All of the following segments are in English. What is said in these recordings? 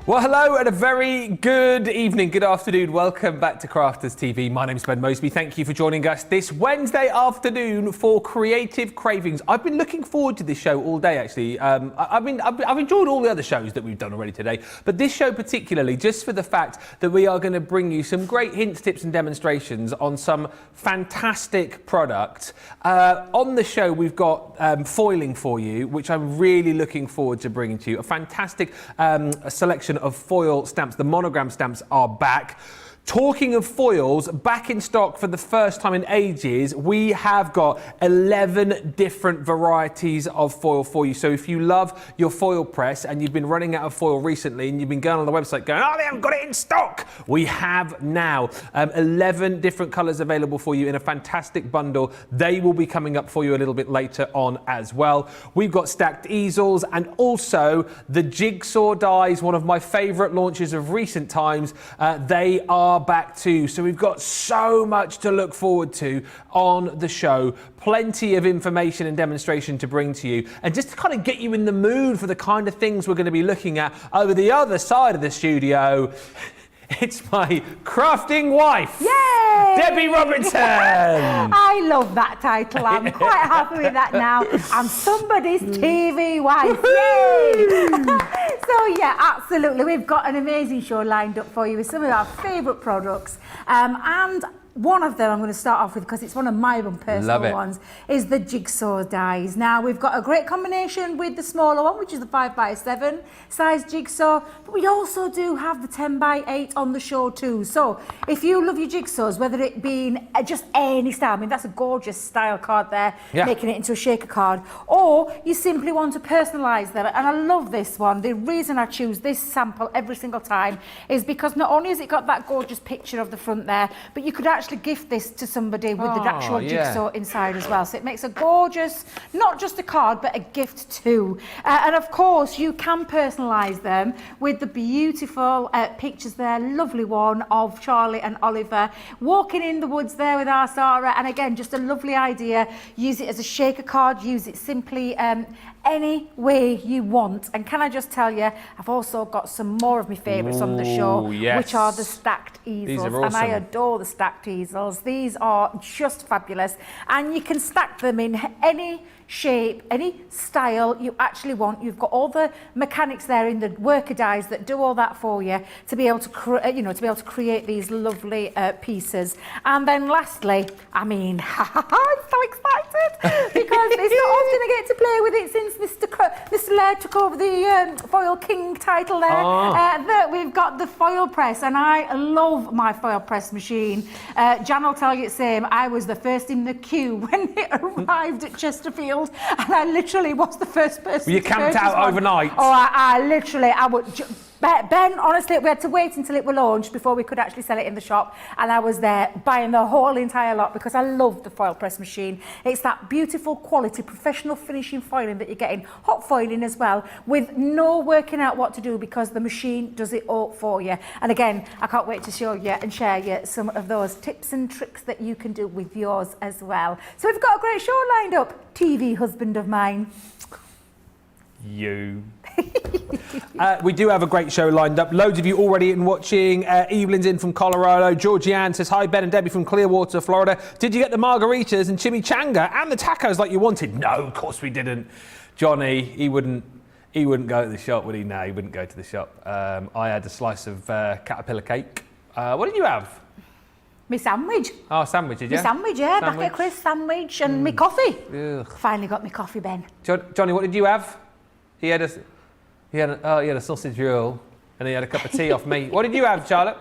Well, hello and a very good evening, good afternoon. Welcome back to Crafters TV. My name's Ben Moseby. Thank you for joining us this Wednesday afternoon for Creative Cravings. I've been looking forward to this show all day, actually. I've enjoyed all the other shows that we've done already today, but this show particularly, just for the fact that we are going to bring you some great hints, tips and demonstrations on some fantastic product. On the show, we've got foiling for you, which I'm really looking forward to bringing to you. A fantastic selection of foil stamps. The monogram stamps are back. Talking of foils, back in stock for the first time in ages, we have got 11 different varieties of foil for you. So if you love your foil press and you've been running out of foil recently and you've been going on the website going, oh, they haven't got it in stock, we have now 11 different colours available for you in a fantastic bundle. They will be coming up for you a little bit later on as well. We've got stacked easels and also the Jigsaw dies, one of my favourite launches of recent times. They are back too. So we've got so much to look forward to on the show. Plenty of information and demonstration to bring to you. And just to kind of get you in the mood for the kind of things we're going to be looking at over the other side of the studio, it's my crafting wife, Yay! Debbie Robinson. I love that title. I'm quite happy with that now. I'm somebody's TV wife. Yay! So yeah, absolutely. We've got an amazing show lined up for you with some of our favourite products. And one of them I'm going to start off with, because it's one of my own personal ones, is the Jigsaw dies. Now, we've got a great combination with the smaller one, which is the 5x7 size Jigsaw, but we also do have the 10x8 on the show too. So if you love your Jigsaws, whether it be just any style, I mean, that's a gorgeous style card there, making it into a shaker card, or you simply want to personalise them. And I love this one. The reason I choose this sample every single time is because not only has it got that gorgeous picture of the front there, but you could actually gift this to somebody with the actual Jigsaw inside as well. So it makes a gorgeous, not just a card, but a gift too. And of course, you can personalise them with the beautiful pictures there. Lovely one of Charlie and Oliver walking in the woods there with our Sarah. And again, just a lovely idea. Use it as a shaker card. Use it simply any way you want. And can I just tell you, I've also got some more of my favourites on the show, which are the stacked easels. These are awesome. And I adore the stacked easels. These are just fabulous. And you can stack them in any shape, any style you actually want. You've got all the mechanics there in the worker dies that do all that for you to be able to create these lovely pieces. And then lastly, I mean, I'm so excited because it's not often I get to play with it since Mr. Laird took over the Foil King title there, that we've got the foil press, and I love my foil press machine. Jan will tell you the same. I was the first in the queue when it arrived at Chesterfield, and I literally was the first person. You camped out overnight? Oh, I would. Ben, honestly, we had to wait until it was launched before we could actually sell it in the shop, and I was there buying the whole entire lot because I love the foil press machine. It's that beautiful quality, professional finishing foiling that you're getting, hot foiling as well, with no working out what to do because the machine does it all for you. And again, I can't wait to show you and share you some of those tips and tricks that you can do with yours as well. So we've got a great show lined up, TV husband of mine. You. We do have a great show lined up. Loads of you already in watching. Evelyn's in from Colorado. Georgianne says, hi, Ben and Debbie from Clearwater, Florida. Did you get the margaritas and chimichanga and the tacos like you wanted? No, of course we didn't. Johnny, he wouldn't go to the shop, would he? No, he wouldn't go to the shop. I had a slice of caterpillar cake. What did you have? Me sandwich. Oh, sandwich, did you? Me sandwich, yeah. Bucket crisp sandwich and me coffee. Ugh. Finally got me coffee, Ben. Johnny, what did you have? He had a sausage roll and he had a cup of tea off me. What did you have, Charlotte?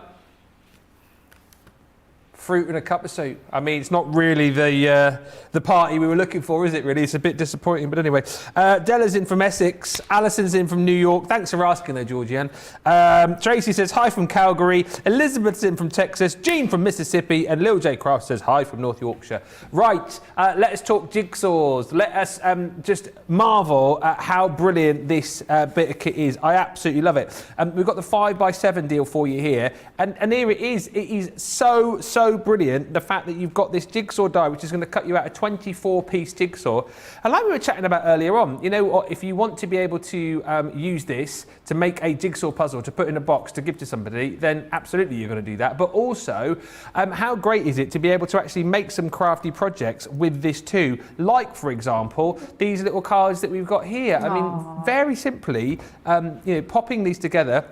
Fruit and a cup of soup. I mean, it's not really the party we were looking for, is it really? It's a bit disappointing, but anyway. Della's in from Essex. Alison's in from New York. Thanks for asking there, Georgianne. Tracy says, hi from Calgary. Elizabeth's in from Texas. Jean from Mississippi. And Lil J Craft says, hi from North Yorkshire. Right, let us talk jigsaws. Let us just marvel at how brilliant this bit of kit is. I absolutely love it. We've got the 5x7 deal for you here. And here it is. It is so so brilliant, the fact that you've got this jigsaw die, which is going to cut you out a 24-piece jigsaw. And like we were chatting about earlier on, you know, if you want to be able to use this to make a jigsaw puzzle to put in a box to give to somebody, then absolutely you're going to do that. But also, how great is it to be able to actually make some crafty projects with this too? Like, for example, these little cards that we've got here. I mean, very simply, you know, popping these together.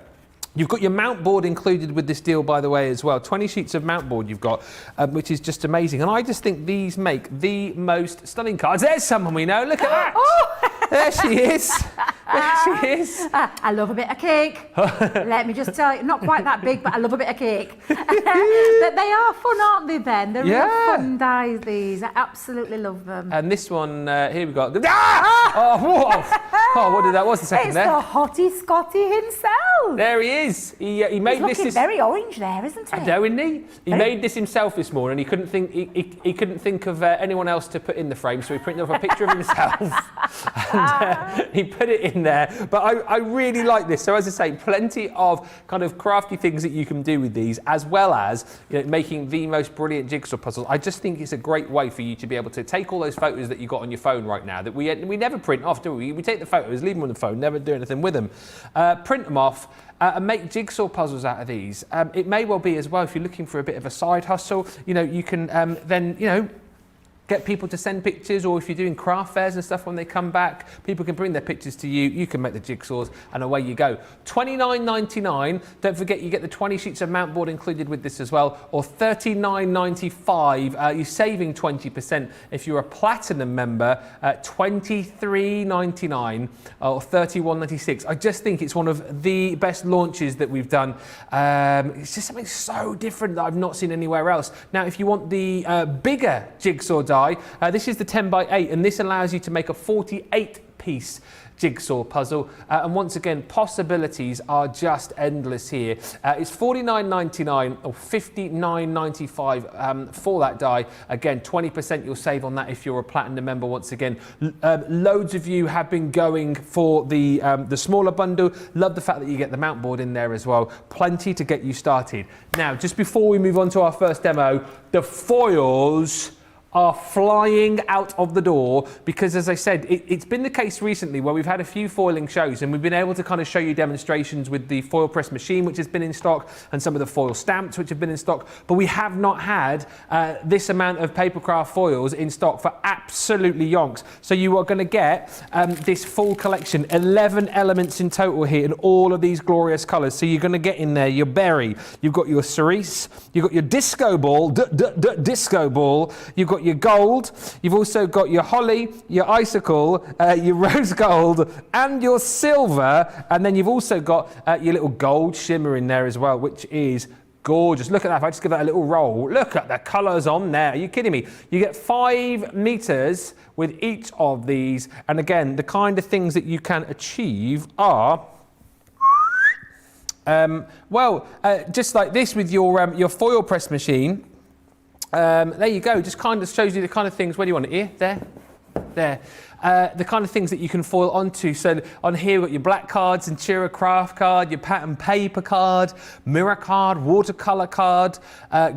You've got your mount board included with this deal, by the way, as well. 20 sheets of mount board you've got, which is just amazing. And I just think these make the most stunning cards. There's someone we know. Look at that. Oh. There she is. There she is. I love a bit of cake. Let me just tell you, not quite that big, but I love a bit of cake. But they are fun, aren't they, Ben? They're real fun dies, these. I absolutely love them. And this one, here we go. Ah! Oh, whoa. Oh, what did that was the second there? It's the Hottie Scotty himself. There he is. He made He's looking very orange there, isn't he? I know, isn't he? He made this himself this morning. He couldn't think. He couldn't think of anyone else to put in the frame, so he printed off a picture of himself and he put it in there. But I really like this. So as I say, plenty of kind of crafty things that you can do with these, as well as, you know, making the most brilliant jigsaw puzzles. I just think it's a great way for you to be able to take all those photos that you got on your phone right now that we never print off, do we? We take the photos, leave them on the phone, never do anything with them, print them off. And make jigsaw puzzles out of these. It may well be as well, if you're looking for a bit of a side hustle, you know, you can then, you know, get people to send pictures, or if you're doing craft fairs and stuff when they come back, people can bring their pictures to you, you can make the jigsaws, and away you go. $29.99, don't forget you get the 20 sheets of mount board included with this as well, or $39.95, you're saving 20% if you're a platinum member, $23.99 or $31.96. I just think it's one of the best launches that we've done. It's just something so different that I've not seen anywhere else. Now, if you want the bigger jigsaw die, this is the 10x8, and this allows you to make a 48-piece jigsaw puzzle, and once again, possibilities are just endless here. It's $49.99 or $59.95 for that die. Again, 20% you'll save on that if you're a platinum member. Once again, loads of you have been going for the smaller bundle. Love the fact that you get the mount board in there as well. Plenty to get you started. Now, just before we move on to our first demo, the foils are flying out of the door, because as I said, it's been the case recently where we've had a few foiling shows and we've been able to kind of show you demonstrations with the foil press machine, which has been in stock, and some of the foil stamps which have been in stock, but we have not had this amount of papercraft foils in stock for absolutely yonks. So you are going to get this full collection, 11 elements in total here in all of these glorious colours. So you're going to get in there your berry, you've got your cerise, you've got your disco ball, disco ball, you've got your gold, you've also got your holly, your icicle, your rose gold, and your silver, and then you've also got your little gold shimmer in there as well, which is gorgeous. Look at that. If I just give that a little roll, look at the colours on there. Are you kidding me? You get 5 meters with each of these, and again, the kind of things that you can achieve are just like this with your foil press machine. There you go, just kind of shows you the kind of things. Where do you want it? Here? There. The kind of things that you can foil onto. So on here we've got your black card, Centura craft card, your pattern paper card, mirror card, watercolour card,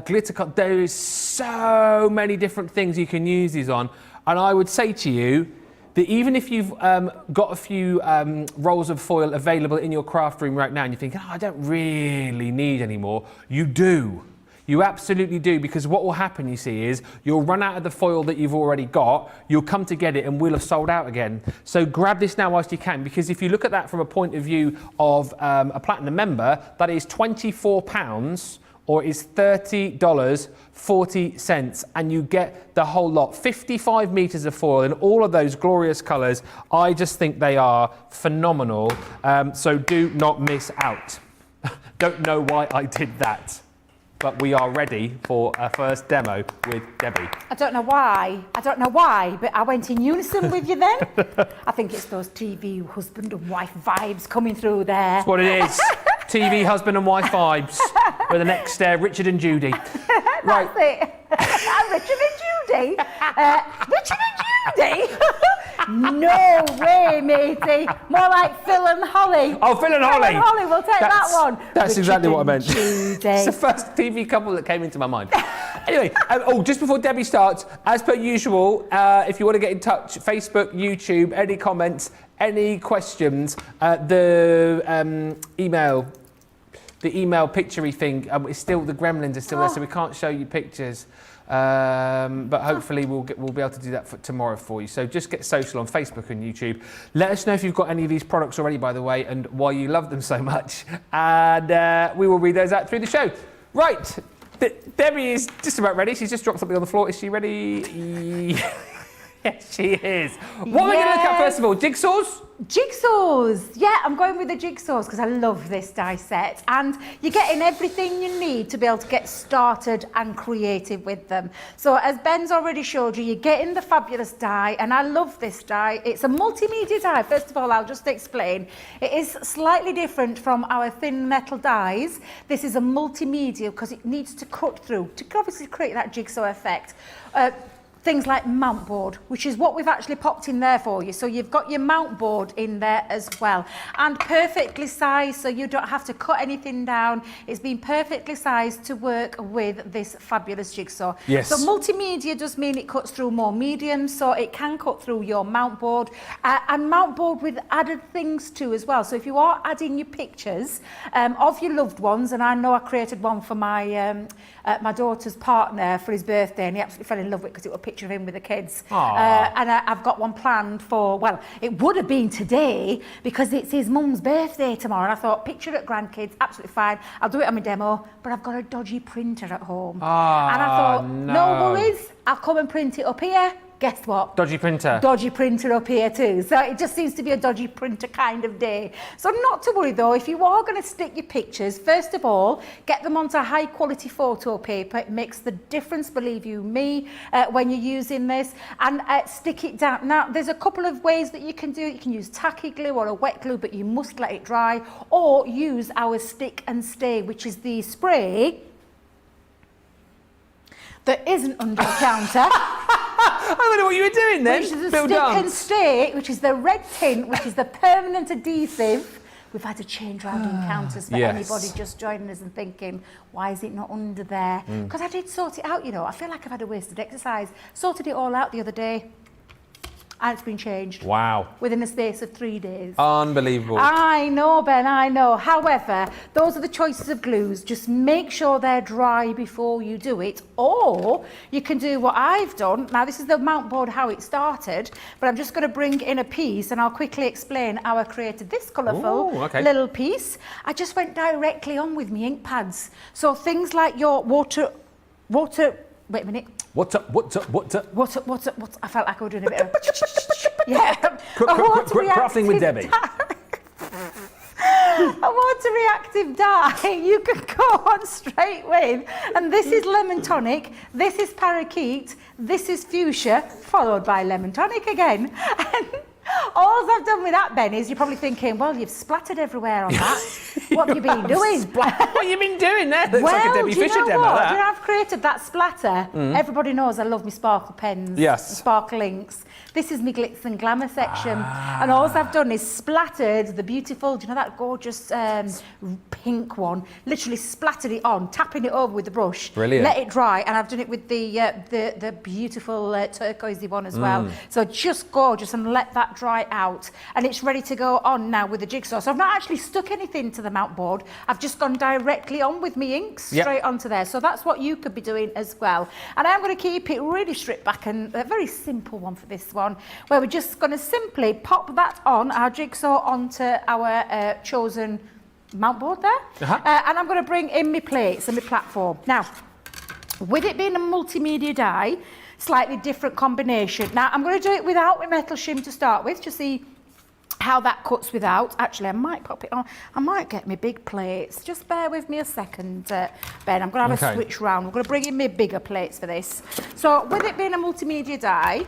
glitter card. There is so many different things you can use these on. And I would say to you that even if you've got a few rolls of foil available in your craft room right now and you're thinking, oh, I don't really need any more, you do. You absolutely do, because what will happen, you see, is you'll run out of the foil that you've already got, you'll come to get it and we'll have sold out again. So grab this now whilst you can, because if you look at that from a point of view of a platinum member, that is £24 or is $30.40, and you get the whole lot. 55 meters of foil in all of those glorious colors. I just think they are phenomenal. So do not miss out. Don't know why I did that, but we are ready for our first demo with Debbie. I don't know why, but I went in unison with you then. I think it's those TV husband and wife vibes coming through there. That's what it is. TV husband and wife vibes. We're the next Richard and Judy. Right. That's it. Richard and Judy. Richard and Judy? No way, matey. More like Phil and Holly. Oh, Phil and Holly. Phil and Holly, we'll take that one. That's Richard exactly what I and meant. Judy. It's the first TV couple that came into my mind. Anyway, just before Debbie starts, as per usual, if you want to get in touch, Facebook, YouTube, any comments, any questions, the email picture-y thing, it's still, the gremlins are still there, so we can't show you pictures. But hopefully we'll be able to do that tomorrow for you. So just get social on Facebook and YouTube. Let us know if you've got any of these products already, by the way, and why you love them so much. And we will read those out through the show. Right, Debbie is just about ready. She's just dropped something on the floor. Is she ready? Yes, she is. What are we going to look at first of all? Jigsaws? Jigsaws. Yeah, I'm going with the jigsaws because I love this die set, and you're getting everything you need to be able to get started and creative with them. So as Ben's already showed you, you're getting the fabulous die, and I love this die. It's a multimedia die. First of all, I'll just explain. It is slightly different from our thin metal dies. This is a multimedia because it needs to cut through to obviously create that jigsaw effect. Things like mount board, which is what we've actually popped in there for you. So you've got your mount board in there as well, and perfectly sized, so you don't have to cut anything down. It's been perfectly sized to work with this fabulous jigsaw. Yes. So multimedia does mean it cuts through more medium, so it can cut through your mount board, and mount board with added things too as well. So if you are adding your pictures of your loved ones, and I know I created one for my my daughter's partner for his birthday, and he absolutely fell in love with it because it was a picture of him with the kids. And I've got one planned for, well, it would have been today because it's his mum's birthday tomorrow, and I thought, picture at grandkids, absolutely fine, I'll do it on my demo, but I've got a dodgy printer at home. And I thought, no worries, I'll come and print it up here. Guess what? Dodgy printer. Dodgy printer up here too. So it just seems to be a dodgy printer kind of day. So not to worry though, if you are going to stick your pictures, first of all, get them onto high quality photo paper. It makes the difference, believe you me, when you're using this, and stick it down. Now, there's a couple of ways that you can do it. You can use tacky glue or a wet glue, but you must let it dry, or use our stick and stay, which is the spray that isn't under the counter. I don't know what you were doing then. Which is the stick and stay, which is the red tint, which is the permanent adhesive. We've had to change around encounters for anybody just joining us and thinking, why is it not under there? Because I did sort it out, you know. I feel like I've had a wasted exercise. Sorted it all out the other day. And it's been changed. Wow. Within the space of 3 days. Unbelievable. I know, Ben, I know. However, those are the choices of glues. Just make sure they're dry before you do it. Or you can do what I've done. Now, this is the mount board, how it started. But I'm just going to bring in a piece and I'll quickly explain how I created this colourful little piece. I just went directly on with my ink pads. So things like your water, wait a minute. What's up? I felt like I was doing a bit of... Crafting with Debbie. A water reactive dye you can go on straight with. And this is lemon tonic, this is parakeet, this is fuchsia, followed by lemon tonic again. And all I've done with that, Ben, is you're probably thinking, well, you've splattered everywhere on that. What have you been doing? What have you been doing there? Looks like a Debbie Fisher demo, that. Do you know I've created that splatter? Everybody knows I love my sparkle pens. Yes. And sparkle inks. This is my glitz and glamour section. And all I've done is splattered the beautiful, do you know that gorgeous pink one? Literally splattered it on, tapping it over with the brush. Brilliant. Let it dry. And I've done it with the beautiful turquoisey one as well. So just gorgeous, and let that dry out. And it's ready to go on now with the jigsaw. So I've not actually stuck anything to the mount board. I've just gone directly on with me inks straight onto there. So that's what you could be doing as well. And I'm going to keep it really stripped back, and a very simple one for this one, where we're just going to simply pop that on, our jigsaw, onto our chosen mount board there. And I'm going to bring in my plates and my platform. Now, with it being a multimedia die, slightly different combination. Now, I'm going to do it without my metal shim to start with, to see how that cuts without. Actually, I might pop it on. I might get my big plates. Just bear with me a second, Ben. I'm going to have a switch round. I'm going to bring in my bigger plates for this. So, with it being a multimedia die,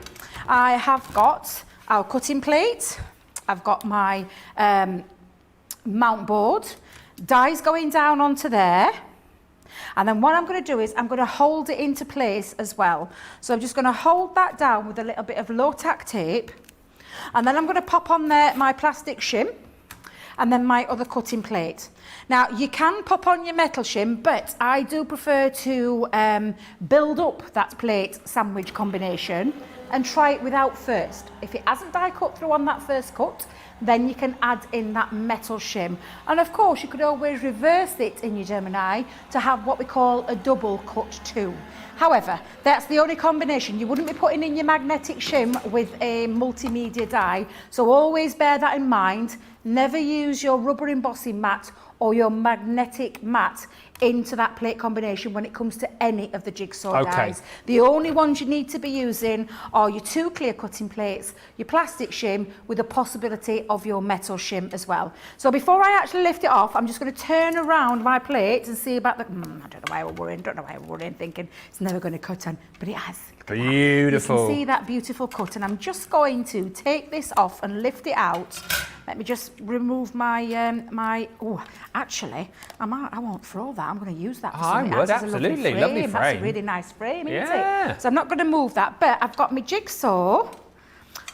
I have got our cutting plate. I've got my mount board. Die's going down onto there. And then what I'm going to do is I'm going to hold it into place as well. So I'm just going to hold that down with a little bit of low tack tape. And then I'm going to pop on there my plastic shim and then my other cutting plate. Now, you can pop on your metal shim, but I do prefer to build up that plate sandwich combination and try it without first. If it hasn't die cut through on that first cut, then you can add in that metal shim. And of course, you could always reverse it in your Gemini to have what we call a double cut too. However, that's the only combination. You wouldn't be putting in your magnetic shim with a multimedia die. So always bear that in mind. Never use your rubber embossing mat or your magnetic mat into that plate combination when it comes to any of the Jigsaw dies. The only ones you need to be using are your 2 clear cutting plates, your plastic shim with the possibility of your metal shim as well. So before I actually lift it off, I'm just going to turn around my plate and see about the, I don't know why we're worrying, thinking it's never going to cut on, but it has. Beautiful. You can see that beautiful cut, and I'm just going to take this off and lift it out. Let me just remove my, oh, actually, I won't throw that. I'm going to use that for something else. Absolutely, lovely frame. That's a really nice frame, isn't it? So I'm not going to move that, but I've got my Jigsaw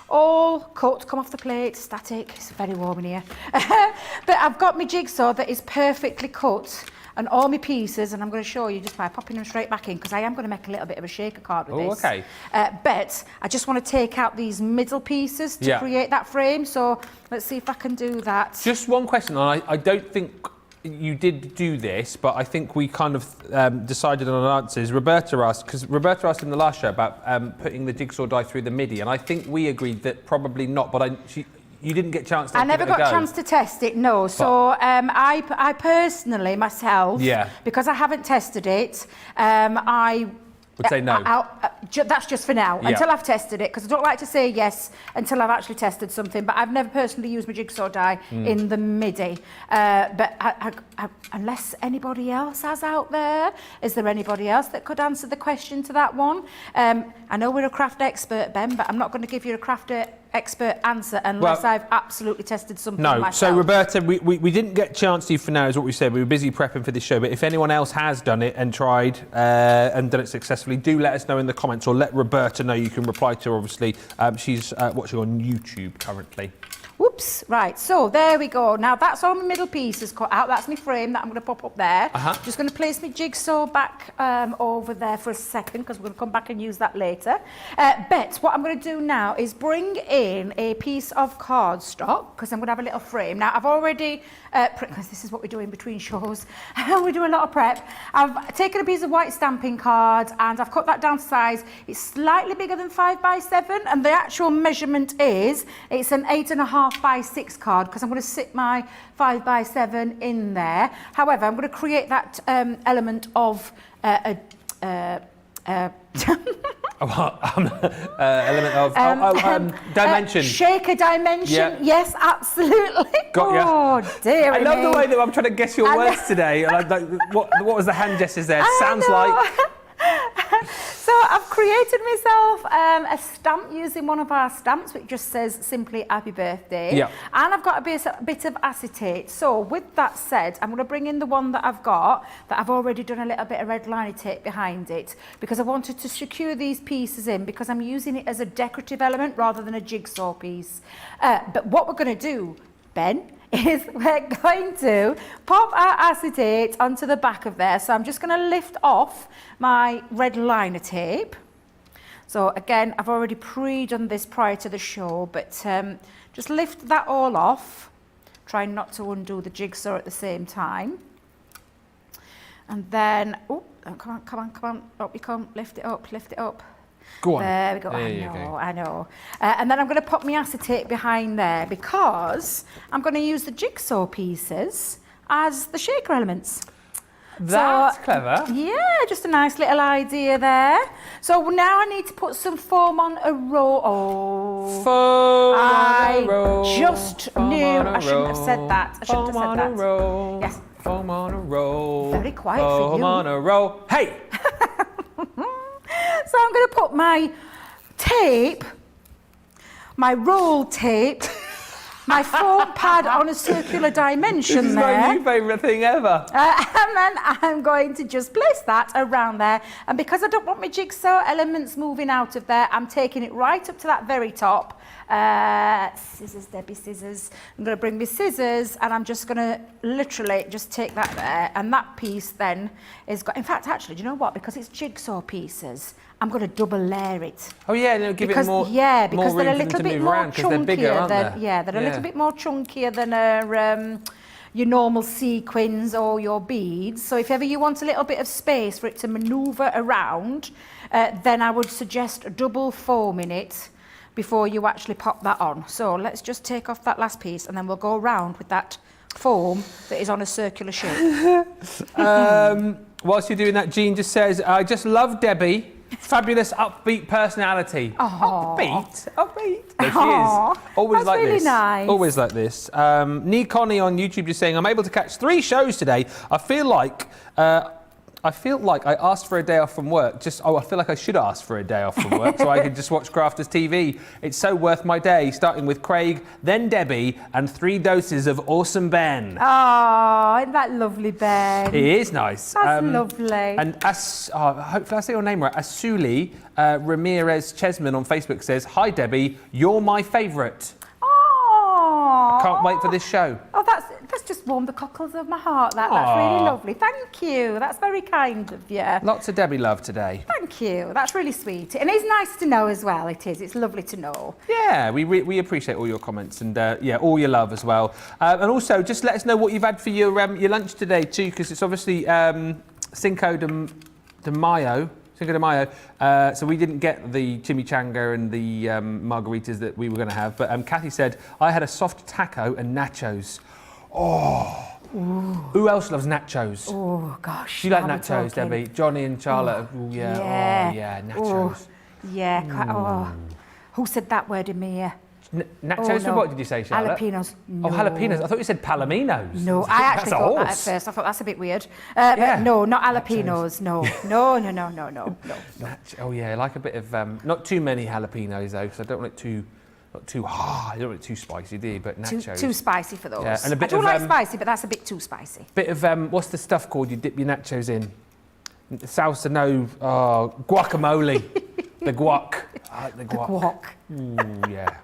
all cut, come off the plate, static. It's very warm in here. But I've got my Jigsaw that is perfectly cut and all my pieces, and I'm going to show you just by popping them straight back in, because I am going to make a little bit of a shaker card with this. Okay. But I just want to take out these middle pieces to create that frame. So let's see if I can do that. Just one question, and I don't think you did do this, but I think we kind of decided on answers. Roberta asked, because Roberta asked in the last show about putting the Jigsaw die through the MIDI, and I think we agreed that probably not, but you didn't get a chance to I never got a chance to test it, no. But so I personally, myself, because I haven't tested it, I would say no. That's just for now, until I've tested it, because I don't like to say yes until I've actually tested something, but I've never personally used my Jigsaw die in the MIDI. But unless anybody else has out there, is there anybody else that could answer the question to that one? I know we're a craft expert, Ben, but I'm not going to give you a craft expert answer unless I've absolutely tested something myself. So Roberta, we didn't get a chance to you for now, is what we said. We were busy prepping for this show, but if anyone else has done it and tried and done it successfully, do let us know in the comments, or let Roberta know. You can reply to her, obviously. She's watching on YouTube currently. Whoops, right, so there we go. Now that's all my middle pieces cut out. That's my frame that I'm going to pop up there. Just going to place my Jigsaw back over there for a second, because we're going to come back and use that later. But what I'm going to do now is bring in a piece of cardstock, because I'm going to have a little frame. Now I've already, because this is what we do in between shows, we do a lot of prep. I've taken a piece of white stamping card and I've cut that down to size. It's slightly bigger than 5x7, and the actual measurement is, it's an 8.5 by 6 card, because I'm going to sit my 5x7 in there. However, I'm going to create that element of dimension. Shaker dimension. Yes, absolutely. Got ya. Dear I love the way that I'm trying to guess your words today. What was the hand gestures there? Sounds like. So I've created myself a stamp using one of our stamps, which just says simply happy birthday. And I've got a bit of acetate. So with that said, I'm going to bring in the one that I've got, that I've already done a little bit of red liner tape behind it, because I wanted to secure these pieces in, because I'm using it as a decorative element rather than a jigsaw piece. But what we're going to do, Ben, is we're going to pop our acetate onto the back of there. So I'm just going to lift off my red liner tape. So again, I've already pre-done this prior to the show, but just lift that all off. Try not to undo the jigsaw at the same time. And then, oh, come on, up you come, lift it up. Go on. There we go. I know. And then I'm going to pop my acetate behind there, because I'm going to use the jigsaw pieces as the shaker elements. That's clever. Yeah, just a nice little idea there. So now I need to put some foam on a roll. Foam on a roll. I just knew I shouldn't have said that. Foam on a roll. Yes. Foam on a roll. Very quiet for you. Foam on a roll. Hey! So I'm going to put my tape, my roll tape, my foam pad on a circular dimension This is there. my new favourite thing ever. And then I'm going to just place that around there. And because I don't want my jigsaw elements moving out of there, I'm taking it right up to that very top. Scissors, Debbie, scissors. I'm going to bring my scissors and I'm just going to literally just take that there, and that piece then is got, in fact, actually, do you know what? Because it's jigsaw pieces, I'm going to double layer it. Oh yeah, and it'll give because, it more. Yeah, because more they're a room for little them to bit move more around, 'cause they're bigger, chunkier aren't than, they? yeah, they're a little bit more chunkier than your normal sequins or your beads. So if ever you want a little bit of space for it to manoeuvre around, then I would suggest double foaming it before you actually pop that on. So let's just take off that last piece and then we'll go around with that foam that is on a circular shape. Whilst you're doing that, Jean just says, I just love Debbie. Fabulous upbeat personality. Aww. Upbeat. There she Aww. is. Always That's like really this. nice. Always like this. Nee Connie on YouTube just saying, I'm able to catch 3 shows today. I feel like I asked for a day off from work. I feel like I should ask for a day off from work so I could just watch Crafters TV. It's so worth my day, starting with Craig, then Debbie, and 3 doses of awesome Ben. Oh, isn't that lovely, Ben? It is nice. That's lovely. And hopefully I say your name right. Asuli Ramirez Chesman on Facebook says, hi Debbie, you're my favourite. Oh, Can't wait for this show. Oh, that's just warmed the cockles of my heart. That's really lovely. Thank you. That's very kind of you. Lots of Debbie love today. Thank you. That's really sweet. And it's nice to know as well. It is. It's lovely to know. Yeah, we appreciate all your comments and all your love as well. And also, just let us know what you've had for your lunch today too, because it's obviously Cinco de Mayo. Cinco de Mayo. So we didn't get the chimichanga and the margaritas that we were going to have. But Kathy said, I had a soft taco and nachos. Oh. Ooh. Who else loves nachos? Oh, gosh. Do you like nachos, Debbie? Johnny and Charlotte? Oh, yeah. Yeah. Oh, yeah, nachos. Oh, yeah. Oh. Who said that word in me? Nachos with what did you say, Charlotte? Jalapenos. No. Oh, jalapenos. I thought you said palominos. No, I actually thought that at first. I thought that's a bit weird. But no, not jalapenos. No. Oh yeah, I like a bit of not too many jalapenos though, because I don't want it too hard. I don't want it too spicy, do you? But nachos. Too spicy for those. Yeah, and a bit I do like spicy, but that's a bit too spicy. Bit of what's the stuff called? You dip your nachos in. Salsa, no, guacamole. The guac. I like the guac. Ooh, yeah.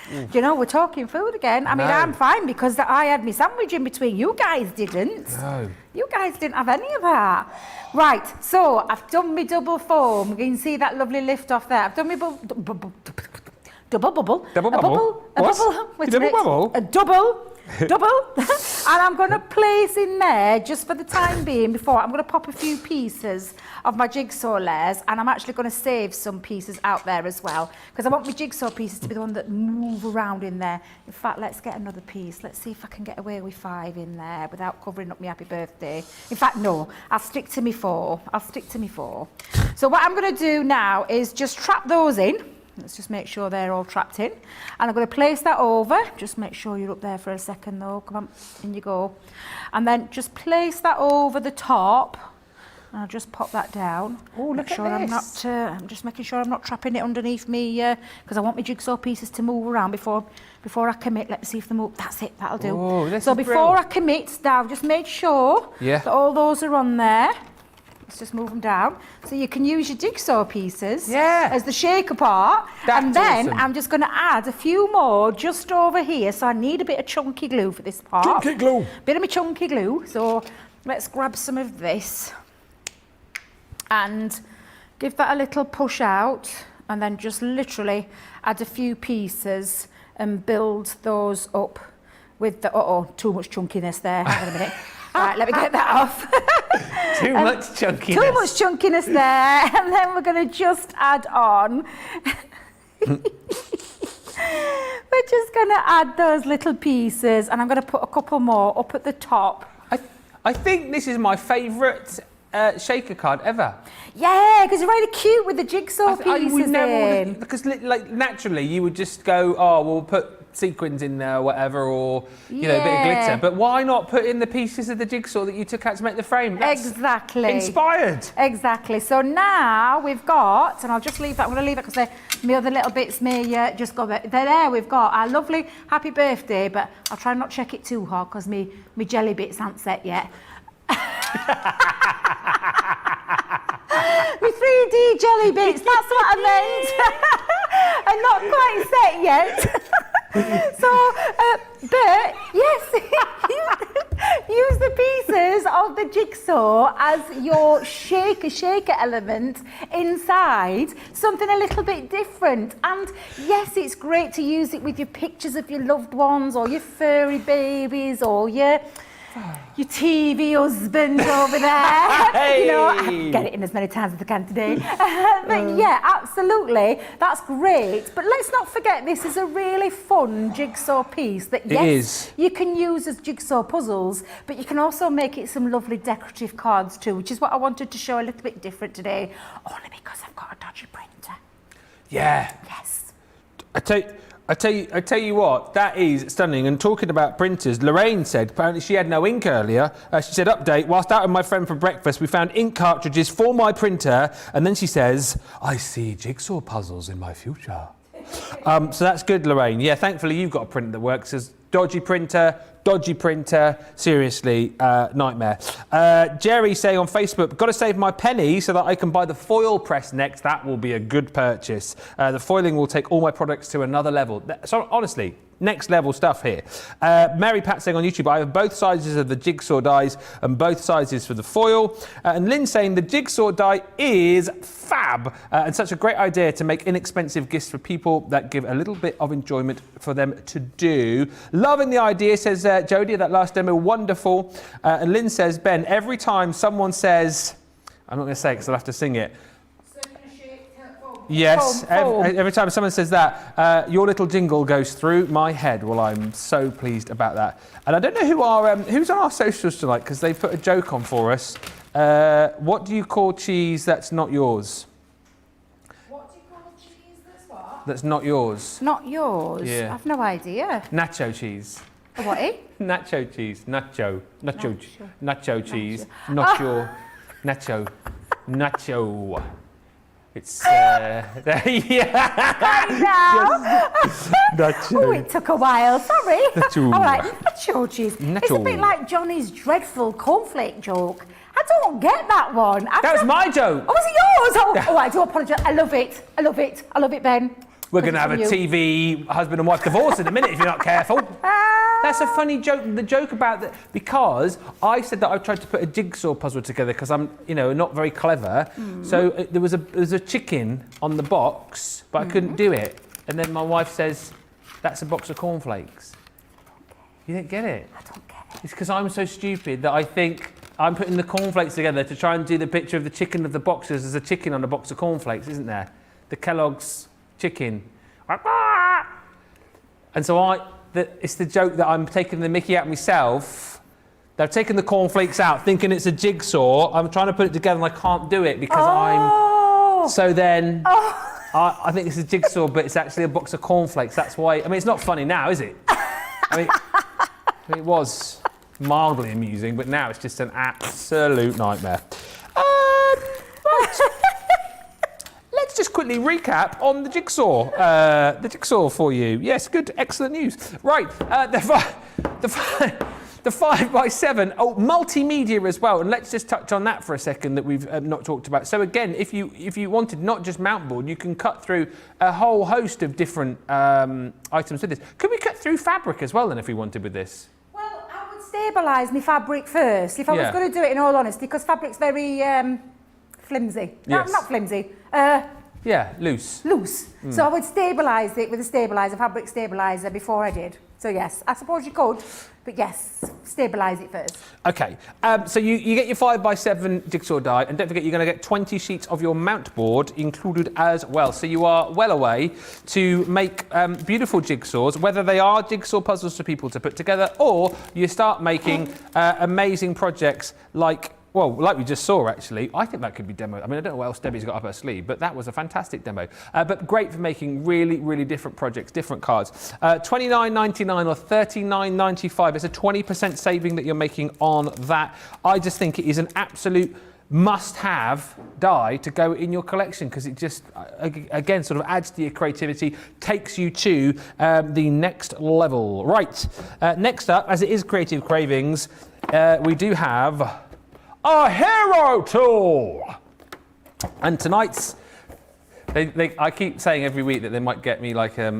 Do you know, we're talking food again. I mean, I'm fine because I had my sandwich in between. You guys didn't. No. You guys didn't have any of that. Right, so I've done my double foam. You can see that lovely lift off there. I've done my double bubble. Double bubble? What? Double bubble? A double. And I'm going to place in there, just for the time being, before I'm going to pop a few pieces of my jigsaw layers, and I'm actually going to save some pieces out there as well, because I want my jigsaw pieces to be the one that move around in there. In fact, let's get another piece. Let's see if I can get away with 5 in there without covering up my happy birthday. In fact, no, I'll stick to me 4. So what I'm going to do now is just trap those in. Let's just make sure they're all trapped in. And I'm going to place that over. Just make sure you're up there for a second though. Come on, in you go. And then just place that over the top. And I'll just pop that down. Oh, look at this. I'm just making sure I'm not trapping it underneath me, because I want my jigsaw pieces to move around before I commit. Let's see if they move. That's it, that'll do. Oh, so before I commit, now just make sure that all those are on there. Let's just move them down. So you can use your jigsaw pieces as the shaker part. And then I'm just going to add a few more just over here. So I need a bit of chunky glue for this part. Chunky glue. Bit of my chunky glue. So let's grab some of this and give that a little push out. And then just literally add a few pieces and build those up with the... too much chunkiness there. Hang on a minute. Right, let me get that off. Too much chunkiness. Too much chunkiness there. And then we're going to just add on. We're just going to add those little pieces. And I'm going to put a couple more up at the top. I think this is my favourite shaker card ever. Yeah, because it's really cute with the jigsaw pieces in. Because like naturally you would just go, oh, we'll put sequins in there or whatever, or you know, a bit of glitter. But why not put in the pieces of the jigsaw that you took out to make the frame? That's exactly. Inspired. Exactly. So now we've got, and I'll just leave that. I'm going to leave it because my other little bits may just go. There we've got our lovely happy birthday, but I'll try not check it too hard because my jelly bits aren't set yet. My 3D jelly bits, that's what I meant. I'm not quite set yet. So, but yes, use the pieces of the jigsaw as your shaker element inside, something a little bit different. And yes, it's great to use it with your pictures of your loved ones or your furry babies or your TV husband over there. Hey. You know, I get it in as many times as I can today. But yeah, absolutely, that's great. But let's not forget, this is a really fun jigsaw piece that, yes, you can use as jigsaw puzzles, but you can also make it some lovely decorative cards too, which is what I wanted to show a little bit different today, only because I've got a dodgy printer. Yeah. Yes. I tell you what, that is stunning. And talking about printers, Lorraine said apparently she had no ink earlier. She said, update, whilst out with my friend for breakfast, we found ink cartridges for my printer. And then she says, I see jigsaw puzzles in my future. So that's good, Lorraine. Yeah, thankfully you've got a printer that works. As dodgy printer, seriously, nightmare. Jerry saying on Facebook, got to save my penny so that I can buy the foil press next. That will be a good purchase. The foiling will take all my products to another level. So honestly, next level stuff here. Mary Pat saying on YouTube, I have both sizes of the jigsaw dies and both sizes for the foil. And Lynn saying the jigsaw die is fab and such a great idea to make inexpensive gifts for people that give a little bit of enjoyment for them to do. Loving the idea, says Jodie, that last demo, wonderful. And Lynn says, Ben, every time someone says, I'm not going to say it because I'll have to sing it. Yes, every time someone says that, your little jingle goes through my head. Well, I'm so pleased about that. And I don't know who's on our socials tonight because they've put a joke on for us. What do you call cheese that's not yours? What do you call cheese that's what? That's not yours. Not yours? Yeah. I've no idea. Nacho cheese. What, eh? Nacho cheese. Nacho cheese. Nacho. Not your nacho. Nacho. It's yeah. Nacho. Oh, it took a while. Sorry. Nacho. All right, nacho cheese. It's a bit like Johnny's dreadful cornflake joke. I don't get that one. That was my joke. Oh, was it yours? Oh, I do apologise. I love it, Ben. We're going to have a TV husband and wife divorce in a minute if you're not careful. That's a funny joke. The joke about that, because I said that I tried to put a jigsaw puzzle together because I'm, not very clever. So there was a chicken on the box, but I couldn't do it. And then my wife says, that's a box of cornflakes. You don't get it? I don't get it. It's because I'm so stupid that I think I'm putting the cornflakes together to try and do the picture of the chicken of the boxes. There's a chicken on a box of cornflakes, isn't there? The Kellogg's chicken. And so it's the joke that I'm taking the mickey out myself. They've taken the cornflakes out thinking it's a jigsaw. I'm trying to put it together and I can't do it because I'm... So then I think it's a jigsaw, but it's actually a box of cornflakes. That's why... I mean, it's not funny now, is it? I mean, it was mildly amusing, but now it's just an absolute nightmare. Right. Let's just quickly recap on the jigsaw for you. Yes, good, excellent news. Right, the 5x7, multimedia as well, and let's just touch on that for a second that we've not talked about. So again, if you wanted not just mount board, you can cut through a whole host of different items with this. Could we cut through fabric as well then if we wanted with this? Well, I would stabilise my fabric first if I was going to do it, in all honesty, because fabric's very flimsy. Yes. Not flimsy. Loose. Loose. So I would stabilise it with a stabiliser, fabric stabiliser, before I did. So yes, I suppose you could, but yes, stabilise it first. Okay, so you get your 5x7 jigsaw die, and don't forget you're going to get 20 sheets of your mount board included as well. So you are well away to make beautiful jigsaws, whether they are jigsaw puzzles for people to put together, or you start making amazing projects like we just saw, actually. I think that could be demoed. I mean, I don't know what else Debbie's got up her sleeve, but that was a fantastic demo. But great for making really, really different projects, different cards. $29.99 or $39.95. It's a 20% saving that you're making on that. I just think it is an absolute must-have die to go in your collection because it just, again, sort of adds to your creativity, takes you to the next level. Right, next up, as it is Creative Cravings, we do have a hero tool. And tonight's I keep saying every week that they might get me like a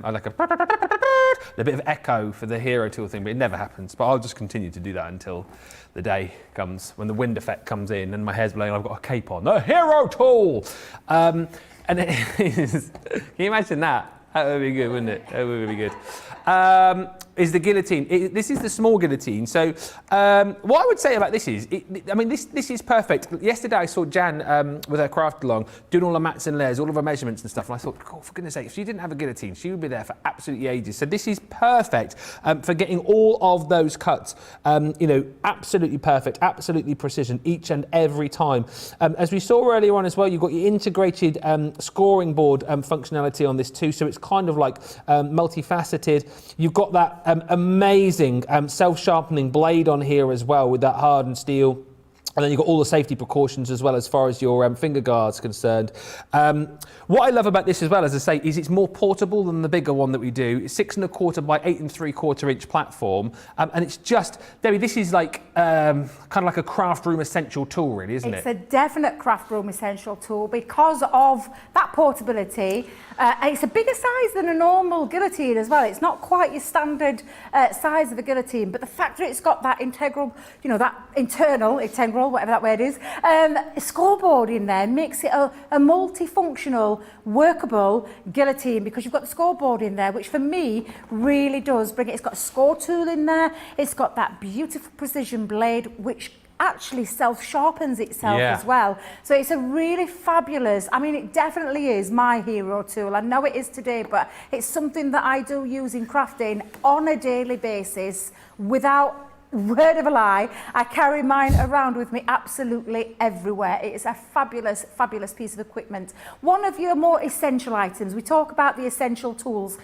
bit of echo for the hero tool thing, but it never happens. But I'll just continue to do that until the day comes when the wind effect comes in and my hair's blowing and I've got a cape on. The hero tool! And it is, can you imagine that? That would be good, wouldn't it? That would be good. Is the guillotine. This is the small guillotine. So what I would say about this is, this is perfect. Yesterday I saw Jan with her craft along, doing all the mats and layers, all of her measurements and stuff. And I thought, oh, for goodness sake, if she didn't have a guillotine, she would be there for absolutely ages. So this is perfect for getting all of those cuts. Absolutely perfect, absolutely precision each and every time. As we saw earlier on as well, you've got your integrated scoring board functionality on this too. So it's kind of like multifaceted. You've got that amazing self-sharpening blade on here as well with that hardened steel. And then you've got all the safety precautions as well as far as your finger guard's concerned. What I love about this as well, as I say, is it's more portable than the bigger one that we do. It's 6 1/4 by 8 3/4 inch platform. And it's just, Debbie, this is like kind of like a craft room essential tool really, isn't it? It's a definite craft room essential tool because of that portability. It's a bigger size than a normal guillotine as well. It's not quite your standard size of a guillotine, but the fact that it's got that integral, that integral, whatever that word is, scoreboard in there makes it a multifunctional, workable guillotine because you've got the scoreboard in there, which for me really does bring it. It's got a score tool in there. It's got that beautiful precision blade, which actually self-sharpens itself as well. So it's a really fabulous, it definitely is my hero tool. I know it is today, but it's something that I do use in crafting on a daily basis without word of a lie. I carry mine around with me absolutely everywhere. It is a fabulous, fabulous piece of equipment. One of your more essential items. We talk about the essential tools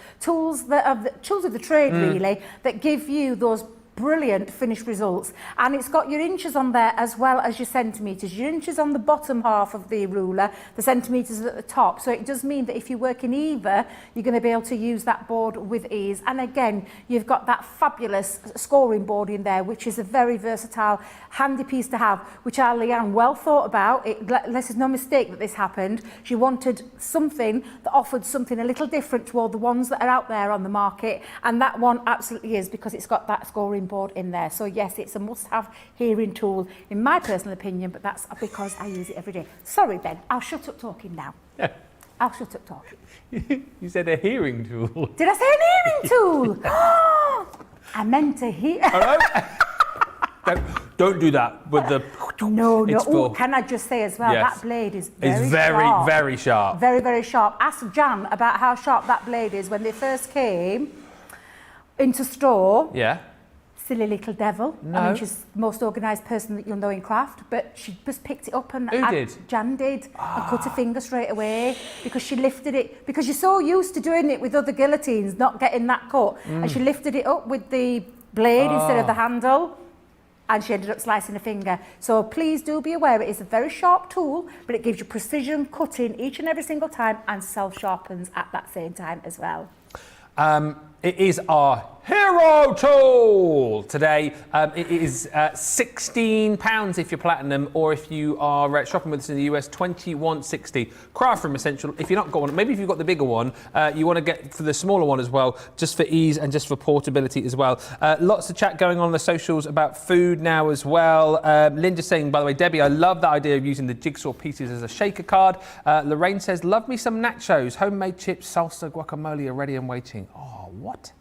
that are the tools of the trade really, that give you those brilliant finished results. And it's got your inches on there as well as your centimetres. Your inches on the bottom half of the ruler, the centimetres at the top. So it does mean that if you work in either, you're going to be able to use that board with ease. And again, you've got that fabulous scoring board in there, which is a very versatile, handy piece to have, which our Leanne well thought about. There's no mistake that this happened. She wanted something that offered something a little different to all the ones that are out there on the market. And that one absolutely is, because it's got that scoring board in there. So yes, it's a must-have hearing tool in my personal opinion, but that's because I use it every day. Sorry, Ben, I'll shut up talking now. Yeah. I'll shut up talking. You said a hearing tool. Did I say an hearing tool? I meant a hear. Don't do that with the. No. Oh, can I just say as well, that blade is very sharp. Very sharp. Very, very sharp. Ask Jan about how sharp that blade is when they first came into store. Yeah. Silly little devil. No. She's the most organised person that you'll know in craft, but she just picked it up and Who did? Jan did, and cut her finger straight away because she lifted it, because you're so used to doing it with other guillotines, not getting that cut, and she lifted it up with the blade instead of the handle, and she ended up slicing her finger. So please do be aware, it is a very sharp tool, but it gives you precision cutting each and every single time and self-sharpens at that same time as well. It is our hero tool today. It is £16 if you're platinum, or if you are shopping with us in the US, $21.60. Craft room essential. If you're not got one, maybe if you've got the bigger one, you want to get for the smaller one as well, just for ease and just for portability as well. Lots of chat going on the socials about food now as well. Linda saying, by the way, Debbie, I love that idea of using the jigsaw pieces as a shaker card. Lorraine says, love me some nachos, homemade chips, salsa, guacamole are ready and waiting. Oh, what?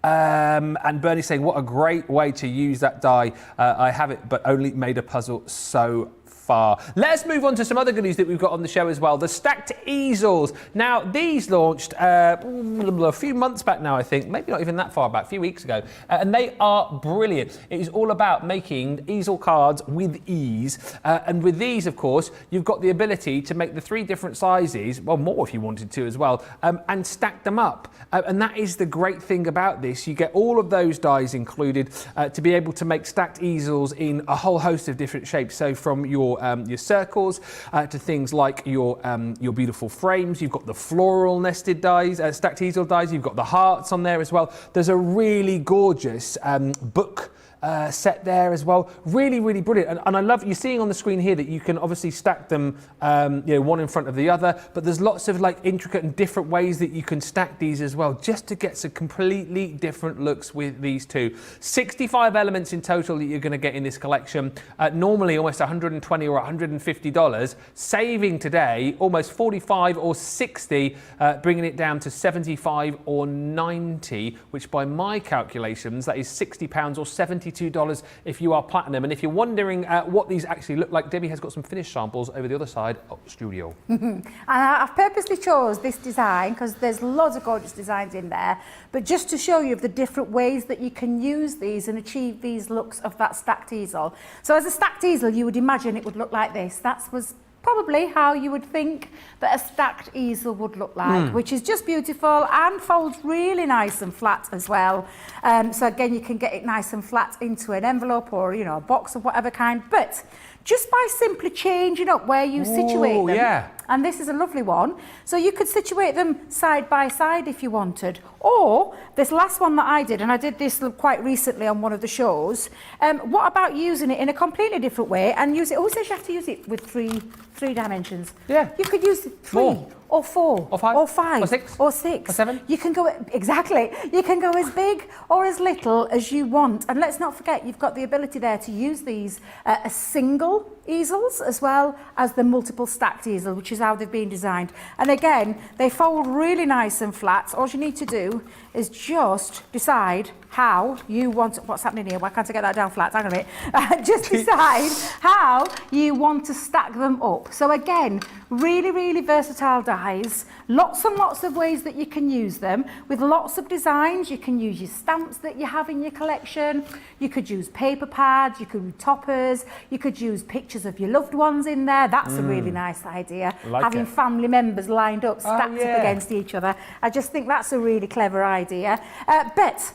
And Bernie saying, what a great way to use that die. I have it, but only made a puzzle so far. Let's move on to some other goodies that we've got on the show as well. The stacked easels. Now, these launched a few months back now, I think. Maybe not even that far back, a few weeks ago. And they are brilliant. It is all about making easel cards with ease. And with these, of course, you've got the ability to make the 3 different sizes, well, more if you wanted to as well, and stack them up. And that is the great thing about this. You get all of those dies included to be able to make stacked easels in a whole host of different shapes. So from your circles to things like your beautiful frames. You've got the floral nested dies, stacked easel dies. You've got the hearts on there as well. There's a really gorgeous book set there as well. Really, really brilliant. And I love, you're seeing on the screen here that you can obviously stack them, one in front of the other, but there's lots of like intricate and different ways that you can stack these as well, just to get some completely different looks with these two. 65 elements in total that you're going to get in this collection. Normally almost $120 or $150, saving today almost 45 or 60, bringing it down to 75 or 90, which by my calculations, that is £60 or $72 if you are platinum. And if you're wondering what these actually look like, Debbie has got some finished samples over the other side of the studio. And I've purposely chose this design because there's loads of gorgeous designs in there, but just to show you the different ways that you can use these and achieve these looks of that stacked easel. So as a stacked easel, you would imagine it would look like this. That was probably how you would think that a stacked easel would look like, which is just beautiful and folds really nice and flat as well. So again, you can get it nice and flat into an envelope or, you know, a box of whatever kind, but just by simply changing up where you situate them. Yeah. And this is a lovely one. So you could situate them side by side if you wanted. Or this last one that I did, and I did this quite recently on one of the shows, what about using it in a completely different way and use it, says you have to use it with three dimensions. Yeah. You could use it 3 or 4 or 5 or 5 or 6 or 6 or 7. You can go, exactly, you can go as big or as little as you want. And let's not forget, you've got the ability there to use these as single easels as well as the multiple stacked easel, which is how they've been designed. And again, they fold really nice and flat. All you need to do is just decide how you want, what's happening here? Why can't I get that down flat? Hang on a minute. Just decide how you want to stack them up. So again, really, really versatile dies. Lots and lots of ways that you can use them with lots of designs. You can use your stamps that you have in your collection. You could use paper pads. You could use toppers. You could use pictures of your loved ones in there. That's a really nice idea. Like having it. family members lined up, stacked up against each other. I just think that's a really clever idea. But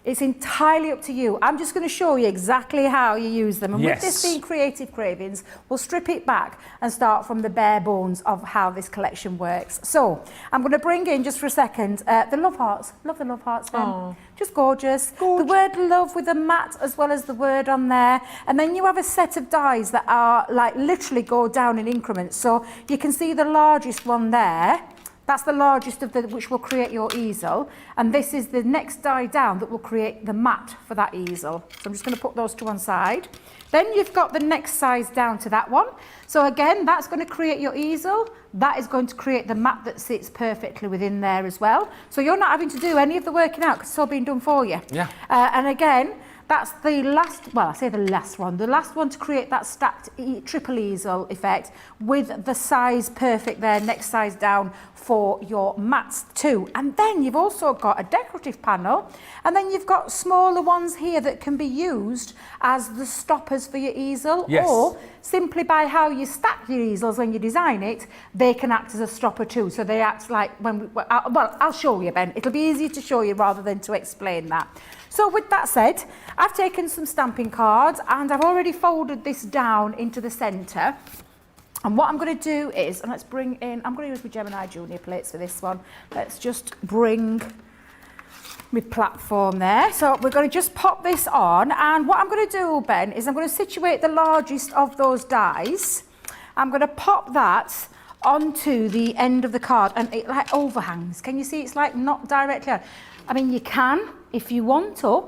it's entirely up to you. I'm just going to show you exactly how you use them. And with this being Creative Cravings, we'll strip it back and start from the bare bones of how this collection works. So I'm going to bring in just for a second the love hearts. Love the love hearts then. Just gorgeous. The word love with a mat as well as the word on there. And then you have a set of dies that are like literally go down in increments. So you can see the largest one there. That's the largest of the, which will create your easel. And this is the next die down that will create the mat for that easel. So I'm just going to put those to one side. Then you've got the next size down to that one. So again, that's going to create your easel. That is going to create the mat that sits perfectly within there as well. So you're not having to do any of the working out because it's all been done for you. Yeah. And again, that's the last, well, I say the last one to create that stacked triple easel effect with the size perfect there, next size down for your mats too. And then you've also got a decorative panel, and then you've got smaller ones here that can be used as the stoppers for your easel, or simply by how you stack your easels when you design it, they can act as a stopper too. So they act like when we, well, I'll show you, Ben. It'll be easier to show you rather than to explain that. So with that said, I've taken some stamping cards and I've already folded this down into the centre. And what I'm going to do is, and let's bring in, I'm going to use my Gemini Junior plates for this one. Let's just bring my platform there. So we're going to just pop this on. And what I'm going to do, Ben, is I'm going to situate the largest of those dies. I'm going to pop that onto the end of the card, and it like overhangs. Can you see it's like not directly on? I mean, you can, if you want to,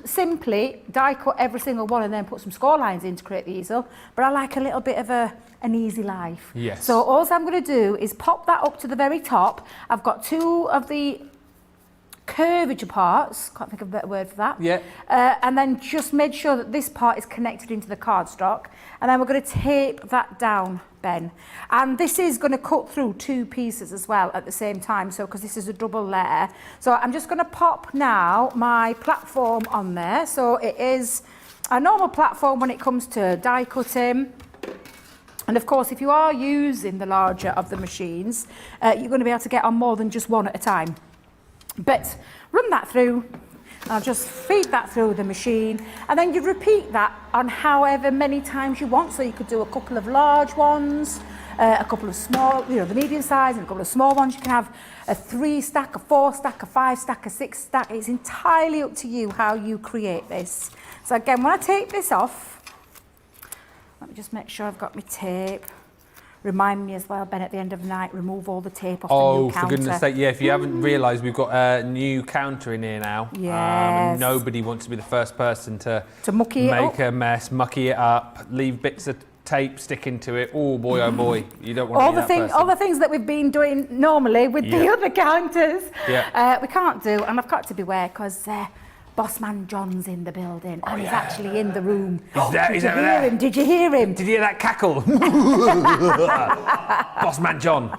simply die cut every single one and then put some score lines in to create the easel. But I like a little bit of an easy life. Yes. So all I'm going to do is pop that up to the very top. I've got two of the curvature parts, can't think of a better word for that. Yeah. And then just make sure that this part is connected into the cardstock. And then we're going to tape that down, Ben. And this is going to cut through two pieces as well at the same time, so because this is a double layer. So I'm just going to pop now my platform on there. So it is a normal platform when it comes to die cutting. And of course, if you are using the larger of the machines, you're going to be able to get on more than just one at a time. But run that through, I'll just feed that through the machine, and then you repeat that on however many times you want. So you could do a couple of large ones, a couple of small, the medium size, and a couple of small ones. You can have a 3 stack, a 4 stack, a 5 stack, a 6 stack. It's entirely up to you how you create this. So again, when I take this off, let me just make sure I've got my tape. Remind me as well, Ben, at the end of the night, remove all the tape off the new counter. Oh, for goodness sake, yeah, if you haven't realised, we've got a new counter in here now. Yes. And nobody wants to be the first person to mucky it up. make a mess, mucky it up, leave bits of tape sticking to it. Oh boy, you don't want to be that person. All the things that we've been doing normally with the other counters, we can't do, and I've got to beware because Bossman John's in the building, and he's actually in the room. He's over there. Did you hear him? Did you hear that cackle? Bossman John.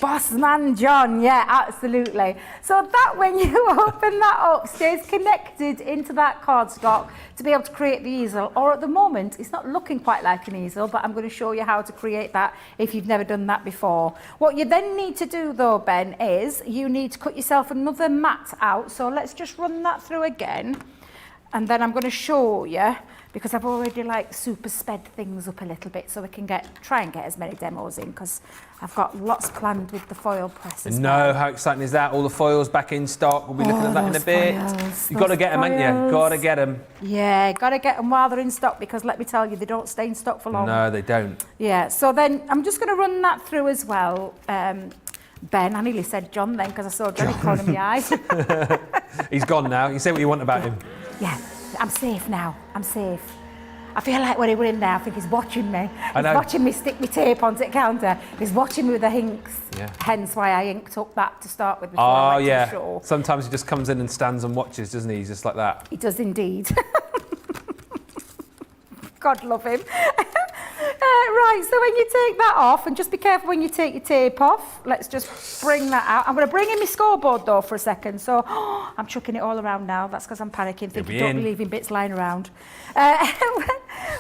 Bossman John, yeah, absolutely. So that, when you open that up, stays connected into that cardstock to be able to create the easel. Or at the moment, it's not looking quite like an easel, but I'm going to show you how to create that if you've never done that before. What you then need to do though, Ben, is you need to cut yourself another mat out. So let's just run that through again. And then I'm going to show you, because I've already super sped things up a little bit so we can try and get as many demos in, because I've got lots planned with the foil press as well. How exciting is that? All the foils back in stock. We'll be looking at that in a bit. You've got to get them, haven't you? Got to get them. Yeah, got to get them while they're in stock, because let me tell you, they don't stay in stock for long. No, they don't. Yeah, so then I'm just going to run that through as well. Ben, I nearly said John then, because I saw Johnny calling me eyes. He's gone now. You say what you want about him. Yeah, I'm safe now. I'm safe. I feel like when he were in there, I think he's watching me. He's watching me stick my tape onto the counter. He's watching me with the inks. Yeah. Hence why I inked up that to start with before I went to the show. Sometimes he just comes in and stands and watches, doesn't he? He's just like that. He does indeed. God love him. Right, so when you take that off, and just be careful when you take your tape off, let's just bring that out. I'm going to bring in my scoreboard though for a second, so I'm chucking it all around now. That's because I'm panicking, thinking don't be leaving bits lying around.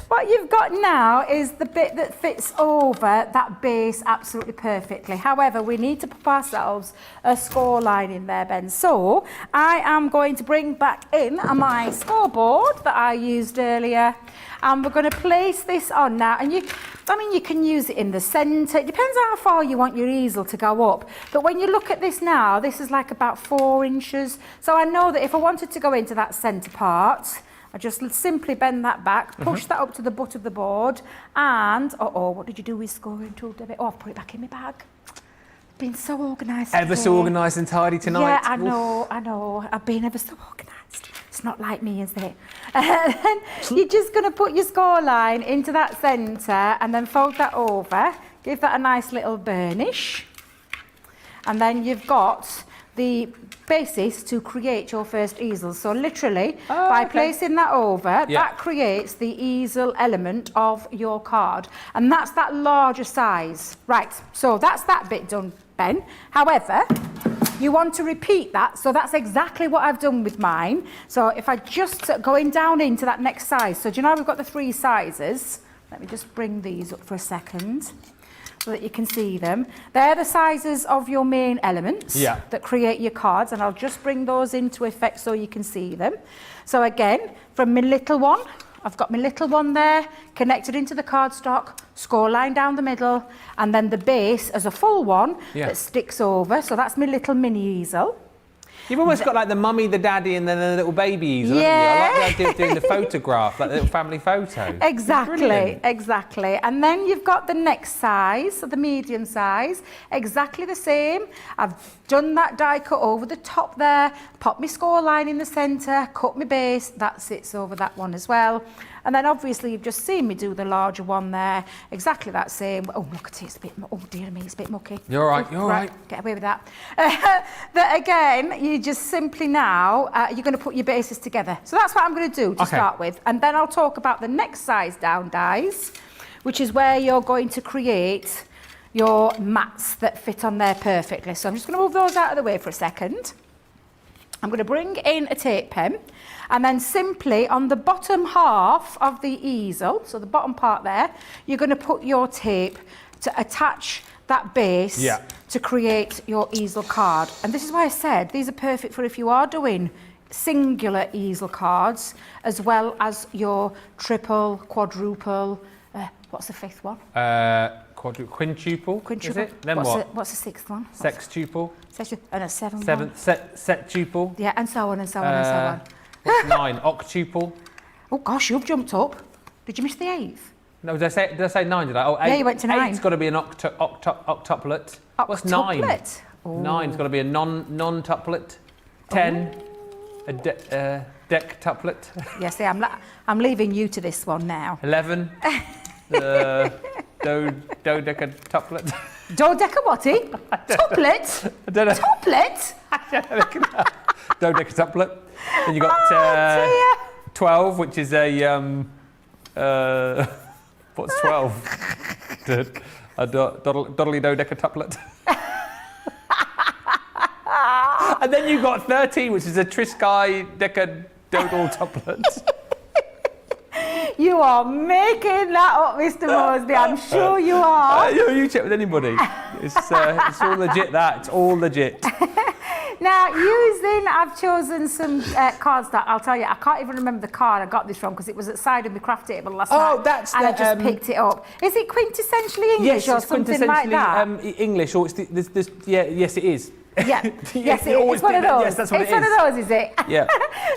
What you've got now is the bit that fits over that base absolutely perfectly. However, we need to put ourselves a score line in there, Ben. So I am going to bring back in my scoreboard that I used earlier, and we're going to place this on now. And you can use it in the centre. It depends on how far you want your easel to go up. But when you look at this now, this is like about 4 inches. So I know that if I wanted to go into that centre part, I just simply bend that back, push that up to the butt of the board, and, what did you do with scoring tool, Debbie? Oh, I've put it back in my bag. Been so organised. Ever so organised and tidy tonight. Yeah, I know. I've been ever so organised. It's not like me, is it? And you're just going to put your score line into that centre and then fold that over. Give that a nice little burnish. And then you've got the basis to create your first easel. So literally, by placing that over, that creates the easel element of your card. And that's that larger size. Right, so that's that bit done, Ben. However, you want to repeat that, so that's exactly what I've done with mine. So if I just going down into that next size, so do you know we've got the 3 sizes? Let me just bring these up for a second so that you can see them. They're the sizes of your main elements that create your cards, and I'll just bring those into effect so you can see them. So again, from my little one, I've got my little one there, connected into the cardstock, score line down the middle, and then the base as a full one that sticks over. So that's my little mini easel. You've almost got like the mummy, the daddy, and then the little baby easel, haven't you? I like the idea of doing the photograph, like the little family photo. Exactly. And then you've got the next size, so the medium size, exactly the same. I've done that die cut over the top there, pop my score line in the centre, cut my base, that sits over that one as well. And then obviously you've just seen me do the larger one there, exactly that same. Oh, look at it, it's a bit, oh dear me, it's a bit mucky. You're all right. Get away with that. But again, you just simply now, you're going to put your bases together. So that's what I'm going to do to start with. And then I'll talk about the next size down dies, which is where you're going to create your mats that fit on there perfectly. So I'm just going to move those out of the way for a second. I'm going to bring in a tape pen, and then simply on the bottom half of the easel, so the bottom part there, you're going to put your tape to attach that base to create your easel card. And this is why I said these are perfect for if you are doing singular easel cards, as well as your triple, quadruple, what's the fifth one? Quintuple. Is it? Then What's the sixth one? Sextuple. And a seventh Seventh. one. Septuple. Yeah, and so on and so on and so on. What's 9? Octuple. Oh gosh, you've jumped up. Did you miss the eighth? No, did I say 9? Did I? Oh, 8. Yeah, you went to 9. 8's got to be an octuplet. What's 9? Octuplet? Ooh. 9's got to be a non-tuplet. 10, a dectuplet. Yeah, see, I'm leaving you to this one now. 11, the dodecatuplet. Dodeca-whatty? Tuplet? I don't know. Tuplet? Dodecatuplet. Then you got 12, which is a what's 12? A doddly dodecatuplet. And then you got 13, which is a Trisky decadodal tuplet. You are making that up, Mr. Moseby. I'm sure you are. You check with anybody. It's all legit. It's all legit. Now, I've chosen some cards that I'll tell you, I can't even remember the card I got this from because it was at side of my craft table last night. I just picked it up. Is it quintessentially English or something like that? English, or it's yes, it is. Yeah, yes, it's one of those. Yes, that's what it's one of those, is it? Yeah.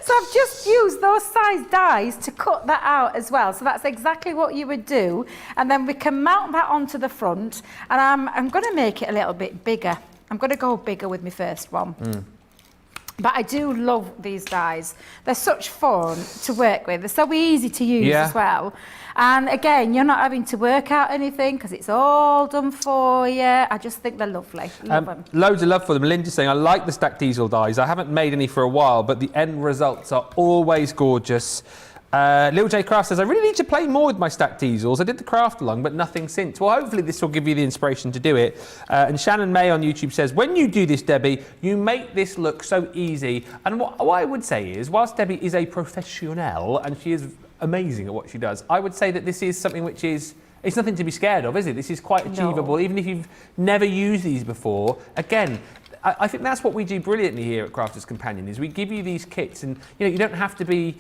So I've just used those size dies to cut that out as well. So that's exactly what you would do. And then we can mount that onto the front. And I'm going to make it a little bit bigger. I'm going to go bigger with my first one. But I do love these dies. They're such fun to work with. They're so easy to use as well. And again, you're not having to work out anything because it's all done for you. I just think they're lovely. Love them. Loads of love for them. Linda's saying, I like the stacked easel dies. I haven't made any for a while, but the end results are always gorgeous. Lil J Craft says, I really need to play more with my stacked easels. I did the craft along, but nothing since. Well, hopefully this will give you the inspiration to do it. And Shannon May on YouTube says, when you do this, Debbie, you make this look so easy. And what I would say is, whilst Debbie is a professional and she is amazing at what she does, I would say that this is something which is, it's nothing to be scared of, is it? This is quite achievable, even if you've never used these before. Again, I think that's what we do brilliantly here at Crafters Companion, is we give you these kits and you don't have to be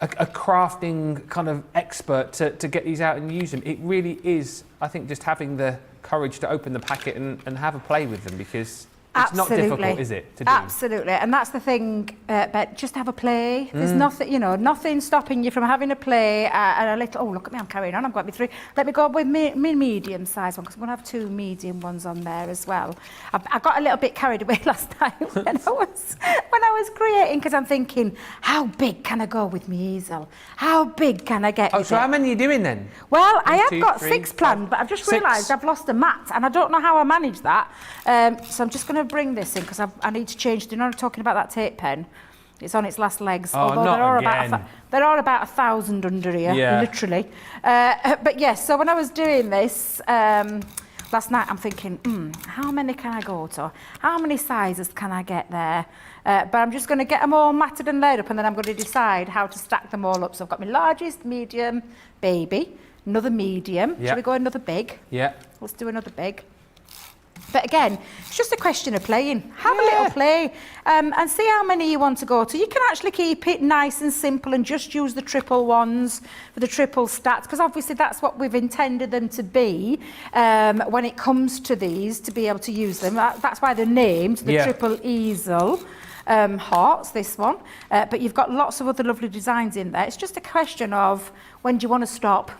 a crafting kind of expert to get these out and use them. It really is, I think, just having the courage to open the packet and have a play with them, because it's not difficult, is it, to do? Absolutely, and that's the thing, but just have a play. There's nothing, nothing stopping you from having a play and a little, oh, look at me, I'm carrying on, I've got me 3. Let me go with my medium size one, because I'm going to have 2 medium ones on there as well. I got a little bit carried away last night when I was creating, because I'm thinking, how big can I go with my easel? How big can I get with so it? how many are you doing then? Well, I have 2, got 3, 6 planned, but I've just realised I've lost a mat, and I don't know how I manage that. So I'm just going to bring this in, because I need to change. I'm talking about that tape pen. It's on its last legs. Although there are about 1,000 under here, literally. But yes, so when I was doing this last night, I'm thinking, how many can I go to? How many sizes can I get there? But I'm just going to get them all matted and laid up, and then I'm going to decide how to stack them all up. So I've got my largest, medium, baby, another medium. Shall we go another big? Yeah. Let's do another big. But again, it's just a question of playing. Have a little play and see how many you want to go to. You can actually keep it nice and simple and just use the triple ones for the triple stats, because obviously that's what we've intended them to be when it comes to these, to be able to use them. That's why they're named the triple easel. Hearts, this one, but you've got lots of other lovely designs in there. It's just a question of when do you want to stop.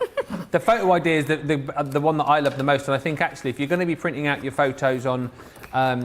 The photo idea is the one that I love the most, and I think actually if you're going to be printing out your photos on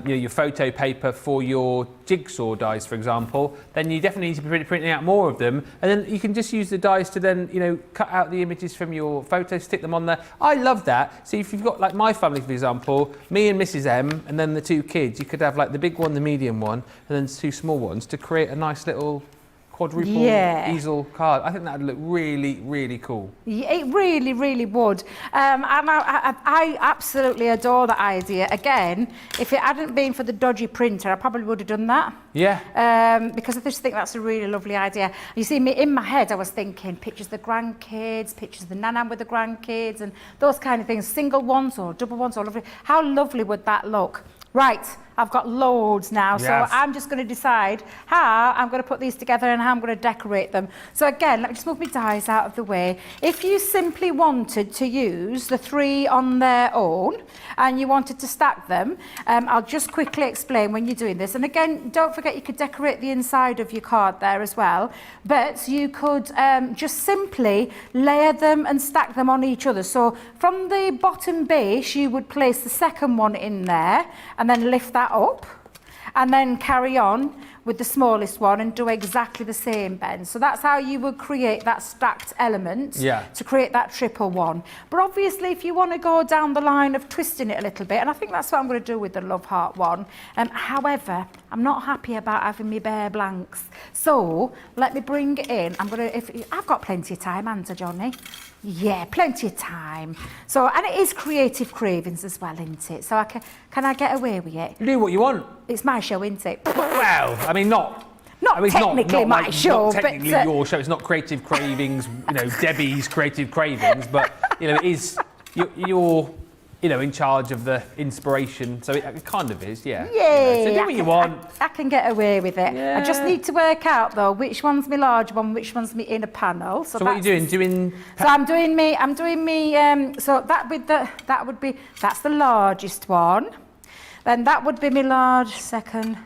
your photo paper for your jigsaw dies, for example, then you definitely need to be printing out more of them, and then you can just use the dies to then cut out the images from your photos, stick them on there. I love that. So if you've got like my family, for example, me and Mrs M, and then the 2 kids, you could have like the big one, the medium one, and then 2 small ones to create a nice little quadruple easel card. I think that would look really, really cool. Yeah, it really, really would. And I absolutely adore that idea. Again, if it hadn't been for the dodgy printer, I probably would have done that. Yeah. Because I just think that's a really lovely idea. You see, in my head, I was thinking pictures of the grandkids, pictures of the nan with the grandkids, and those kind of things. Single ones or double ones, or lovely. How lovely would that look? Right, I've got loads now. Yes. So I'm just going to decide how I'm going to put these together and how I'm going to decorate them. So again, let me just move my dies out of the way. If you simply wanted to use the 3 on their own and you wanted to stack them, I'll just quickly explain when you're doing this. And again, don't forget you could decorate the inside of your card there as well. But you could just simply layer them and stack them on each other. So from the bottom base, you would place the second one in there and then lift that up and then carry on with the smallest one and do exactly the same, Ben. So that's how you would create that stacked element to create that triple one. But obviously, if you want to go down the line of twisting it a little bit, and I think that's what I'm going to do with the Love Heart one. However, I'm not happy about having me bare blanks. So let me bring in, I've got plenty of time, haven't I, Johnny? Yeah, plenty of time. So, and it is Creative Cravings as well, isn't it? So can I get away with it? You do what you want. It's my show, isn't it? Well, I mean, not technically my like, show, not technically but your show. It's not Creative Cravings, Debbie's Creative Cravings, but it is. You're in charge of the inspiration, so it kind of is, yeah. Yeah. So do what you want. I can get away with it. Yeah. I just need to work out though which one's my large one, which one's my inner panel. So what are you doing? So I'm doing me. So that's the largest one. Then that would be my large second.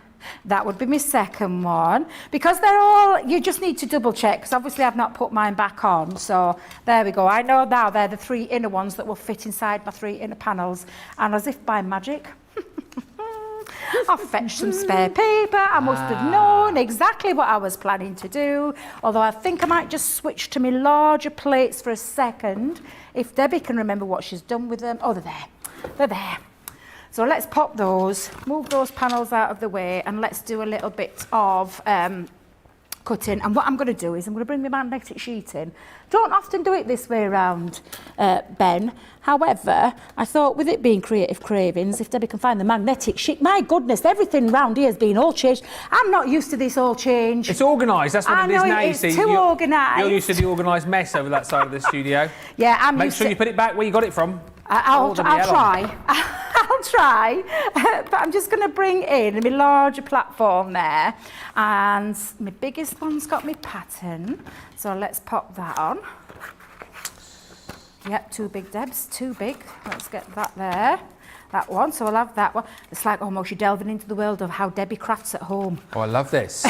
That would be my second one. Because they're all, you just need to double check, because obviously I've not put mine back on. So there we go. I know now they're the 3 inner ones that will fit inside my 3 inner panels. And as if by magic, I fetched some spare paper. I must have known exactly what I was planning to do. Although I think I might just switch to my larger plates for a second. If Debbie can remember what she's done with them. Oh, they're there. They're there. So let's pop those, move those panels out of the way, and let's do a little bit of cutting. And what I'm going to do is I'm going to bring my magnetic sheet in. Don't often do it this way around, Ben. However, I thought with it being Creative Cravings, if Debbie can find the magnetic sheet, my goodness, everything round here has been all changed. I'm not used to this all change. It's organised, that's what it is now. It's too organised. You're used to the organised mess over that side of the studio. Yeah, I'm Make used sure to... you put it back where you got it from. I'll try. I'll try. But I'm just going to bring in my larger platform there. And my biggest one's got my pattern. So let's pop that on. Yep, 2 big Debs, 2 big. Let's get that there. That one, so I'll have that one. It's like almost you're delving into the world of how Debbie crafts at home. Oh, I love this.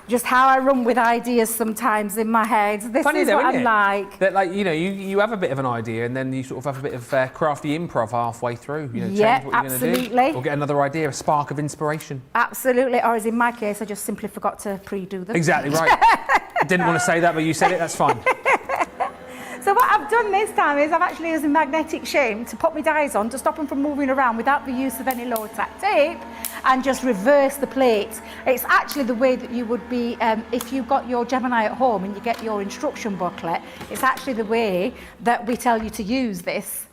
Just how I run with ideas sometimes in my head. This Funny is though, what isn't I'm it? like. That you have a bit of an idea and then you sort of have a bit of crafty improv halfway through. Change Yeah, what you're going to do. absolutely. Or get another idea, a spark of inspiration. Absolutely, or as in my case, I just simply forgot to pre-do them. Exactly right. I didn't want to say that, but you said it, that's fine. So what I've done this time is I've actually used a magnetic shim to put my dies on to stop them from moving around without the use of any low tack tape, and just reverse the plate. It's actually the way that you would be if you've got your Gemini at home and you get your instruction booklet. It's actually the way that we tell you to use this,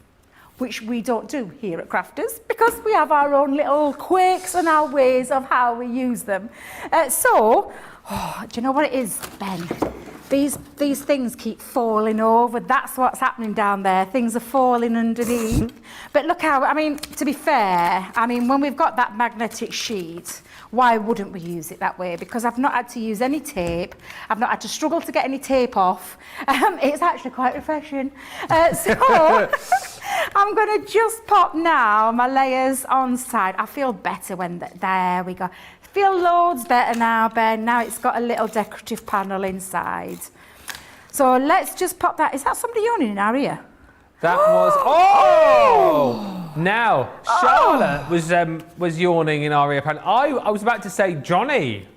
which we don't do here at Crafters because we have our own little quirks and our ways of how we use them. Do you know what it is, Ben? These things keep falling over. That's what's happening down there. Things are falling underneath. But look how, to be fair, when we've got that magnetic sheet, why wouldn't we use it that way? Because I've not had to use any tape. I've not had to struggle to get any tape off. It's actually quite refreshing. So I'm going to just pop now my layers on side. I feel better when, there we go. Feel loads better now, Ben. Now it's got a little decorative panel inside. So let's just pop that. Is that somebody yawning in our ear? That was... Oh! Now, Charlotte was yawning in our ear. I was about to say Johnny,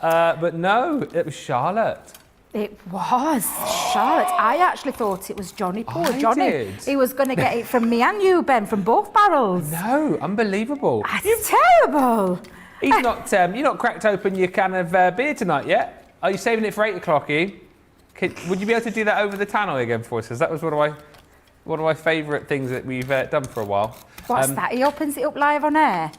but no, it was Charlotte. It was Charlotte. I actually thought it was Johnny. Poor Johnny. Did. He was going to get it from me and you, Ben, from both barrels. No, unbelievable. That's terrible. He's not. You're not cracked open your can of beer tonight yet. Are you saving it for 8 o'clock? Are you? Would you be able to do that over the tannoy again for us? Because that was one of my favourite things that we've done for a while. What's that? He opens it up live on air.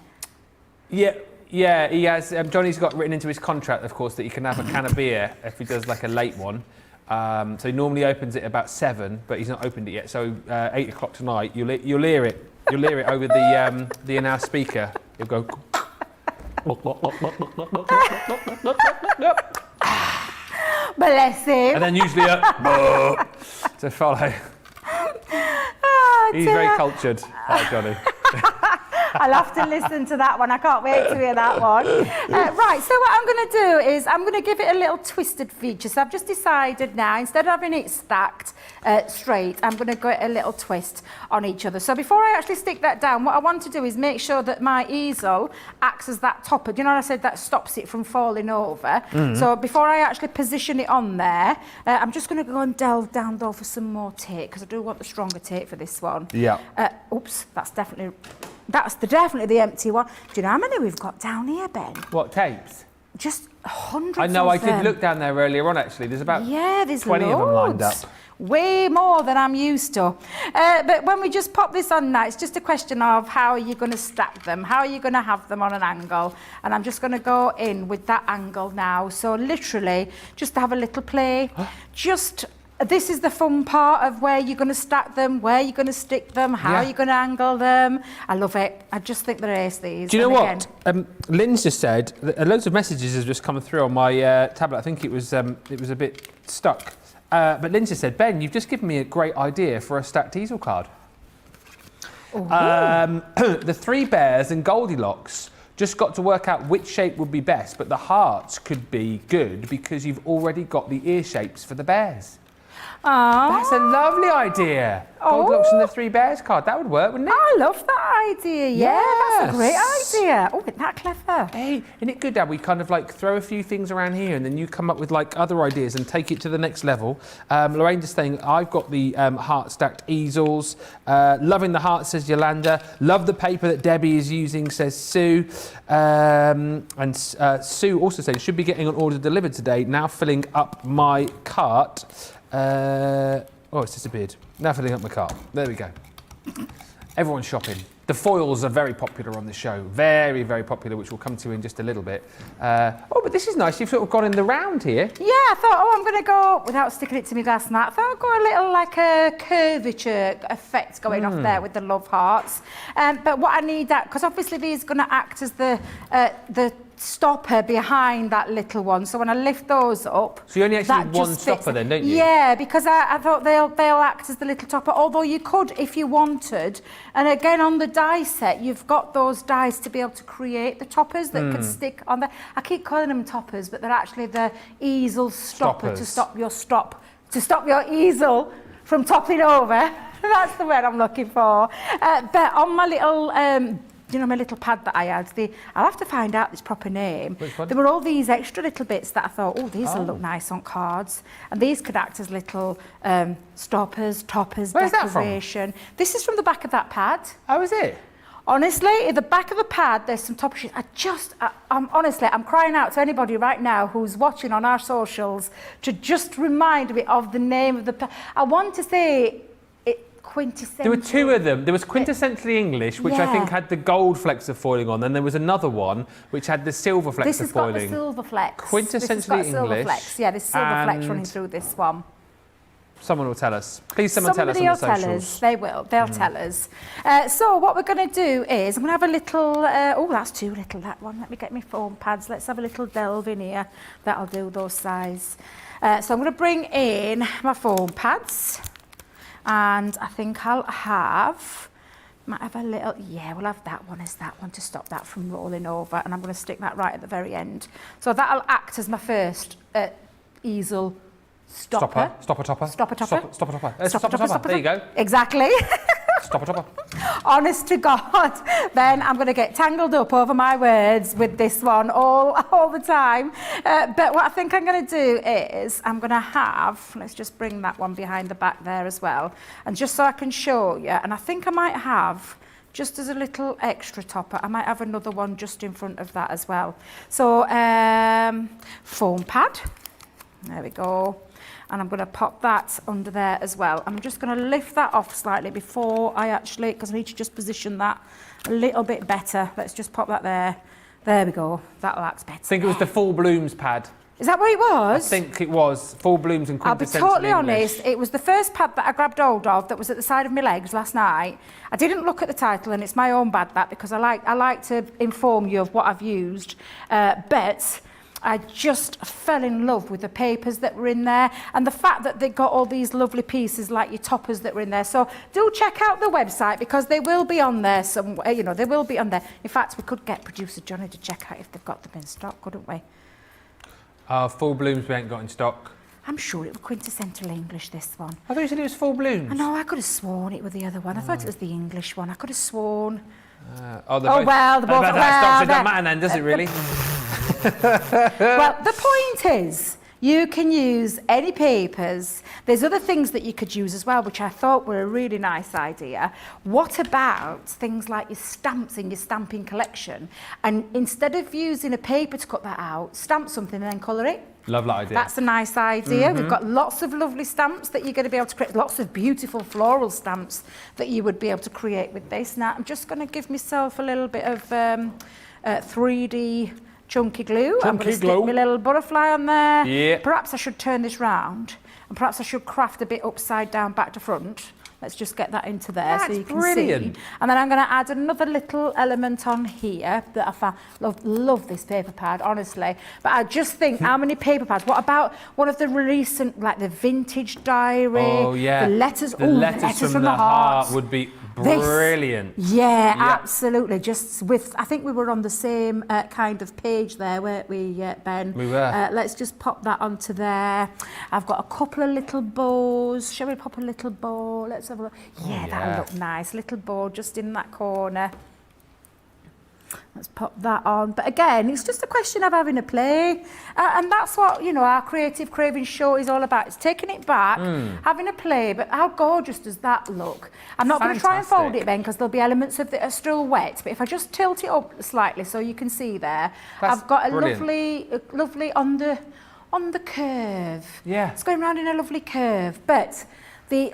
Yeah. He has. Johnny's got written into his contract, of course, that he can have a can of beer if he does like a late one. So he normally opens it about 7, but he's not opened it yet. So 8 o'clock tonight, you'll hear it. You'll hear it over the in-house speaker. It'll go. Bless him. And then usually to follow. Oh, He's dear. very cultured, Johnny. I'll have to listen to that one. I can't wait to hear that one. Right, so what I'm going to do is I'm going to give it a little twisted feature. So I've just decided now, instead of having it stacked straight, I'm going to get a little twist on each other. So before I actually stick that down, what I want to do is make sure that my easel acts as that topper. Do you know what I said? That stops it from falling over. So before I actually position it on there, I'm just going to go and delve down though for some more tape, because I do want the stronger tape for this one. Yeah. Oops, that's definitely the empty one. Do you know how many we've got down here, Ben? What, tapes? Just hundreds I know, of them. I did look down there earlier on, actually. There's about there's 20 of them lined up. loads. Way more than I'm used to. But when we just pop this on now, it's just a question of how are you going to stack them? How are you going to have them on an angle? And I'm just going to go in with that angle now. So literally, just to have a little play. This is the fun part of where you're going to stack them, where you're going to stick them, how you're going to angle them. I love it. I just think they're ace, these. Do you know what? Lynn's just said, loads of messages have just come through on my tablet. I think it was a bit stuck. But Lynn just said, Ben, you've just given me a great idea for a stacked easel card. The three bears and Goldilocks just got to work out which shape would be best, but the hearts could be good because you've already got the ear shapes for the bears. That's a lovely idea. Goldilocks and the three bears card. That would work, wouldn't it? I love that idea. Yeah, that's a great idea. Oh, isn't that clever? Hey, isn't it good, Dad? We kind of like throw a few things around here and then you come up with like other ideas and take it to the next level. Lorraine just saying, I've got the heart stacked easels. Loving the heart, says Yolanda. Love the paper that Debbie is using, says Sue. Sue also saying, should be getting an order delivered today. Now filling up my cart. It's disappeared. Now filling up my cart. There we go. Everyone's shopping. The foils are very popular on the show. Very, very popular, which we'll come to in just a little bit. But this is nice. You've sort of gone in the round here. Yeah, I thought, I'm going to go, without sticking it to me last night, I thought I'd go a little like a curvature effect going off there with the love hearts. But what I need that, because obviously these are going to act as the stopper behind that little one, so when I lift those up, so you only actually need one stopper then, don't you? Yeah, because I thought they'll act as the little topper, although you could if you wanted. And again, on the die set, you've got those dies to be able to create the toppers that could stick on there. I keep calling them toppers, but they're actually the easel stopper to stop your easel from toppling over. That's the word I'm looking for. But on my little my little pad that I had, I'll have to find out its proper name. Which one? There were all these extra little bits that I thought, these will look nice on cards. And these could act as little stoppers, toppers, Where's decoration. That from? This is from the back of that pad. Oh, is it? Honestly, at the back of the pad, there's some top sheets. I'm crying out to anybody right now who's watching on our socials to just remind me of the name of the pad. I want to say quintessential. There were two of them. There was Quintessentially English, which I think had the gold flecks of foiling on. Then there was another one which had the silver flecks of foiling. This has got the silver flecks. Quintessentially English. Silver flecks. Yeah, there's silver flecks running through this one. Someone will tell us. Please, someone tell us on the socials. Tell us. They will. They'll tell us. So what we're going to do is I'm going to have a little. That's too little. That one. Let me get my foam pads. Let's have a little delve in here. That'll do those size. So I'm going to bring in my foam pads. And I think might have a little, we'll have that one as that one to stop that from rolling over. And I'm going to stick that right at the very end. So that'll act as my first easel stopper. Stopper topper. There you go. Exactly. Stopper topper. Honest to God, Ben, I'm going to get tangled up over my words with this one all the time. But what I think I'm going to do is I'm going to have, let's just bring that one behind the back there as well. And just so I can show you, and I think I might have, just as a little extra topper, I might have another one just in front of that as well. So, foam pad. There we go. And I'm going to pop that under there as well. I'm just going to lift that off slightly before because I need to just position that a little bit better. Let's just pop that there. There we go. That'll act better. I think it was the Full Blooms pad. Is that what it was? I think it was Full Blooms and I'll be Quintessential totally English. honest, it was the first pad that I grabbed hold of that was at the side of my legs last night. I didn't look at the title, and it's my own bad that, because I like to inform you of what I've used, but I just fell in love with the papers that were in there and the fact that they got all these lovely pieces like your toppers that were in there. So do check out the website, because they will be on there somewhere, you know, they will be on there. In fact, we could get producer Johnny to check out if they've got them in stock, couldn't we? Full Blooms we ain't got in stock. I'm sure it was Quintessential English, this one. I thought you said it was Full Blooms. I know, I could have sworn it was the other one. I thought it was the English one. I could have sworn. Well, Well, that stops, it doesn't matter then, does it really? Well, the point is, you can use any papers. There's other things that you could use as well, which I thought were a really nice idea. What about things like your stamps in your stamping collection? And instead of using a paper to cut that out, stamp something and then colour it. Love that idea. That's a nice idea. We've got lots of lovely stamps that you're going to be able to create, lots of beautiful floral stamps that you would be able to create with this. Now, I'm just going to give myself a little bit of 3D chunky glue. I'm going to stick my little butterfly on there. Yeah. Perhaps I should turn this round, and perhaps I should craft a bit upside down, back to front. Let's just get that into there so you can brilliant. see. And then I'm going to add another little element on here that I found. Love this paper pad, honestly. But I just think, how many paper pads? What about one of the recent, like the vintage diary? Oh, yeah. The letters, The letters from the heart would be brilliant. Yeah, absolutely. Just with, I think we were on the same kind of page there, weren't we, Ben? We were. Let's just pop that onto there. I've got a couple of little bows. Shall we pop a little bow? Let's have a look. Yeah, that'll look nice. Little bow just in that corner. Let's pop that on. But again, it's just a question of having a play. And that's what, you know, our Creative Craving show is all about. It's taking it back, having a play. But how gorgeous does that look? I'm not going to try and fold it, Ben, because there'll be elements of it are still wet. But if I just tilt it up slightly so you can see there, I've got a lovely on the curve. Yeah. It's going round in a lovely curve. But the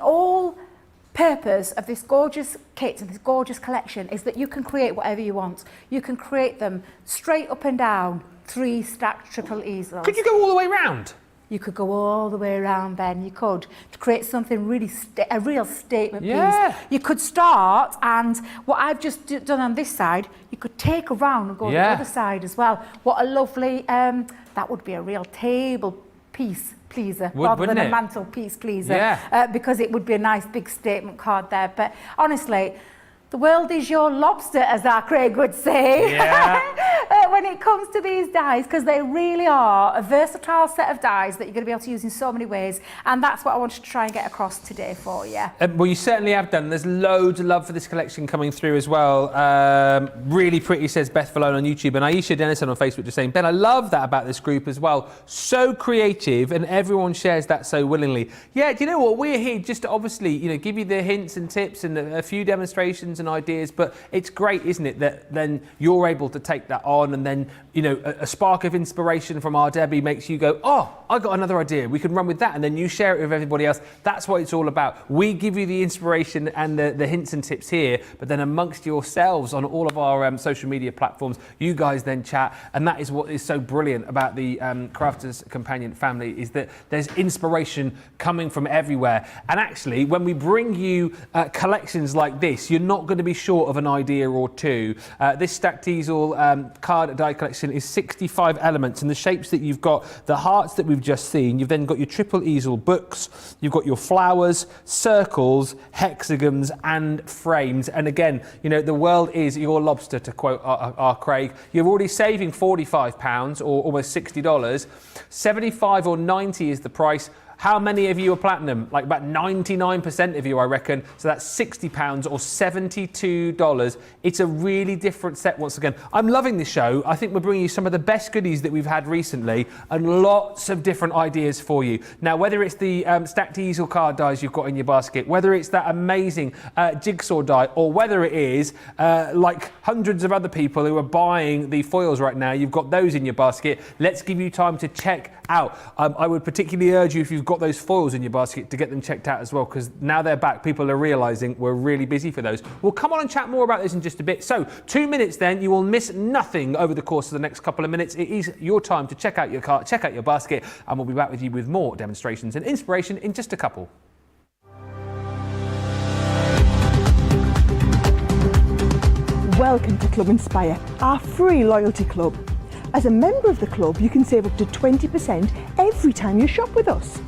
purpose of this gorgeous kit and this gorgeous collection is that you can create whatever you want. You can create them straight up and down, 3 stacked triple easels. Could you go all the way round? You could go all the way around, Ben. You could, to create something really, a real statement piece. You could start, and what I've just done on this side, you could take around and go to the other side as well. What a lovely, that would be a real table piece pleaser rather than a mantelpiece pleaser, because it would be a nice big statement card there. But honestly, the world is your lobster, as our Craig would say, when it comes to these dies, because they really are a versatile set of dies that you're going to be able to use in so many ways. And that's what I wanted to try and get across today for you. Well, you certainly have done. There's loads of love for this collection coming through as well. Really pretty, says Beth Valone on YouTube. And Aisha Dennison on Facebook just saying, Ben, I love that about this group as well. So creative, and everyone shares that so willingly. Yeah, do you know what? We're here just to obviously, you know, give you the hints and tips and a few demonstrations and ideas, but it's great, isn't it, that then you're able to take that on, and then, you know, a spark of inspiration from our Debbie makes you go, oh, I got another idea, we can run with that, and then you share it with everybody else. That's what it's all about. We give you the inspiration and the hints and tips here, but then amongst yourselves on all of our social media platforms, you guys then chat, and that is what is so brilliant about the Crafters Companion family, is that there's inspiration coming from everywhere. And actually, when we bring you collections like this, you're not going to be short of an idea or two. This stacked easel card die collection is 65 elements, and the shapes that you've got, the hearts that we've just seen, you've then got your triple easel books, you've got your flowers, circles, hexagons and frames. And again, you know, the world is your lobster, to quote our Craig. You're already saving £45 or almost $60. 75 or 90 is the price. How many of you are platinum? Like about 99% of you, I reckon. So that's £60 or $72. It's a really different set once again. I'm loving this show. I think we're bringing you some of the best goodies that we've had recently, and lots of different ideas for you. Now, whether it's the stacked easel card dies you've got in your basket, whether it's that amazing jigsaw die, or whether it is like hundreds of other people who are buying the foils right now, you've got those in your basket. Let's give you time to check out. I would particularly urge you, if you've you've got those foils in your basket to get them checked out as well, because now they're back, people are realising we're really busy for those. We'll come on and chat more about this in just a bit. So 2 minutes then, you will miss nothing over the course of the next couple of minutes. It is your time to check out your cart, check out your basket, and we'll be back with you with more demonstrations and inspiration in just a couple. Welcome to Club Inspire, our free loyalty club. As a member of the club, you can save up to 20% every time you shop with us.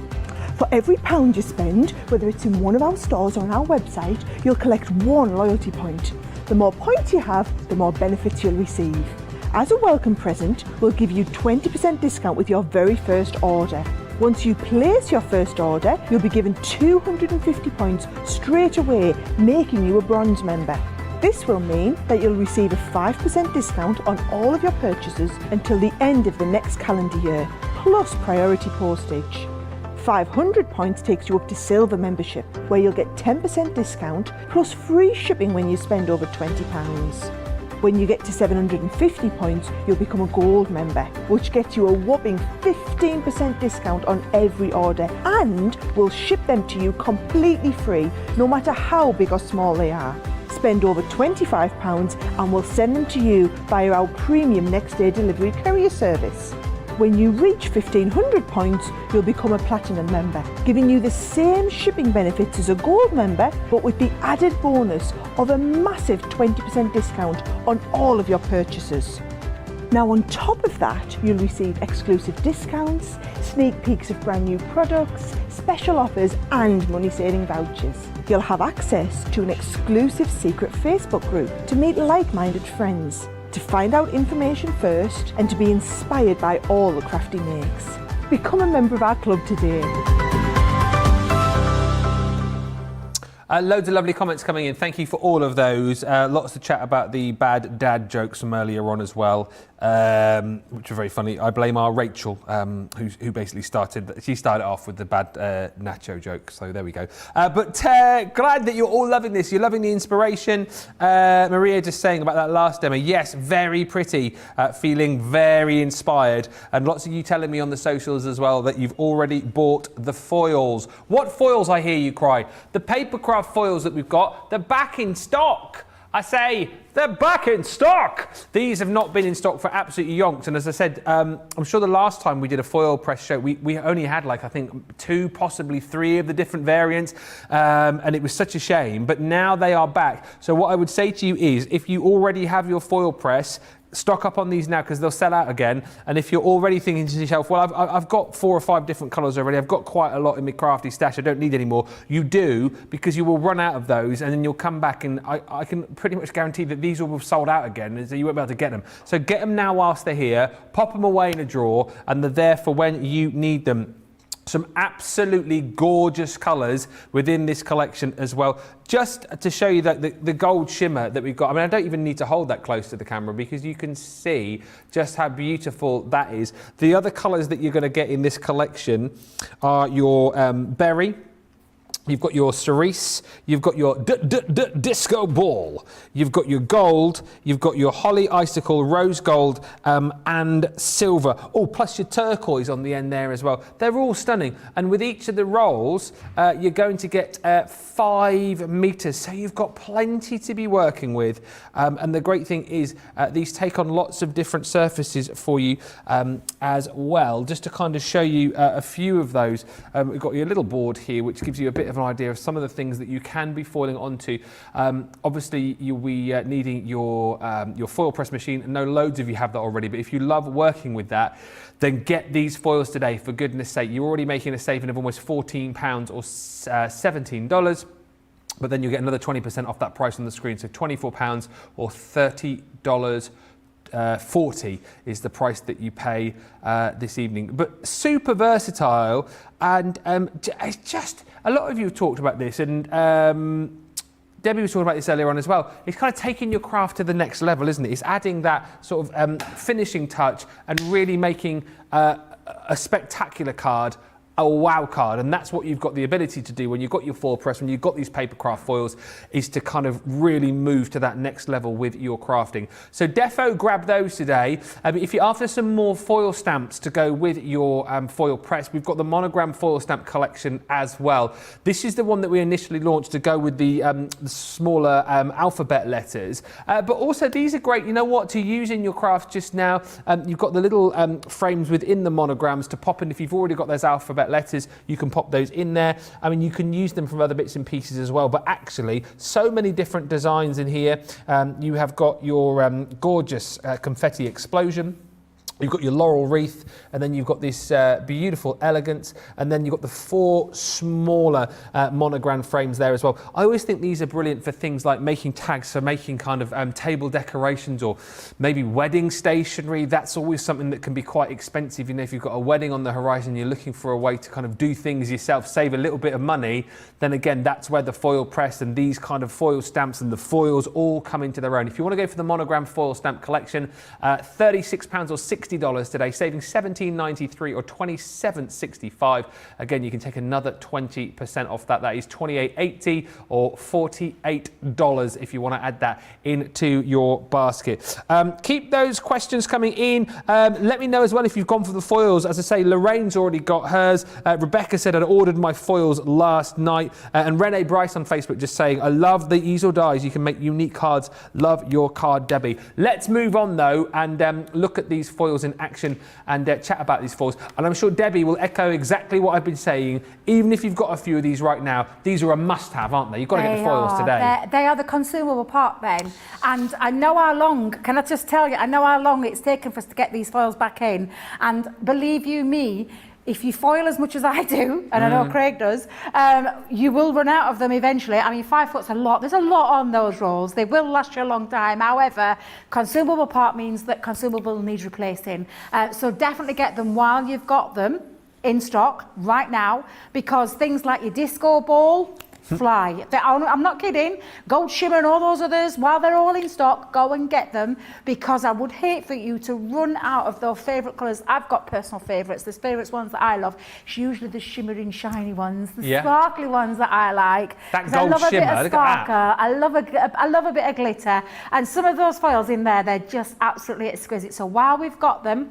For every £1 you spend, whether it's in one of our stores or on our website, you'll collect 1 loyalty point. The more points you have, the more benefits you'll receive. As a welcome present, we'll give you 20% discount with your very first order. Once you place your first order, you'll be given 250 points straight away, making you a bronze member. This will mean that you'll receive a 5% discount on all of your purchases until the end of the next calendar year, plus priority postage. 500 points takes you up to silver membership, where you'll get 10% discount plus free shipping when you spend over £20. When you get to 750 points, you'll become a gold member, which gets you a whopping 15% discount on every order, and we'll ship them to you completely free, no matter how big or small they are. Spend over £25 and we'll send them to you via our premium next day delivery courier service. When you reach 1500 points, you'll become a platinum member, giving you the same shipping benefits as a gold member, but with the added bonus of a massive 20% discount on all of your purchases. Now on top of that, you'll receive exclusive discounts, sneak peeks of brand new products, special offers and money-saving vouchers. You'll have access to an exclusive secret Facebook group to meet like-minded friends, to find out information first and to be inspired by all the Crafty makes. Become a member of our club today. Loads of lovely comments coming in. Thank you for all of those. Lots to chat about the bad dad jokes from earlier on as well, which are very funny. I blame our Rachel, who basically started off with the bad nacho joke. So there we go. But glad that you're all loving this. You're loving the inspiration. Maria just saying about that last demo. Yes, very pretty. Feeling very inspired. And lots of you telling me on the socials as well that you've already bought the foils. What foils, I hear you cry? The paper craft foils that we've got, they're back in stock. I say, they're back in stock. These have not been in stock for absolutely yonks. And as I said, I'm sure the last time we did a foil press show, we only had like, I think 2, possibly 3 of the different variants. And it was such a shame, but now they are back. So what I would say to you is, if you already have your foil press, stock up on these now because they'll sell out again. And if you're already thinking to yourself, well, I've got 4 or 5 different colours already, I've got quite a lot in my crafty stash, I don't need any more. You do, because you will run out of those and then you'll come back, and I can pretty much guarantee that these will be sold out again, and so you won't be able to get them. So get them now whilst they're here, pop them away in a drawer, and they're there for when you need them. Some absolutely gorgeous colours within this collection as well. Just to show you that the gold shimmer that we've got. I mean, I don't even need to hold that close to the camera because you can see just how beautiful that is. The other colours that you're going to get in this collection are your berry. You've got your cerise, you've got your disco ball, you've got your gold, you've got your holly icicle, rose gold, and silver. Oh, plus your turquoise on the end there as well. They're all stunning. And with each of the rolls, you're going to get 5 meters. So you've got plenty to be working with. And the great thing is these take on lots of different surfaces for you as well. Just to kind of show you a few of those, we've got your little board here, which gives you a bit of an idea of some of the things that you can be foiling onto. Obviously, you'll be needing your foil press machine. I know loads of you have that already, but if you love working with that, then get these foils today, for goodness sake. You're already making a saving of almost £14 or $17. But then you get another 20% off that price on the screen, so £24 or $30. 40 is the price that you pay this evening. But super versatile, and it's just, a lot of you have talked about this, and Debbie was talking about this earlier on as well. It's kind of taking your craft to the next level, isn't it? It's adding that sort of finishing touch and really making a spectacular card a wow card, and that's what you've got the ability to do when you've got your foil press, when you've got these paper craft foils, is to kind of really move to that next level with your crafting. So defo grab those today. If you're after some more foil stamps to go with your foil press, we've got the monogram foil stamp collection as well. This is the one that we initially launched to go with the smaller alphabet letters, but also these are great, you know what, to use in your craft just now. You've got the little frames within the monograms to pop in. If you've already got those alphabet letters, you can pop those in there. I mean, you can use them from other bits and pieces as well, but actually so many different designs in here. You have got your gorgeous confetti explosion. You've got your laurel wreath, and then you've got this beautiful elegance, and then you've got the 4 smaller monogram frames there as well. I always think these are brilliant for things like making tags, so making kind of table decorations or maybe wedding stationery. That's always something that can be quite expensive. You know, if you've got a wedding on the horizon, you're looking for a way to kind of do things yourself, save a little bit of money, then again, that's where the foil press and these kind of foil stamps and the foils all come into their own. If you want to go for the monogram foil stamp collection, £36 or $60 today, saving $17.93 or $27.65. Again, you can take another 20% off that. That is $28.80 or $48 if you want to add that into your basket. Keep those questions coming in. Let me know as well if you've gone for the foils. As I say, Lorraine's already got hers. Rebecca said, I'd ordered my foils last night. And Renee Bryce on Facebook just saying, I love the easel dies. You can make unique cards. Love your card, Debbie. Let's move on though and look at these foils in action and chat about these foils. And I'm sure Debbie will echo exactly what I've been saying. Even if you've got a few of these right now, these are a must-have, aren't they? You've got to get the foils today. They are the consumable part, Ben. And I know how long, can I just tell you, I know how long it's taken for us to get these foils back in. And believe you me, if you foil as much as I do, and I know Craig does, you will run out of them eventually. I mean, 5 foot's a lot. There's a lot on those rolls. They will last you a long time. However, consumable part means that consumable needs replacing. So definitely get them while you've got them in stock right now, because things like your disco ball, fly. I'm not kidding. Gold Shimmer and all those others, while they're all in stock, go and get them, because I would hate for you to run out of those favourite colours. I've got personal favourites. There's favourites ones that I love. It's usually the shimmering, shiny ones, the sparkly ones that I like. That gold shimmer, look at that. I love a bit of glitter. And some of those foils in there, they're just absolutely exquisite. So while we've got them,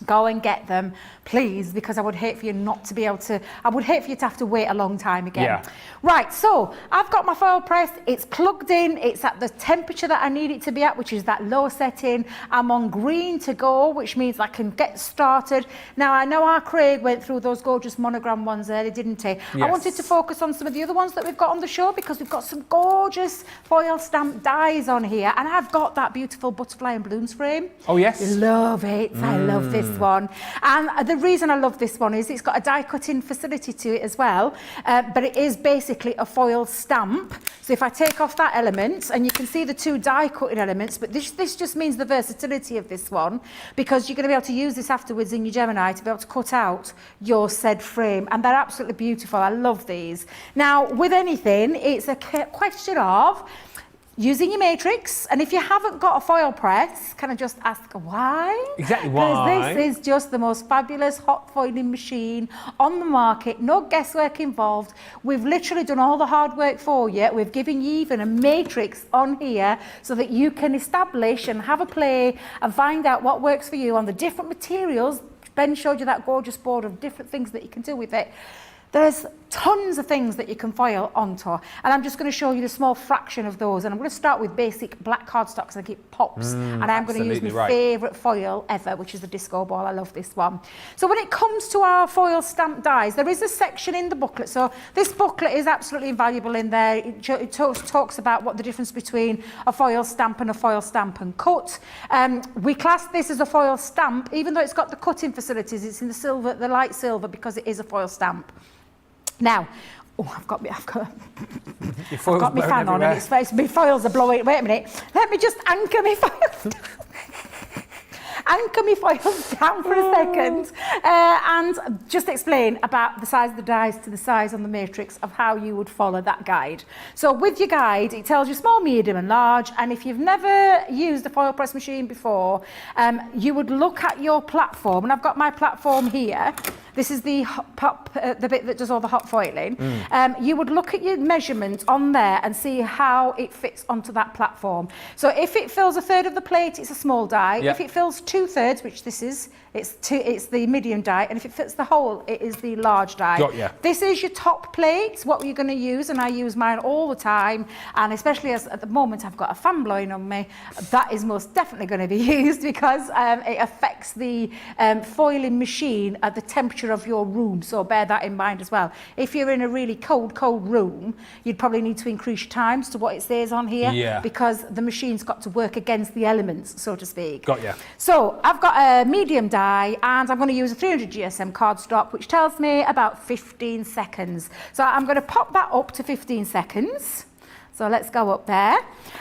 go and get them, please, because I would hate for you not to be able to, I would hate for you to have to wait a long time again. Yeah. Right, so I've got my foil pressed, it's plugged in, it's at the temperature that I need it to be at, which is that low setting. I'm on green to go, which means I can get started. Now, I know our Craig went through those gorgeous monogram ones earlier, didn't he? Yes. I wanted to focus on some of the other ones that we've got on the show, because we've got some gorgeous foil stamp dies on here, and I've got that beautiful butterfly and balloons frame. Oh, yes. Love it. I love this one. And the reason I love this one is it's got a die cutting facility to it as well, but it is basically a foil stamp. So if I take off that element, and you can see the 2 die cutting elements, but this just means the versatility of this one, because you're going to be able to use this afterwards in your Gemini to be able to cut out your said frame, and they're absolutely beautiful. I love these. Now, with anything, it's a question of using your matrix, and if you haven't got a foil press, can I just ask why? Exactly why? Because this is just the most fabulous hot foiling machine on the market, no guesswork involved. We've literally done all the hard work for you. We've given you even a matrix on here so that you can establish and have a play and find out what works for you on the different materials. Ben showed you that gorgeous board of different things that you can do with it. There's tons of things that you can foil onto, and I'm just going to show you a small fraction of those. And I'm going to start with basic black cardstock because I think it pops, and I'm going to use my favourite foil ever, which is the disco ball. I love this one. So when it comes to our foil stamp dies, there is a section in the booklet. So this booklet is absolutely invaluable in there. It talks about what the difference between a foil stamp and cut. We class this as a foil stamp, even though it's got the cutting facilities. It's in the silver, the light silver, because it is a foil stamp. Now, I've got my fan on, and my foils are blowing. Wait a minute. Let me just anchor my foils. Anchor my foils down for a second, and just explain about the size of the dies to the size on the matrix of how you would follow that guide. So with your guide, it tells you small, medium and large, and if you've never used a foil press machine before, you would look at your platform, and I've got my platform here, This is the the bit that does all the hot foiling. You would look at your measurement on there and see how it fits onto that platform. So if it fills 1/3 of the plate, it's a small die. Yep. If it fills 2/3, which this is, it's the medium die, and if it fits the whole, it is the large die. Got ya. This is your top plate, what you're going to use, and I use mine all the time, and especially as at the moment I've got a fan blowing on me, that is most definitely going to be used because it affects the foiling machine at the temperature of your room, so bear that in mind as well. If you're in a really cold room, you'd probably need to increase your times to what it says on here, because the machine's got to work against the elements, so to speak. Got ya. So I've got a medium die, and I'm going to use a 300 GSM cardstock, which tells me about 15 seconds. So I'm going to pop that up to 15 seconds. So let's go up there.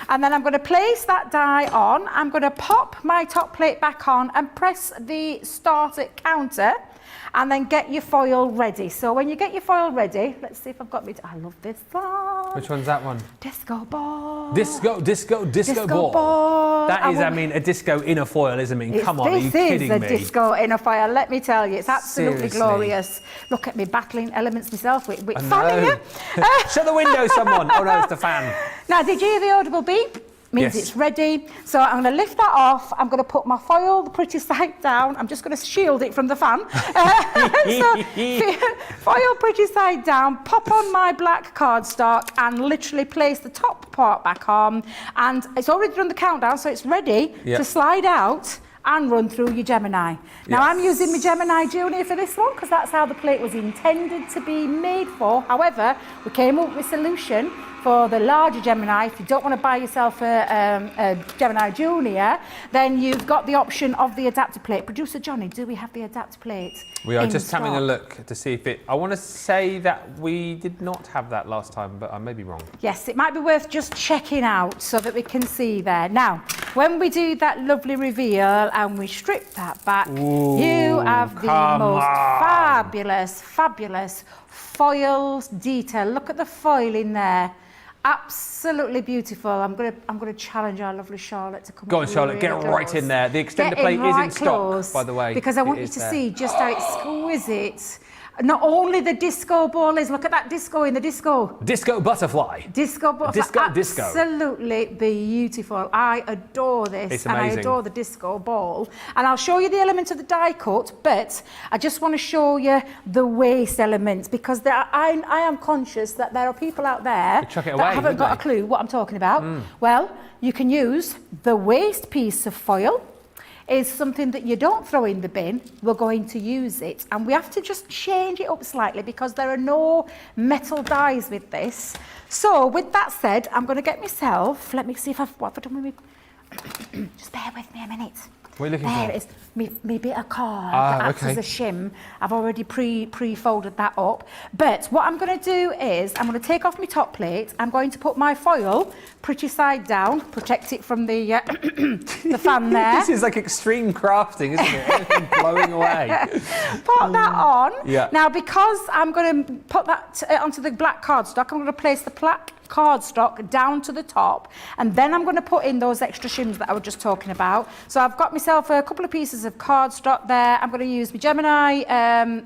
And then I'm going to place that die on. I'm going to pop my top plate back on and press the starter counter, and then get your foil ready. So when you get your foil ready, let's see if I've got me. I love this one. Which one's that one? Disco ball. Disco ball. That is, I mean, a disco in a foil, isn't it? Come on, are you kidding me? This is a disco in a foil, let me tell you. It's absolutely Seriously. glorious. Look at me battling elements myself with I fan know. Shut the window, someone. Oh no, it's the fan. Now, did you hear the audible beep? Means Yes. it's ready. So I'm going to lift that off. I'm going to put my foil the pretty side down. I'm just going to shield it from the fan. So foil pretty side down, pop on my black cardstock and literally place the top part back on. And it's already done the countdown, so it's ready to slide out and run through your Gemini. Now I'm using my Gemini Junior for this one because that's how the plate was intended to be made for. However, we came up with a solution for the larger Gemini. If you don't want to buy yourself a Gemini Junior, then you've got the option of the adapter plate. Producer Johnny, do we have the adapter plate? We are in just having a stock? look to see if it... I want to say that we did not have that last time, but I may be wrong. Yes, it might be worth just checking out so that we can see there. Now, when we do that lovely reveal and we strip that back, you have the most fabulous foils detail. Look at the foil in there. Absolutely beautiful. I'm gonna challenge our lovely Charlotte to come. Go on, Charlotte, get right in there. The extender plate is in stock, by the way. Because I want you to see just how exquisite. Not only the disco ball is, look at that disco in the disco. Disco butterfly. Disco butterfly. Disco. Absolutely beautiful. I adore this. It's and amazing. I adore the disco ball. And I'll show you the element of the die cut, but I just want to show you the waste elements because I am conscious that there are people out there chuck it that away, haven't got a wouldn't clue what I'm talking about. Well, you can use the waste piece of foil. Is something that you don't throw in the bin, we're going to use it. And we have to just change it up slightly because there are no metal dies with this. So with that said, I'm going to get myself, let me see what have I done with me. Just bear with me a minute. What are you looking There for? it is, me bit of card that acts okay. as a shim. I've already pre-folded that up. But what I'm going to do is, I'm going to take off my top plate, I'm going to put my foil pretty side down, protect it from the the fan there. This is like extreme crafting, isn't it? Everything blowing away. Put that on. Yeah. Now, because I'm going to put that onto the black cardstock, I'm going to place the black cardstock down to the top, and then I'm going to put in those extra shims that I was just talking about. So I've got myself a couple of pieces of cardstock there. I'm going to use my Gemini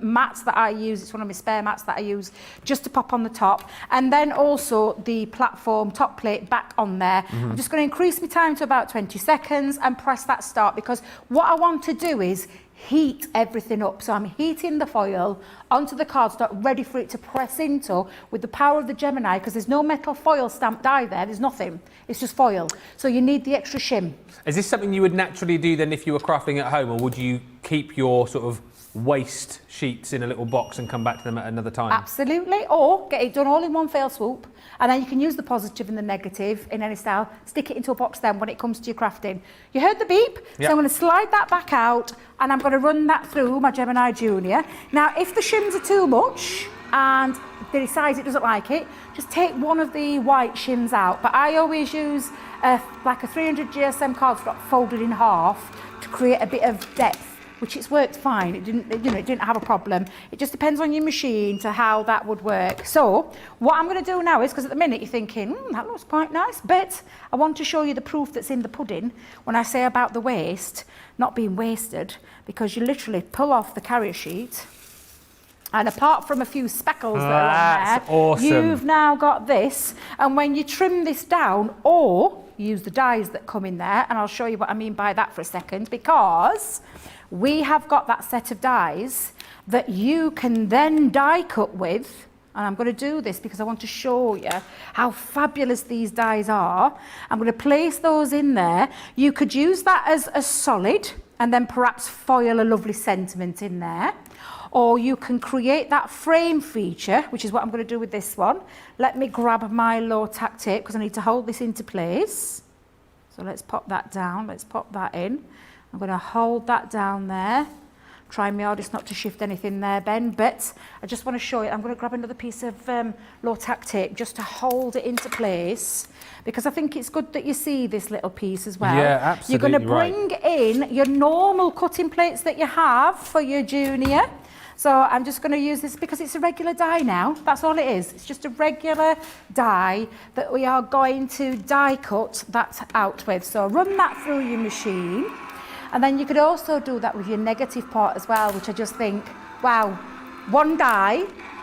mats that I use. It's one of my spare mats that I use just to pop on the top, and then also the platform top plate back on there. I'm just going to increase my time to about 20 seconds and press that start, because what I want to do is heat everything up. So I'm heating the foil onto the cardstock, ready for it to press into with the power of the Gemini, because there's no metal foil stamped die there, there's nothing, it's just foil. So you need the extra shim. Is this something you would naturally do then if you were crafting at home, or would you keep your sort of waste sheets in a little box and come back to them at another time? Absolutely, or get it done all in one fell swoop, and then you can use the positive and the negative in any style, stick it into a box then when it comes to your crafting. You heard the beep, so I'm going to slide that back out and I'm going to run that through my Gemini Junior. Now, if the shims are too much and they decide it doesn't like it, just take one of the white shims out. But I always use like a 300 GSM cardstock folded in half to create a bit of depth, which it's worked fine. It didn't have a problem. It just depends on your machine to how that would work. So what I'm going to do now is, because at the minute you're thinking, that looks quite nice, but I want to show you the proof that's in the pudding when I say about the waste not being wasted, because you literally pull off the carrier sheet And apart from a few speckles that That's are on there, awesome. you've now got this. And when you trim this down, or use the dies that come in there, and I'll show you what I mean by that for a second, because we have got that set of dies that you can then die cut with. And I'm going to do this because I want to show you how fabulous these dies are. I'm going to place those in there. You could use that as a solid and then perhaps foil a lovely sentiment in there. Or you can create that frame feature, which is what I'm going to do with this one. Let me grab my low tack tape because I need to hold this into place. So let's pop that down. Let's pop that in. I'm going to hold that down there. Try my hardest not to shift anything there, Ben, but I just want to show you. I'm going to grab another piece of low tack tape just to hold it into place, because I think it's good that you see this little piece as well. Yeah, absolutely. You're going to bring in your normal cutting plates that you have for your junior. So I'm just going to use this because it's a regular die now. That's all it is. It's just a regular die that we are going to die cut that out with. So run that through your machine. And then you could also do that with your negative part as well, which I just think, wow, one die,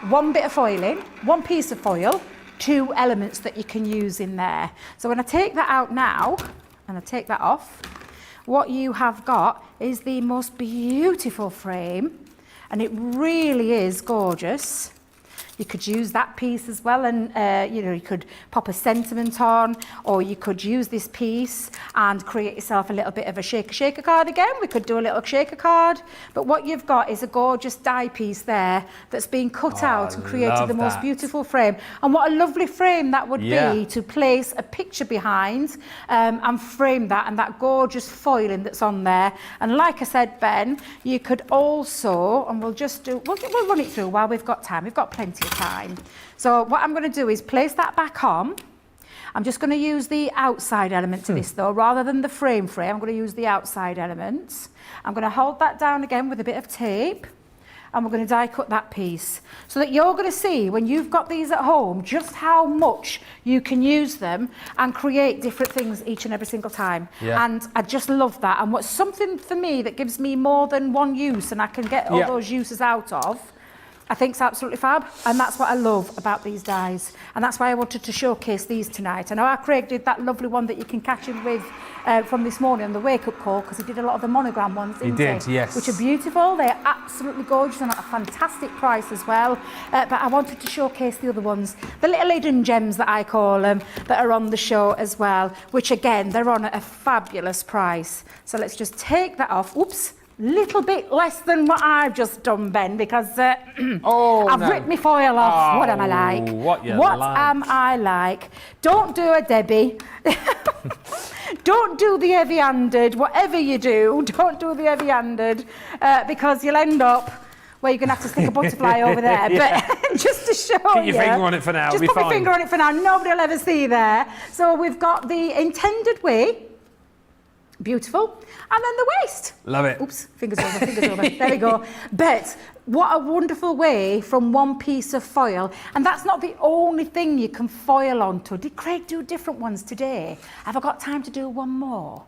one bit of foiling, one piece of foil, two elements that you can use in there. So when I take that out now, and I take that off, what you have got is the most beautiful frame, and it really is gorgeous. You could use that piece as well, and you could pop a sentiment on, or you could use this piece and create yourself a little bit of a shaker card again. We could do a little shaker card, but what you've got is a gorgeous die piece there that's been cut out and created the most beautiful frame. And what a lovely frame that would be to place a picture behind and frame that, and that gorgeous foiling that's on there. And like I said, Ben, you could also, and we'll run it through while we've got time. We've got plenty of time. So what I'm going to do is place that back on. I'm just going to use the outside element to this though, rather than the frame. I'm going to use the outside element. I'm going to hold that down again with a bit of tape, and we're going to die cut that piece so that you're going to see when you've got these at home just how much you can use them and create different things each and every single time. And I just love that. And what's something for me that gives me more than one use and I can get all those uses out of, I think it's absolutely fab, and that's what I love about these dies, and that's why I wanted to showcase these tonight. I know Craig did that lovely one that you can catch him with from this morning on the wake-up call, because he did a lot of the monogram ones, didn't he? He did, yes. Which are beautiful. They're absolutely gorgeous and at a fantastic price as well. But I wanted to showcase the other ones, the little hidden gems that I call them, that are on the show as well, which again, they're on at a fabulous price. So let's just take that off. Oops. Little bit less than what I've just done, Ben, because I've ripped my foil off. What am I like? What am I like? Don't do a Debbie. Don't do the heavy-handed. Whatever you do, don't do the heavy-handed, because you'll end up where you're going to have to stick a butterfly over there. But just to show you. Keep your finger on it for now. Just put my finger on it for now. Nobody will ever see there. So we've got the intended way. Beautiful. And then the waist. Love it. Oops, fingers over. There we go. But what a wonderful way from one piece of foil. And that's not the only thing you can foil onto. Did Craig do different ones today? Have I got time to do one more?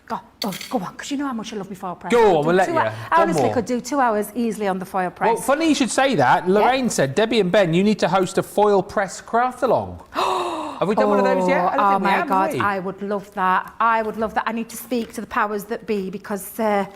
Go on, because you know how much I love my foil press. Go on, we'll let you. I honestly could do 2 hours easily on the foil press. Well, funny you should say that. Lorraine said, Debbie and Ben, you need to host a foil press craft along. Have we done one of those yet? I don't think we have, God, I would love that. I need to speak to the powers that be, because I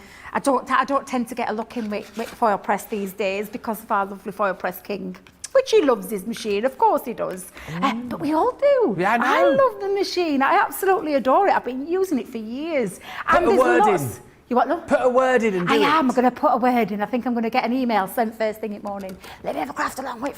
don't tend to get a look in with foil press these days because of our lovely foil press king, which he loves his machine, of course he does. But we all do. Yeah, I know. I love the machine. I absolutely adore it. I've been using it for years. Put a word in. You what, love? Put a word in and do it. I am going to put a word in. I think I'm going to get an email sent first thing in the morning. Let me have a craft along with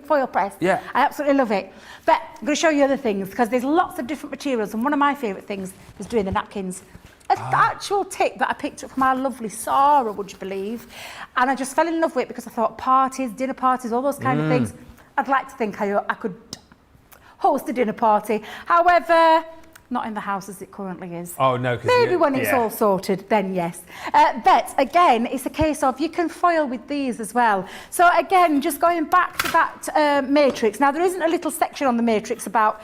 foil press. Yeah. I absolutely love it. But I'm going to show you other things, because there's lots of different materials, and one of my favourite things is doing the napkins. An actual tip that I picked up from our lovely Sarah, would you believe? And I just fell in love with it because I thought parties, dinner parties, all those kind of things. I'd like to think I could host a dinner party. However, Not in the house as it currently is. Oh no, Maybe when it's all sorted, then yes. But again, it's a case of you can foil with these as well. So again, just going back to that matrix. Now there isn't a little section on the matrix about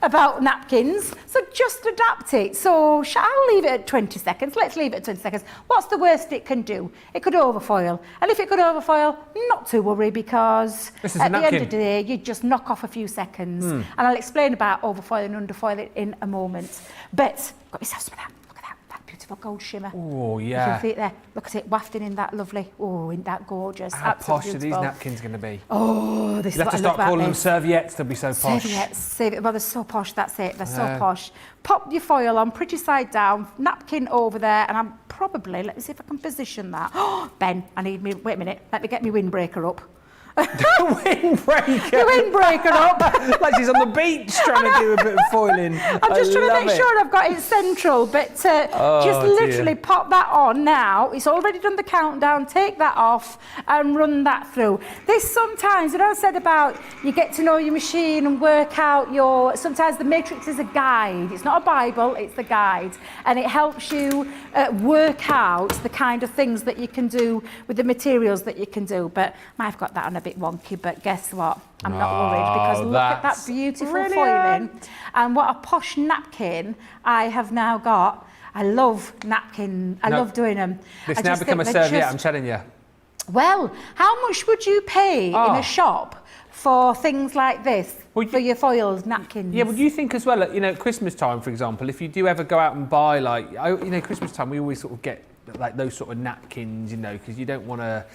about napkins, so just adapt it. So I'll leave it at 20 seconds. Let's leave it at 20 seconds. What's the worst it can do? It could overfoil. And if it could overfoil, not to worry, because at the end of the day, you just knock off a few seconds. And I'll explain about overfoiling and underfoiling in a moment. But got yourself some of that. Look at that beautiful gold shimmer. Oh, You yeah. can see it there. Look at it wafting in that lovely. Oh, isn't that gorgeous? How Absolutely posh are these beautiful. napkins going to be? Oh, this You'll have to is what I love start about calling them this. serviettes, they'll be so posh. Serviettes, well, they're so posh, that's it. They're so posh. Pop your foil on, pretty side down, napkin over there, and I'm probably, let me see if I can position that. Oh, Ben, wait a minute, let me get my windbreaker up. Windbreaker. The windbreaker up. Like she's on the beach trying to do a bit of foiling. I'm just trying to make sure I've got it central, but just literally pop that on now. It's already done the countdown. Take that off and run that through. This sometimes, I said about you get to know your machine and work out sometimes the matrix is a guide. It's not a Bible, it's the guide. And it helps you work out the kind of things that you can do with the materials that you can do. But I've got that on a bit wonky, but guess what? I'm not worried, because look at that beautiful foiling and what a posh napkin I have now got. I love napkin. I love doing them. It's now become a serviette, I'm telling you. Well, how much would you pay in a shop for things like this? For your foils, napkins. Yeah, would you think as well, at Christmas time, for example, if you do ever go out and buy, like, Christmas time, we always sort of get like those sort of napkins, because you don't want to,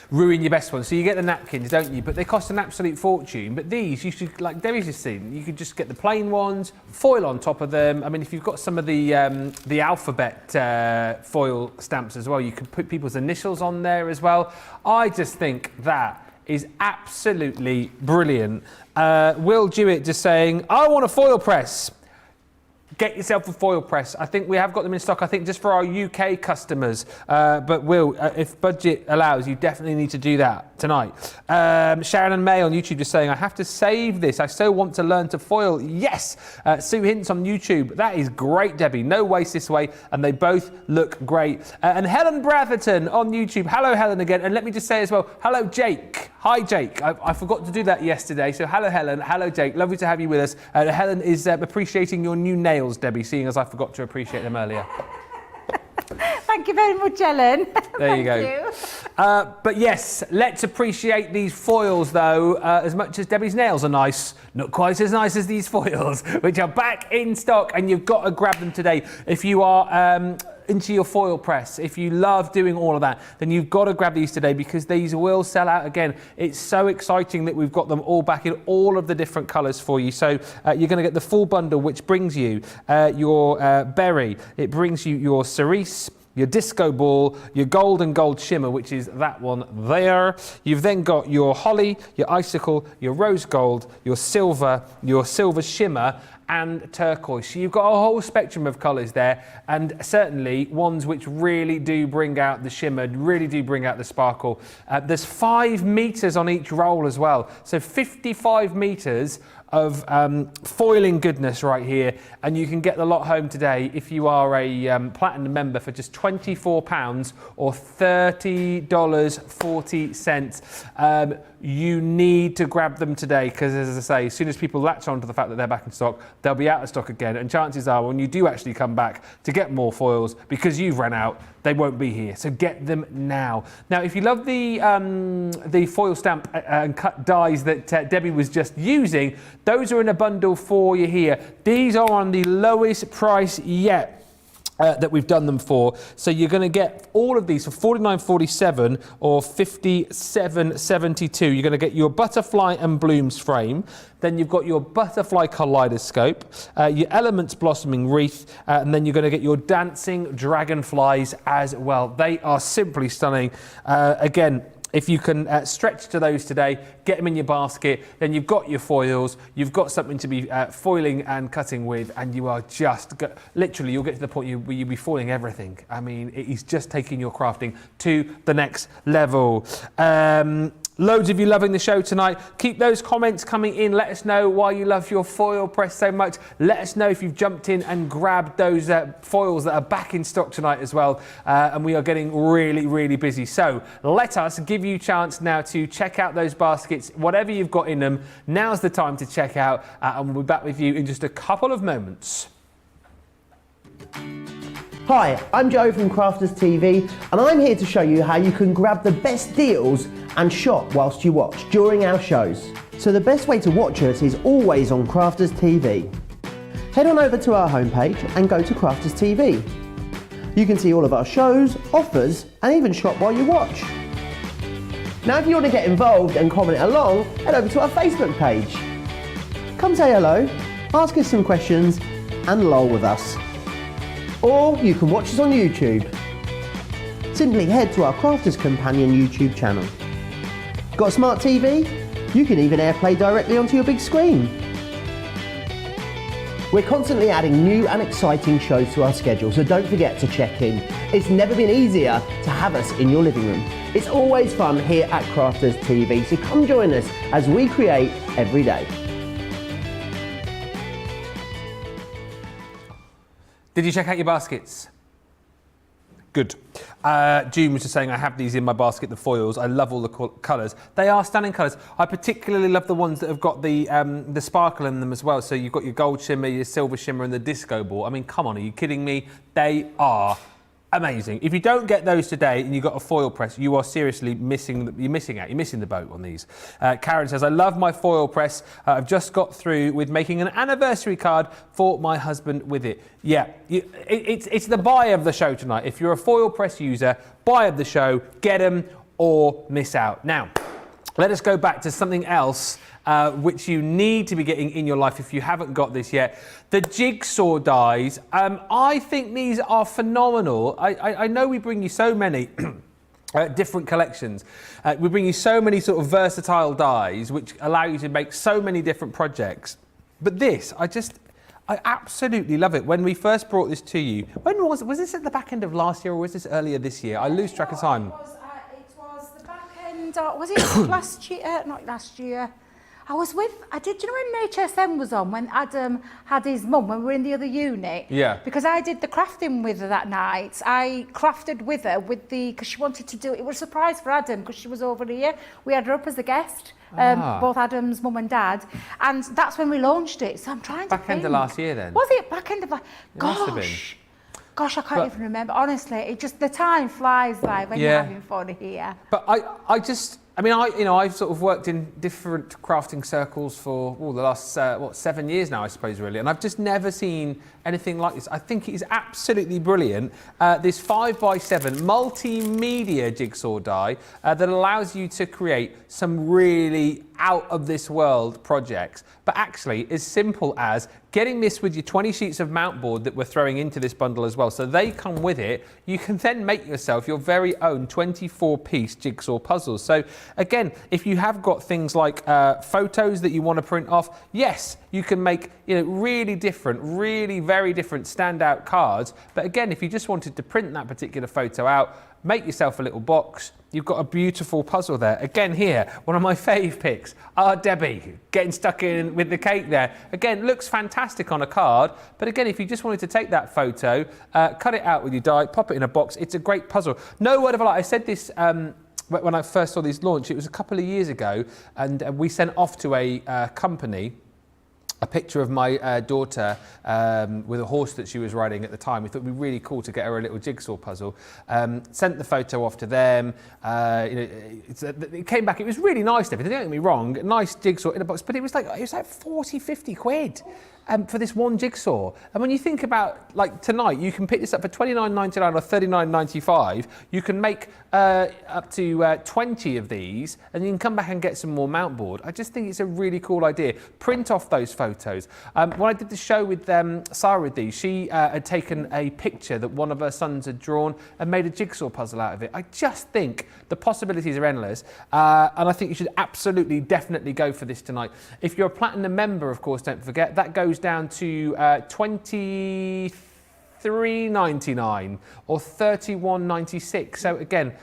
ruin your best ones. So you get the napkins, don't you? But they cost an absolute fortune. But these, you should, like Debbie's just seen, you could just get the plain ones, foil on top of them. I mean, if you've got some of the alphabet foil stamps as well, you could put people's initials on there as well. I just think that is absolutely brilliant. Will Jewett just saying, I want a foil press. Get yourself a foil press. I think we have got them in stock, I think, just for our UK customers. But Will, if budget allows, you definitely need to do that tonight. Sharon and May on YouTube just saying, I have to save this. I so want to learn to foil. Yes. Sue Hints on YouTube. That is great, Debbie. No waste this way. And they both look great. And Helen Bratherton on YouTube. Hello, Helen, again. And let me just say as well, hello, Jake. Hi, Jake. I forgot to do that yesterday. So hello, Helen. Hello, Jake. Lovely to have you with us. Helen is appreciating your new nails, Debbie, seeing as I forgot to appreciate them earlier. Thank you very much, Ellen. There you go. But yes, let's appreciate these foils, though, as much as Debbie's nails are nice. Not quite as nice as these foils, which are back in stock, and you've got to grab them today. If you are into your foil press, if you love doing all of that, then you've got to grab these today, because these will sell out again. It's so exciting that we've got them all back in all of the different colours for you. So you're going to get the full bundle, which brings you your berry, it brings you your cerise, your disco ball, your gold and gold shimmer, which is that one there. You've then got your holly, your icicle, your rose gold, your silver shimmer, and turquoise. So you've got a whole spectrum of colours there, and certainly ones which really do bring out the shimmer, really do bring out the sparkle. There's 5 metres on each roll as well. So 55 metres of foiling goodness right here, and you can get the lot home today if you are a platinum member for just £24 or $30.40. You need to grab them today, because as I say, as soon as people latch on to the fact that they're back in stock, they'll be out of stock again, and chances are when you do actually come back to get more foils, because you've run out, they won't be here. So get them now. Now, if you love the foil stamp and cut dies that Debbie was just using, those are in a bundle for you here. These are on the lowest price yet that we've done them for. So you're going to get all of these for $49.47 or $57.72. You're going to get your butterfly and blooms frame. Then you've got your butterfly kaleidoscope, your elements blossoming wreath, and then you're going to get your dancing dragonflies as well. They are simply stunning. Again, if you can stretch to those today, get them in your basket, then you've got your foils, you've got something to be foiling and cutting with, and you are just, literally, you'll get to the point where you'll be foiling everything. I mean, it is just taking your crafting to the next level. Loads of you loving the show tonight. Keep those comments coming in. Let us know why you love your foil press so much. Let us know if you've jumped in and grabbed those foils that are back in stock tonight as well. And we are getting really, really busy. So let us give you a chance now to check out those baskets. Whatever you've got in them, now's the time to check out. And we'll be back with you in just a couple of moments. Hi, I'm Joe from Crafters TV, and I'm here to show you how you can grab the best deals and shop whilst you watch during our shows. So the best way to watch us is always on Crafters TV. Head on over to our homepage and go to Crafters TV. You can see all of our shows, offers, and even shop while you watch. Now if you want to get involved and comment along, head over to our Facebook page. Come say hello, ask us some questions, and lol with us. Or you can watch us on YouTube. Simply head to our Crafters Companion YouTube channel. Got a smart TV? You can even AirPlay directly onto your big screen. We're constantly adding new and exciting shows to our schedule, so don't forget to check in. It's never been easier to have us in your living room. It's always fun here at Crafters TV, so come join us as we create every day. Did you check out your baskets? Good. June was just saying I have these in my basket, the foils. I love all the colours. They are stunning colours. I particularly love the ones that have got the sparkle in them as well. So you've got your gold shimmer, your silver shimmer and the disco ball. I mean, come on, are you kidding me? They are amazing. If you don't get those today and you've got a foil press, you are seriously missing out. You're missing the boat on these. Karen says, I love my foil press. I've just got through with making an anniversary card for my husband with it. Yeah, it's the buy of the show tonight. If you're a foil press user, buy of the show, get them or miss out. Now, let us go back to something else which you need to be getting in your life if you haven't got this yet. The Jigsaw dies. I think these are phenomenal. I know we bring you so many different collections. We bring you so many sort of versatile dies which allow you to make so many different projects. But this, I absolutely love it. When we first brought this to you, when was this at the back end of last year or was this earlier this year? I lose track of time. It was the back end, was it last year? Not last year. Do you know when HSM was on, when Adam had his mum, when we were in the other unit? Yeah. Because I did the crafting with her that night. I crafted with her because she wanted to do it. It was a surprise for Adam because she was over here. We had her up as a guest, both Adam's mum and dad. And that's when we launched it. So I'm trying to think. Back end of last year then? Was it back end of last year? Must have been. Gosh, I can't even remember. Honestly, the time flies by when you're having fun here. But I've sort of worked in different crafting circles for the last 7 years now, I suppose, really, and I've just never seen anything like this. I think it is absolutely brilliant. This 5x7 multimedia jigsaw die that allows you to create some really out of this world projects, but actually as simple as getting this with your 20 sheets of mount board that we're throwing into this bundle as well. So they come with it. You can then make yourself your very own 24-piece jigsaw puzzles. So again, if you have got things like photos that you want to print off, yes, you can make really different, really very different standout cards. But again, if you just wanted to print that particular photo out, make yourself a little box. You've got a beautiful puzzle there. Again here, one of my fave picks. Debbie, getting stuck in with the cake there. Again, looks fantastic on a card. But again, if you just wanted to take that photo, cut it out with your die, pop it in a box, it's a great puzzle. No word of a lie, I said this when I first saw these launch, it was a couple of years ago, and we sent off to a company a picture of my daughter with a horse that she was riding at the time. We thought it would be really cool to get her a little jigsaw puzzle. Sent the photo off to them. It came back. It was really nice. Don't get me wrong. Nice jigsaw in a box, but it was like 40, 50 quid. For this one jigsaw. And when you think about, like tonight, you can pick this up for $29.99 or $39.95. You can make up to 20 of these, and you can come back and get some more mount board. I just think it's a really cool idea. Print off those photos. When I did the show with Sarah with these, she had taken a picture that one of her sons had drawn and made a jigsaw puzzle out of it. I just think the possibilities are endless, and I think you should absolutely, definitely go for this tonight. If you're a platinum member, of course, don't forget, that goes down to $23.99 or $31.96. So again,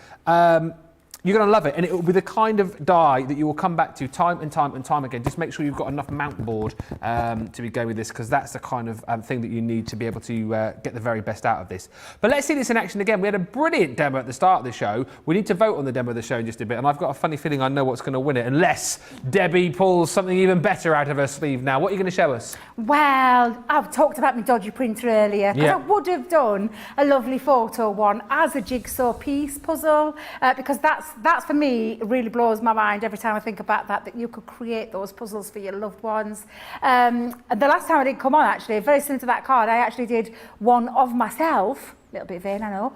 You're going to love it, and it will be the kind of die that you will come back to time and time and time again. Just make sure you've got enough mount board to be going with this, because that's the kind of thing that you need to be able to get the very best out of this. But let's see this in action again. We had a brilliant demo at the start of the show. We need to vote on the demo of the show in just a bit, and I've got a funny feeling I know what's going to win it, unless Debbie pulls something even better out of her sleeve now. What are you going to show us? Well, I've talked about my dodgy printer earlier, because I would have done a lovely photo one as a jigsaw piece puzzle, because that's for me, it really blows my mind every time I think about that you could create those puzzles for your loved ones. And the last time I did come on, actually, very similar to that card, I actually did one of myself. A little bit vain, I know,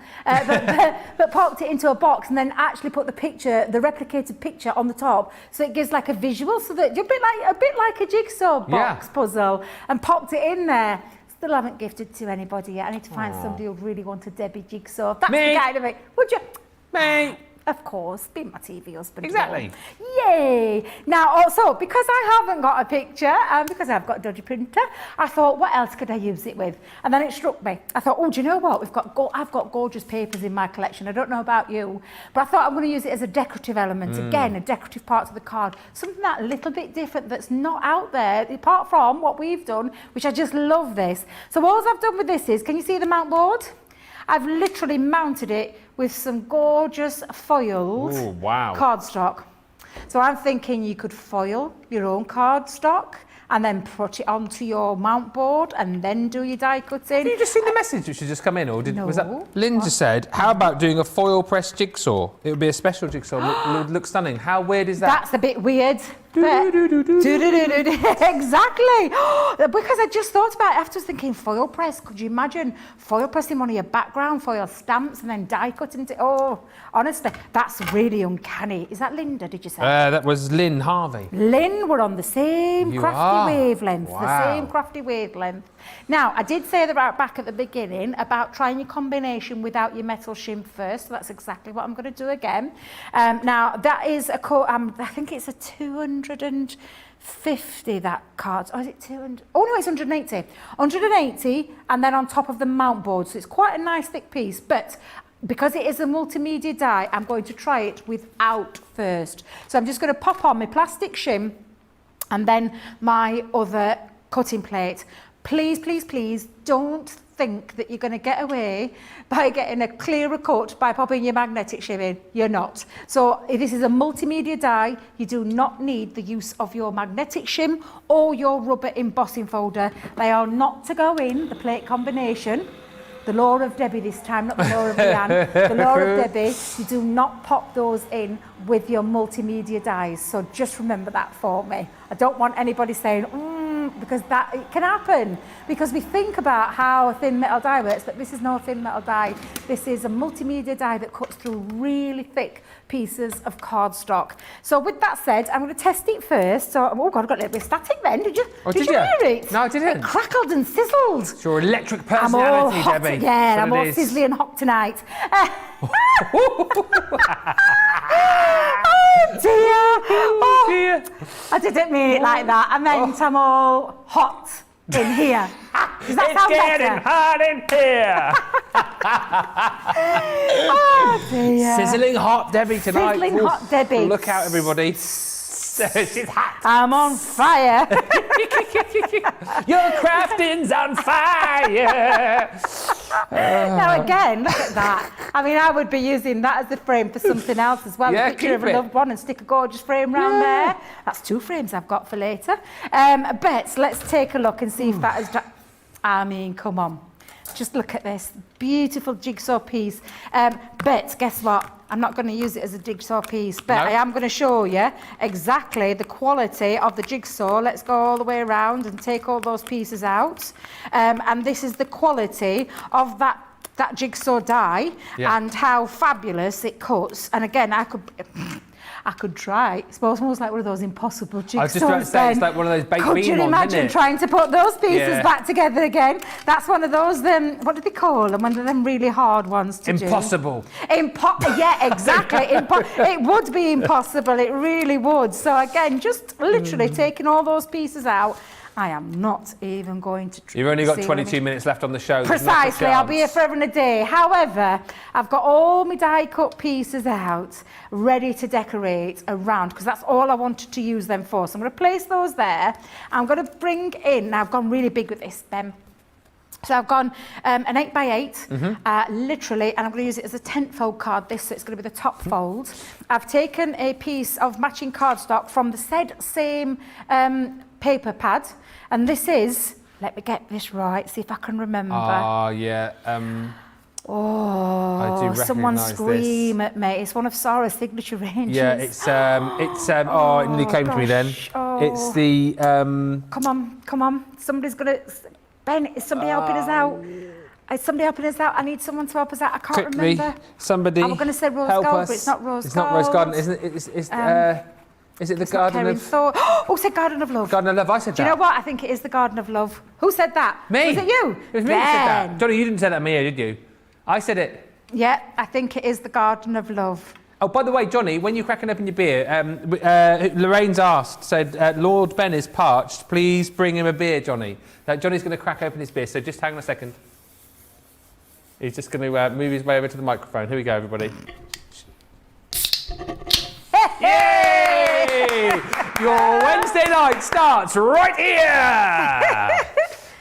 but popped it into a box and then actually put the replicated picture on the top, so it gives like a visual, so that you're a bit like a jigsaw box puzzle, and popped it in there. Still haven't gifted to anybody yet. I need to find somebody who'd really want a Debbie jigsaw. That's the kind of it. Would you? Me. Of course, be my TV husband. Exactly. Yay! Now, also, because I haven't got a picture, and because I've got a dodgy printer, I thought, what else could I use it with? And then it struck me. I thought, oh, do you know what? I've got gorgeous papers in my collection. I don't know about you, but I thought I'm going to use it as a decorative element. Again, a decorative part of the card. Something that a little bit different that's not out there, apart from what we've done, which I just love this. So all I've done with this is, can you see the mount board? I've literally mounted it with some gorgeous foiled cardstock. So I'm thinking you could foil your own cardstock and then put it onto your mount board and then do your die cutting. Have you just seen the message which has just come in, or No. was that Linda said, how about doing a foil press jigsaw? It would be a special jigsaw, look stunning. How weird is that? That's a bit weird. Exactly. Because I just thought about it after, I was thinking foil press. Could you imagine foil pressing one of your background foil stamps and then die cutting it? Oh, honestly, that's really uncanny. Is that Linda, did you say? That was Lynn Harvey. Lynn, we're on the same crafty wavelength. Wow. The same crafty wavelength. Now, I did say that back at the beginning about trying your combination without your metal shim first. So that's exactly what I'm going to do again. Now, that is I think it's a 250, that card. Oh, is it 200? Oh, no, it's 180. 180, and then on top of the mount board. So it's quite a nice thick piece, but because it is a multimedia die, I'm going to try it without first. So I'm just going to pop on my plastic shim and then my other cutting plate. Please, please, please don't think that you're going to get away by getting a clearer cut by popping your magnetic shim in. You're not. So if this is a multimedia die, you do not need the use of your magnetic shim or your rubber embossing folder. They are not to go in the plate combination. The law of Debbie this time, not the law of Leanne. The law of Debbie, you do not pop those in with your multimedia dies. So just remember that for me. I don't want anybody saying, because that it can happen, because we think about how a thin metal die works, but this is no thin metal die. This is a multimedia die that cuts through really thick pieces of cardstock. So with that said, I'm going to test it first. So, oh God, I got a little bit static then. Did you hear it? No, I didn't. It crackled and sizzled. It's your electric I'm all personality, hot, Debbie. yeah, I'm all sizzly and hot tonight. Oh dear. Oh dear. I didn't mean it like that. I meant I'm all hot in here. Does that sound better? Hot in here. Oh dear. Sizzling hot Debbie tonight. Sizzling hot Debbie. Look out, everybody. She's hot. I'm on fire. Your crafting's on fire. Now again, look at that. I mean, I would be using that as the frame for something else as well. Yeah, a picture of a keep it. loved one and stick a gorgeous frame round there. That's 2 frames I've got for later. But let's take a look and see if that is... I mean, come on. Just look at this. Beautiful jigsaw piece. But guess what? I'm not going to use it as a jigsaw piece, but I am going to show you exactly the quality of the jigsaw. Let's go all the way around and take all those pieces out. And this is the quality of that jigsaw die and how fabulous it cuts. And again, I could try. It's almost like one of those impossible jigsaws. I was just about to say, it's like one of those baked bean ones, Could you imagine trying to put those pieces back together again? That's one of those, what do they call them? One of them really hard ones to do. Impossible. Yeah, exactly. It would be impossible. It really would. So again, just literally taking all those pieces out I am not even going to You've only got see 22 minutes left on the show. There's not a Precisely, I'll be here chance. forever and a day. However, I've got all my die cut pieces out, ready to decorate around, because that's all I wanted to use them for. So I'm going to place those there. I'm going to bring in, now I've gone really big with this, Ben. So I've gone an 8x8, literally, and I'm going to use it as a tent fold card, this, so it's going to be the top fold. I've taken a piece of matching cardstock from the said same paper pad, and this is, let me get this right, see if I can remember. Oh, yeah. I Oh, do someone recognise scream this. at me. It's one of Sarah's signature ranges. Yeah, oh, it nearly came to me then. gosh, oh. It's the, Come on. Somebody's going to... Ben, is somebody helping us out? Is somebody helping us out? I need someone to help us out. I can't quickly, remember. somebody I'm going to say rose help gold, us. but it's not rose It's gold. not rose garden, isn't it? Is it the It's not garden Karen of... Thor. Oh, said Garden of Love. Garden of Love, I said Do you that. know what? I think it is the Garden of Love. Who said that? Me. Was it you? It was me who said that. Ben. Johnny, you didn't say that to me, did you? I said it. Yeah, I think it is the Garden of Love. Oh, by the way, Johnny, when you're cracking open your beer, Lorraine's asked, said, Lord Ben is parched, please bring him a beer, Johnny. Johnny's going to crack open his beer, so just hang on a second. He's just going to move his way over to the microphone. Here we go, everybody. Yay! Your Wednesday night starts right here!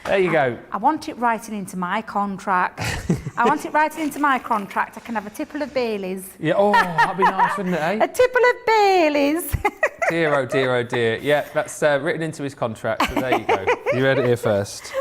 There you go. I want it writing into my contract. I want it writing into my contract. I can have a tipple of Baileys. Yeah, oh, that'd be nice, wouldn't it, A eh? tipple of Baileys. Dear, oh dear, oh dear. Yeah, that's written into his contract, so there you go. You heard it here first.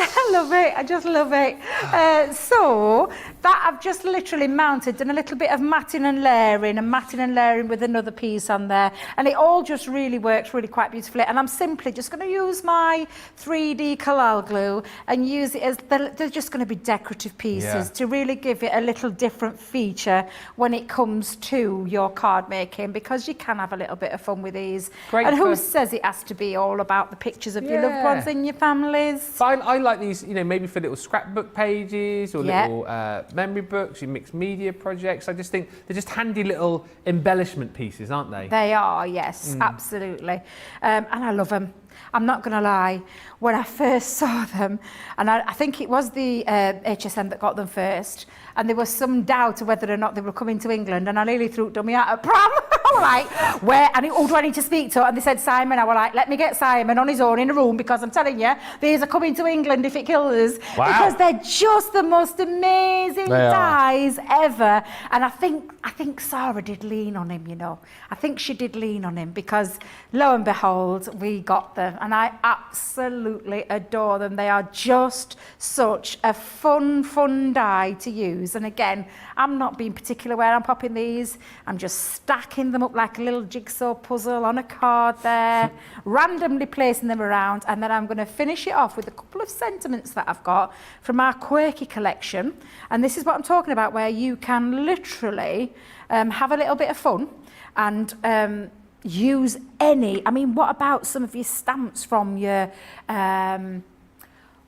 I love it. I just love it. So that I've just literally mounted, done a little bit of matting and layering with another piece on there, and it all just really works really quite beautifully. And I'm simply just going to use my 3D Kalal glue and use it as they're just going to be decorative pieces to really give it a little different feature when it comes to your card making, because you can have a little bit of fun with these. Great and who for- says it has to be all about the pictures of your loved ones and your families? But I like these, you know, maybe for little scrapbook pages or Yeah. little memory books, your mixed media projects. I just think they're just handy little embellishment pieces, aren't they? They are, yes, absolutely. And I love them. I'm not going to lie, when I first saw them, and I think it was the HSM that got them first, and there was some doubt of whether or not they were coming to England, and I nearly threw dummy out of prom. I was like, where? And who do I need to speak to? And they said Simon. I was like, let me get Simon on his own in a room, because I'm telling you, these are coming to England if it kills us. Wow. Because they're just the most amazing They are. dies ever. And I think Sarah did lean on him, you know. I think she did lean on him, because lo and behold, we got them. And I absolutely adore them. They are just such a fun die to use. And again, I'm not being particular where I'm popping these. I'm just stacking them up like a little jigsaw puzzle on a card there, randomly placing them around. And then I'm going to finish it off with a couple of sentiments that I've got from our quirky collection. And this is what I'm talking about, where you can literally have a little bit of fun and use any. I mean, what about some of your stamps from your,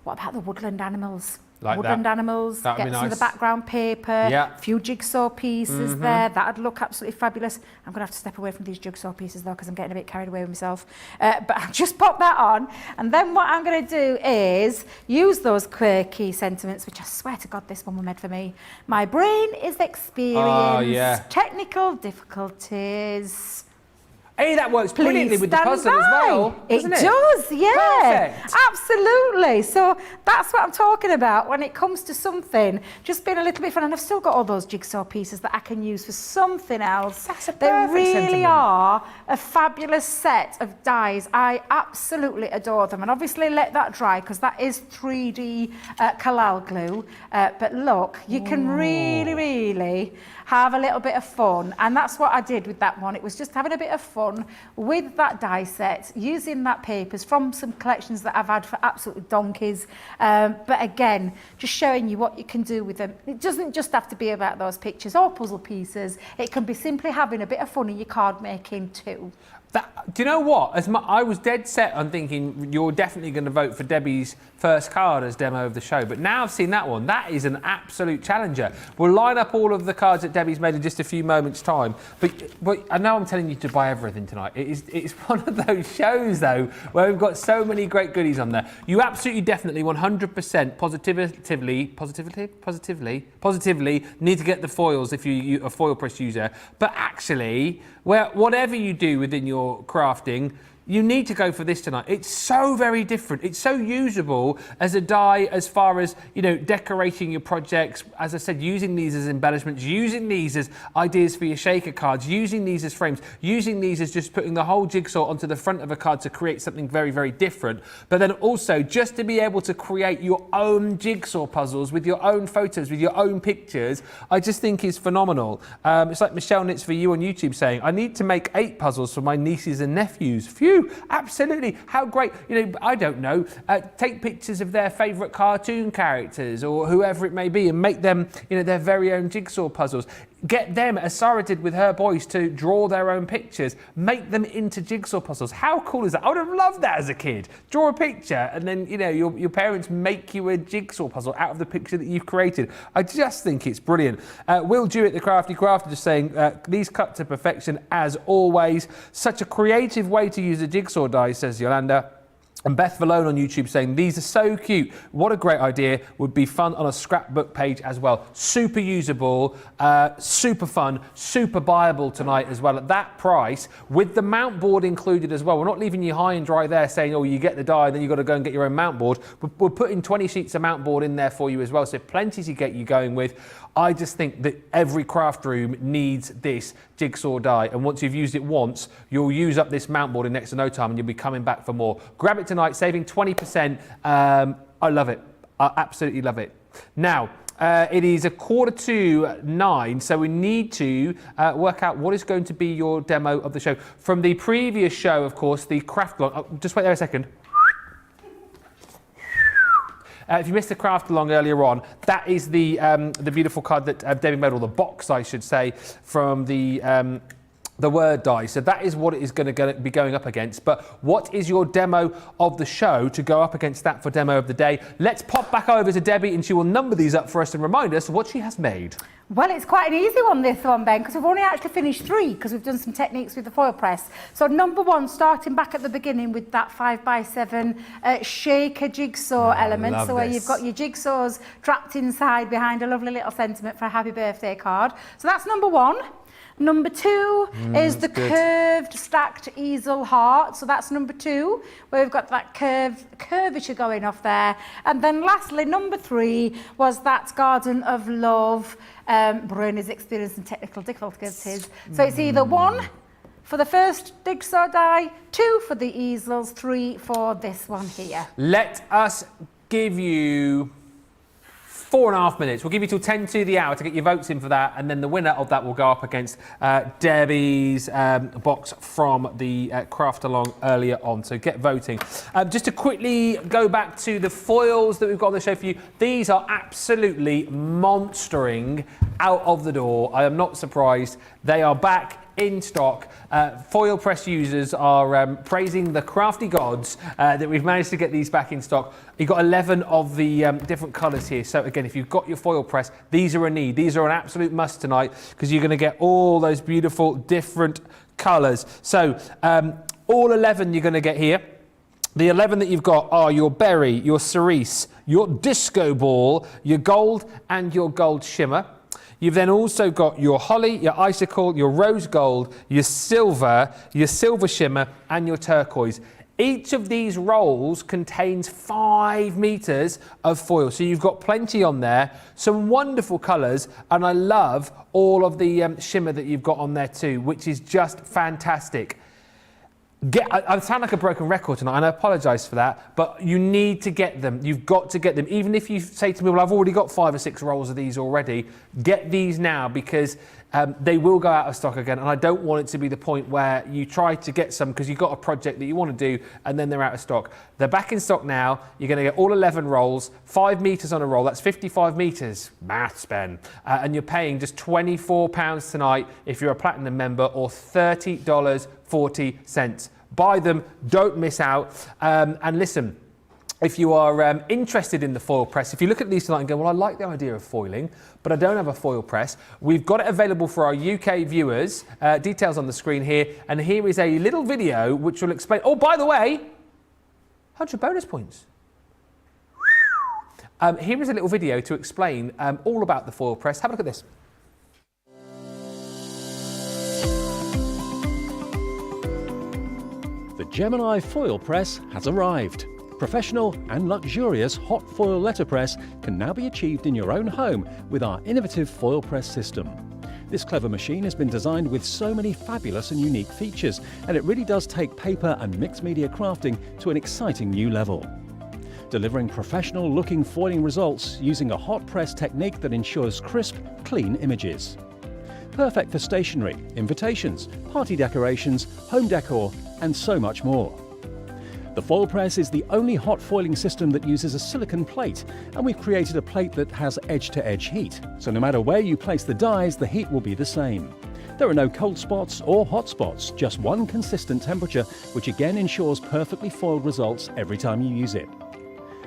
what about the woodland animals? Like woodland that. animals, That'd get be some of the nice. background paper, Yeah. a few jigsaw pieces there. That'd look absolutely fabulous. I'm going to have to step away from these jigsaw pieces though, because I'm getting a bit carried away with myself. But I'll just pop that on. And then what I'm going to do is use those quirky sentiments, which I swear to God, this one was made for me. My brain is experienced. Technical difficulties. Hey, that works brilliantly with the stand puzzle as by. well, doesn't it? Does, yeah. Perfect. Absolutely. So that's what I'm talking about when it comes to something, just being a little bit fun. And I've still got all those jigsaw pieces that I can use for something else. That's a They perfect really sentiment. are a fabulous set of dies. I absolutely adore them. And obviously let that dry, because that is 3D Kalal glue. But look, you can really have a little bit of fun. And that's what I did with that one. It was just having a bit of fun with that die set, using that papers from some collections that I've had for absolutely donkeys. But again, just showing you what you can do with them. It doesn't just have to be about those pictures or puzzle pieces. It can be simply having a bit of fun in your card making too. Do you know what? I was dead set on thinking you're definitely going to vote for Debbie's first card as demo of the show, but now I've seen that one. That is an absolute challenger. We'll line up all of the cards that Debbie's made in just a few moments' time. But I know I'm telling you to buy everything tonight. It's one of those shows, though, where we've got so many great goodies on there. You absolutely, definitely, 100% positively need to get the foils if you're a foil press user. But actually, whatever you do within your crafting, you need to go for this tonight. It's so very different. It's so usable as a die as far as, decorating your projects. As I said, using these as embellishments, using these as ideas for your shaker cards, using these as frames, using these as just putting the whole jigsaw onto the front of a card to create something very, very different. But then also just to be able to create your own jigsaw puzzles with your own photos, with your own pictures, I just think is phenomenal. It's like Michelle Knits for You on YouTube saying, I need to make 8 puzzles for my nieces and nephews. Phew. Absolutely. How great. I don't know. Take pictures of their favourite cartoon characters or whoever it may be and make them, their very own jigsaw puzzles. Get them, as Sarah did with her boys, to draw their own pictures. Make them into jigsaw puzzles. How cool is that? I would have loved that as a kid. Draw a picture and then, your parents make you a jigsaw puzzle out of the picture that you've created. I just think it's brilliant. Will Jewett, the Crafty Crafter, just saying, these cut to perfection as always. Such a creative way to use a jigsaw die, says Yolanda. And Beth Valone on YouTube saying, these are so cute. What a great idea. Would be fun on a scrapbook page as well. Super usable, super fun, super buyable tonight as well. At that price, with the mount board included as well. We're not leaving you high and dry there saying, oh, you get the die, then you've got to go and get your own mount board. We're putting 20 sheets of mount board in there for you as well. So plenty to get you going with. I just think that every craft room needs this jigsaw die. And once you've used it once, you'll use up this mount board in next to no time and you'll be coming back for more. Grab it tonight, saving 20%. I love it. I absolutely love it. Now, it is 8:45, so we need to work out what is going to be your demo of the show. From the previous show, of course, the craft along. Oh, just wait there a second. If you missed the craft along earlier on, that is the beautiful card that Debbie made, or the box, I should say, from the word die. So that is what it is going to be going up against. But what is your demo of the show to go up against that for demo of the day? Let's pop back over to Debbie and she will number these up for us and remind us what she has made. Well, it's quite an easy one, this one, Ben, because we've only actually finished 3 because we've done some techniques with the foil press. So number 1, starting back at the beginning with that 5x7 shaker jigsaw element. So where you've got your jigsaws trapped inside behind a lovely little sentiment for a happy birthday card. So that's number 1. Number 2 is the curved stacked easel heart. So that's number 2, where we've got that curvature going off there. And then lastly, number 3 was that Garden of Love. Brian is experiencing technical difficulties. So it's either 1 for the first jigsaw die, 2 for the easels, 3 for this one here. Let us give you 4.5 minutes. We'll give you till 10 to the hour to get your votes in for that, and then the winner of that will go up against Debbie's box from the craft along earlier on. So get voting. Just to quickly go back to the foils that we've got on the show for you. These are absolutely monstering out of the door. I am not surprised. They are back in stock. Foil press users are praising the crafty gods that we've managed to get these back in stock. You've got 11 of the different colours here. So again, if you've got your foil press, these are a need. These are an absolute must tonight because you're going to get all those beautiful different colours. So all 11 you're going to get here. The 11 that you've got are your berry, your cerise, your disco ball, your gold and your gold shimmer. You've then also got your holly, your icicle, your rose gold, your silver shimmer, and your turquoise. Each of these rolls contains 5 meters of foil. So you've got plenty on there, some wonderful colors, and I love all of the shimmer that you've got on there too, which is just fantastic. I sound like a broken record tonight, and I apologise for that, but you need to get them. You've got to get them. Even if you say to me, well, I've already got 5 or 6 rolls of these already, get these now because they will go out of stock again, and I don't want it to be the point where you try to get some because you've got a project that you want to do and then they're out of stock. They're back in stock now. You're going to get all 11 rolls, 5 meters on a roll. That's 55 meters. Maths, Ben. And you're paying just £24 tonight if you're a platinum member, or $30 40 cents. Buy them, don't miss out. And listen, if you are interested in the foil press, if you look at these tonight and go, well, I like the idea of foiling, but I don't have a foil press, we've got it available for our UK viewers. Details on the screen here. And here is a little video which will explain, oh, by the way, 100 bonus points. Here is a little video to explain all about the foil press. Have a look at this. The Gemini foil press has arrived. Professional and luxurious hot foil letterpress can now be achieved in your own home with our innovative foil press system. This clever machine has been designed with so many fabulous and unique features, and it really does take paper and mixed media crafting to an exciting new level. Delivering professional looking foiling results using a hot press technique that ensures crisp, clean images. Perfect for stationery, invitations, party decorations, home decor, and so much more. The foil press is the only hot foiling system that uses a silicon plate, and we've created a plate that has edge-to-edge heat. So no matter where you place the dies, the heat will be the same. There are no cold spots or hot spots, just one consistent temperature, which again ensures perfectly foiled results every time you use it.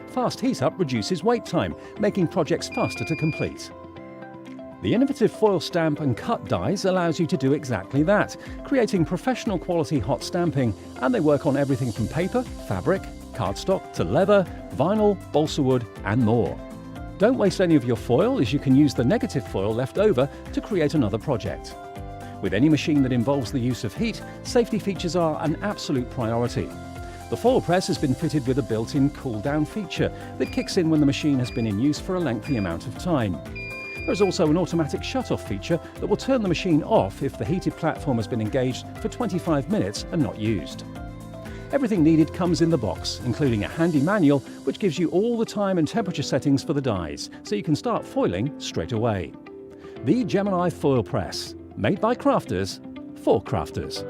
Fast heat up reduces wait time, making projects faster to complete. The innovative foil stamp and cut dies allows you to do exactly that, creating professional quality hot stamping, and they work on everything from paper, fabric, cardstock to leather, vinyl, balsa wood and more. Don't waste any of your foil, as you can use the negative foil left over to create another project. With any machine that involves the use of heat, safety features are an absolute priority. The foil press has been fitted with a built-in cool-down feature that kicks in when the machine has been in use for a lengthy amount of time. There is also an automatic shut-off feature that will turn the machine off if the heated platform has been engaged for 25 minutes and not used. Everything needed comes in the box, including a handy manual which gives you all the time and temperature settings for the dies, so you can start foiling straight away. The Gemini Foil Press, made by crafters for crafters.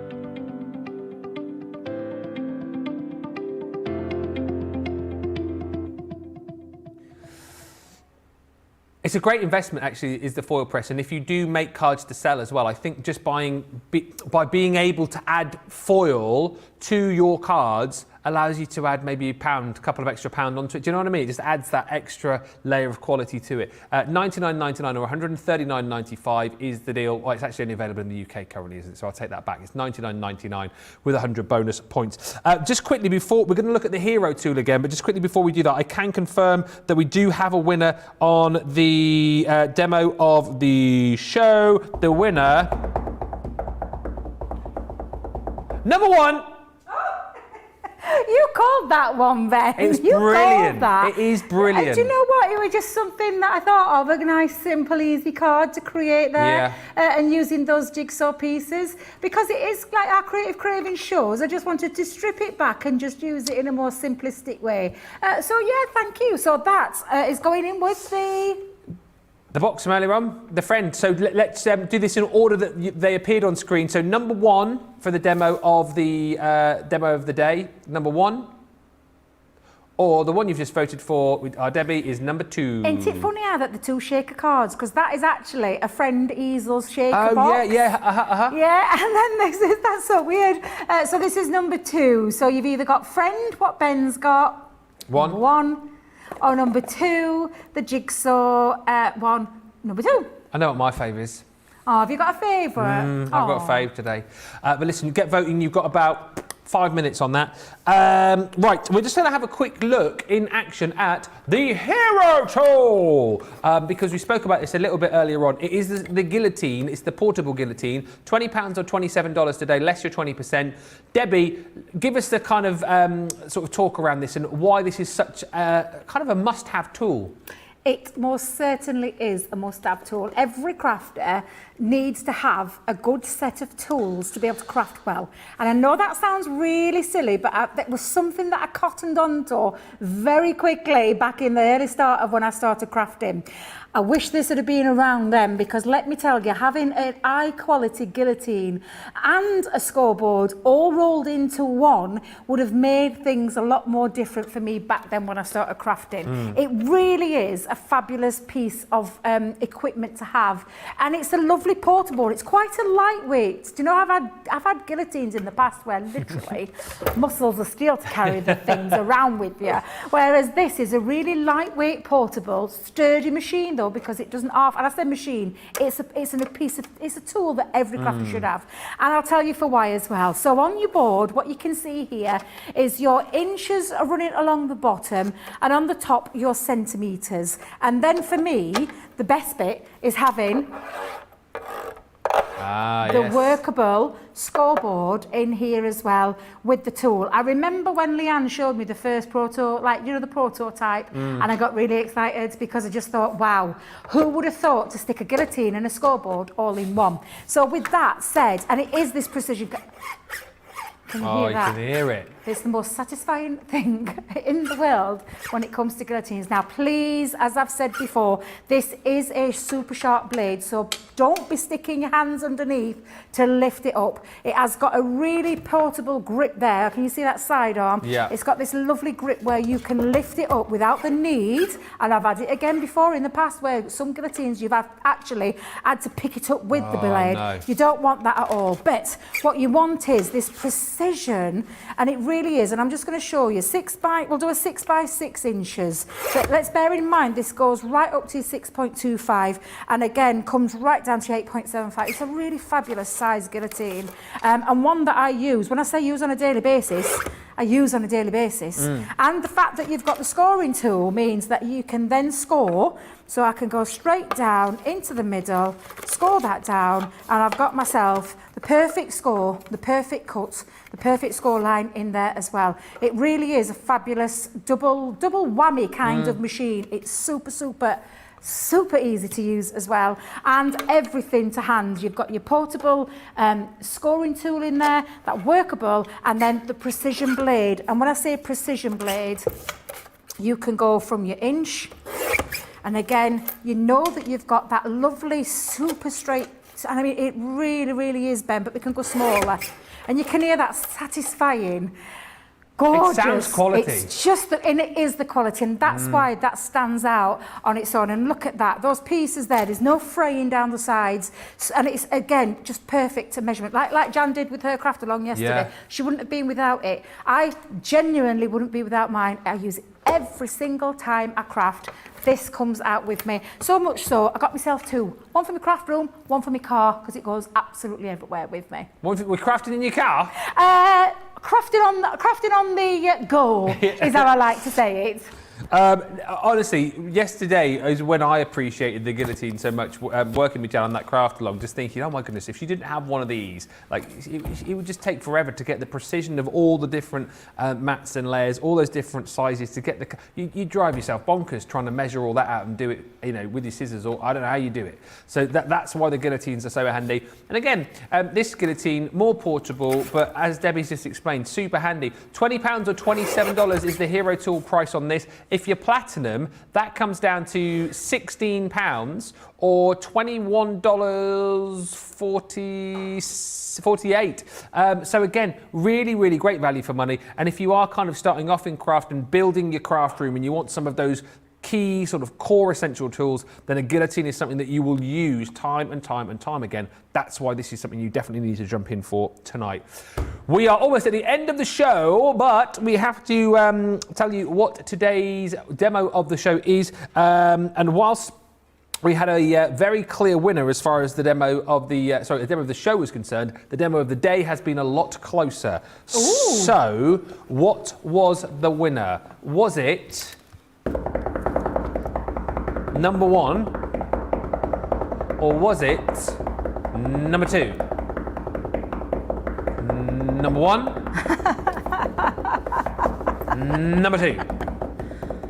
It's a great investment, actually, is the foil press. And if you do make cards to sell as well, I think just by being able to add foil to your cards allows you to add maybe a couple of extra pounds onto it. Do you know what I mean? It just adds that extra layer of quality to it. $99.99 or $139.95 is the deal. Well, it's actually only available in the UK currently, isn't it? So I'll take that back. It's $99.99 with 100 bonus points. Just quickly before, we're going to look at the hero tool again, but just quickly before we do that, I can confirm that we do have a winner on the demo of the show. The winner, number one. You called that one, Ben. It's you brilliant. Called that. It is brilliant. Do you know what? It was just something that I thought of, a nice, simple, easy card to create there, and using those jigsaw pieces, because it is like our Creative Craving shows. I just wanted to strip it back and just use it in a more simplistic way. So yeah, thank you. So that is going in with the box from earlier on, the friend. So let's do this in order that they appeared on screen. So number one for the demo of the day, number one, or the one you've just voted for with our Debbie is number two. Ain't it funny how that the two shaker cards, because that is actually a friend Easel's shaker box. Oh yeah, Yeah, and then this is, that's so weird. So this is number two. So you've either got friend, what Ben's got, number one, or number two, the jigsaw one, number two. I know what my fave is. Oh, have you got a favourite? I've got a fave today. But listen, get voting. You've got about 5 minutes on that. Right, we're just going to have a quick look in action at the hero tool, because we spoke about this a little bit earlier on. It is the guillotine. It's the portable guillotine. £20 or $27 today, less your 20%. Debbie, give us the kind of sort of talk around this and why this is such a kind of a must-have tool. It most certainly is a must-have tool. Every crafter needs to have a good set of tools to be able to craft well. And I know that sounds really silly, but that was something that I cottoned onto very quickly back in the early start of when I started crafting. I wish this had been around then, because let me tell you, having an high quality guillotine and a scoreboard all rolled into one would have made things a lot more different for me back then when I started crafting. It really is a fabulous piece of equipment to have, and it's a lovely portable. It's quite a lightweight. Do you know, I've had guillotines in the past where literally muscles of steel to carry the things around with you, whereas this is a really lightweight, portable, sturdy machine though, because it doesn't half, and I say machine, it's a tool that every crafter should have. And I'll tell you for why as well. So on your board, what you can see here is your inches are running along the bottom, and on the top your centimetres. And then for me, the best bit is having the workable scoreboard in here as well with the tool. I remember when Leanne showed me the first the prototype, and I got really excited because I just thought, wow, who would have thought to stick a guillotine and a scoreboard all in one? So with that said, and it is this precision. Can you hear that? You can hear it. It's the most satisfying thing in the world when it comes to guillotines. Now, please, as I've said before, this is a super sharp blade, so don't be sticking your hands underneath to lift it up. It has got a really portable grip there. Can you see that sidearm? Yeah. It's got this lovely grip where you can lift it up without the need, and I've had it again before in the past where some guillotines you've actually had to pick it up with the blade. No. You don't want that at all. But what you want is this precision, and it really is. And I'm just going to show you we'll do a 6 by 6 inches. But let's bear in mind this goes right up to 6.25, and again comes right down to 8.75. It's a really fabulous size guillotine, and one that I use. When I say use on a daily basis, I use on a daily basis. And the fact that you've got the scoring tool means that you can then score. So I can go straight down into the middle, score that down, and I've got myself the perfect score, the perfect cut, the perfect score line in there as well. It really is a fabulous double whammy kind of machine. It's super easy to use as well, and everything to hand. You've got your portable scoring tool in there, that workable, and then the precision blade. And when I say precision blade, you can go from your inch, and again, you know that you've got that lovely super straight, and I mean, it really is, Ben, but we can go smaller. And you can hear that satisfying, gorgeous. It sounds quality. It's just, and it is the quality, and that's why that stands out on its own. And look at that, those pieces there's no fraying down the sides, and it's, again, just perfect to measurement. Like Jan did with her craft along yesterday. Yeah. She wouldn't have been without it. I genuinely wouldn't be without mine. I use it every single time I craft. This comes out with me. So much so, I got myself two. One for my craft room, one for my car, because it goes absolutely everywhere with me. We're crafting in your car? Crafting on the go is how I like to say it. Honestly, yesterday is when I appreciated the guillotine so much, working with Jan on that craft along, just thinking, oh my goodness, if she didn't have one of these, like, it would just take forever to get the precision of all the different mats and layers, all those different sizes to get the... You drive yourself bonkers trying to measure all that out and do it, you know, with your scissors, or I don't know how you do it. So that's why the guillotines are so handy. And again, this guillotine, more portable, but as Debbie's just explained, super handy. £20 or $27 is the Hero Tool price on this. If you're platinum, that comes down to £16 or $21.48. So again, really great value for money. And if you are kind of starting off in craft and building your craft room and you want some of those key sort of core essential tools, then a guillotine is something that you will use time and time again. That's why this is something you definitely need to jump in for tonight. We are almost at the end of the show, but we have to tell you what today's demo of the show is. And whilst we had a very clear winner as far as the demo of the the demo of the show was concerned, the demo of the day has been a lot closer. Ooh. So, what was the winner? Was it number 1, or was it number 2? Number 1, number 2.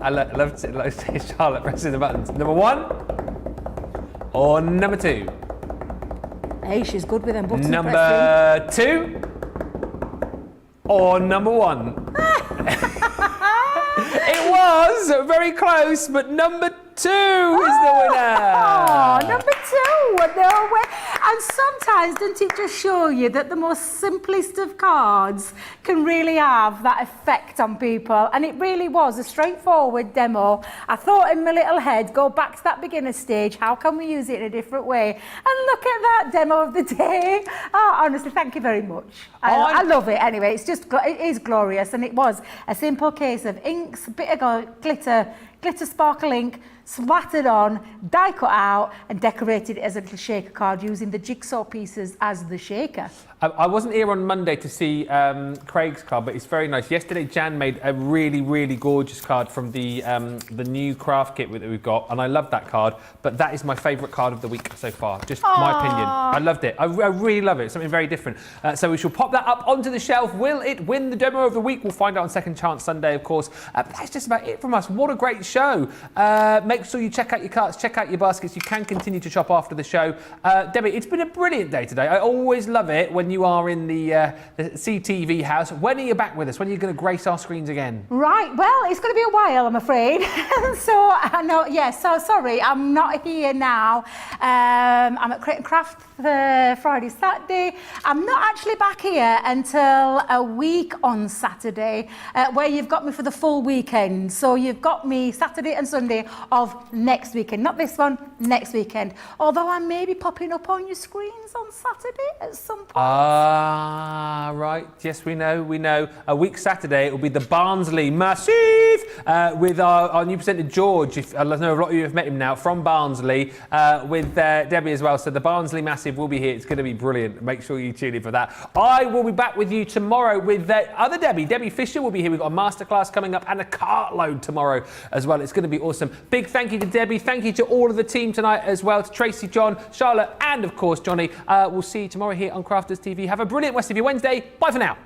I love to see Charlotte pressing the buttons. Number 1 or number 2? Hey, she's good with them buttons. Number 2 or number 1? It was very close, but number 2 is the winner. Oh, number 2. No way. And sometimes, doesn't it just show you that the most simplest of cards can really have that effect on people? And it really was a straightforward demo. I thought in my little head, go back to that beginner stage. How can we use it in a different way? And look at that demo of the day. Oh, honestly, thank you very much. I love it anyway. It's just, it is glorious. And it was a simple case of inks, a bit of glitter sparkle ink, splattered on, die cut out and decorated it as a little shaker card using the jigsaw pieces as the shaker. I wasn't here on Monday to see Craig's card, but it's very nice. Yesterday, Jan made a really, really gorgeous card from the new craft kit that we've got, and I love that card, but that is my favourite card of the week so far, just my opinion. I loved it. I really love it. Something very different. So we shall pop that up onto the shelf. Will it win the demo of the week? We'll find out on Second Chance Sunday, of course. But that's just about it from us. What a great show. Make sure you check out your carts, check out your baskets. You can continue to shop after the show. Debbie, it's been a brilliant day today. I always love it when you are in the CTV house. When are you back with us? When are you going to grace our screens again? Right, well, it's going to be a while, I'm afraid. So, so sorry, I'm not here now. I'm at Create and Craft Friday, Saturday. I'm not actually back here until a week on Saturday, where you've got me for the full weekend. So you've got me Saturday and Sunday of next weekend. Not this one, next weekend. Although I may be popping up on your screens on Saturday at some point. Ah, right. Yes, we know. A week Saturday, it will be the Barnsley Massive with our new presenter, George. I know a lot of you have met him now, from Barnsley, with Debbie as well. So the Barnsley Massive will be here. It's going to be brilliant. Make sure you tune in for that. I will be back with you tomorrow with other Debbie Fisher will be here. We've got a masterclass coming up and a cartload tomorrow as well. It's going to be awesome. Big thank you to Debbie. Thank you to all of the team tonight as well, to Tracy, John, Charlotte, and of course Johnny. We'll see you tomorrow here on Crafters TV. Have a brilliant rest of your Wednesday. Bye for now.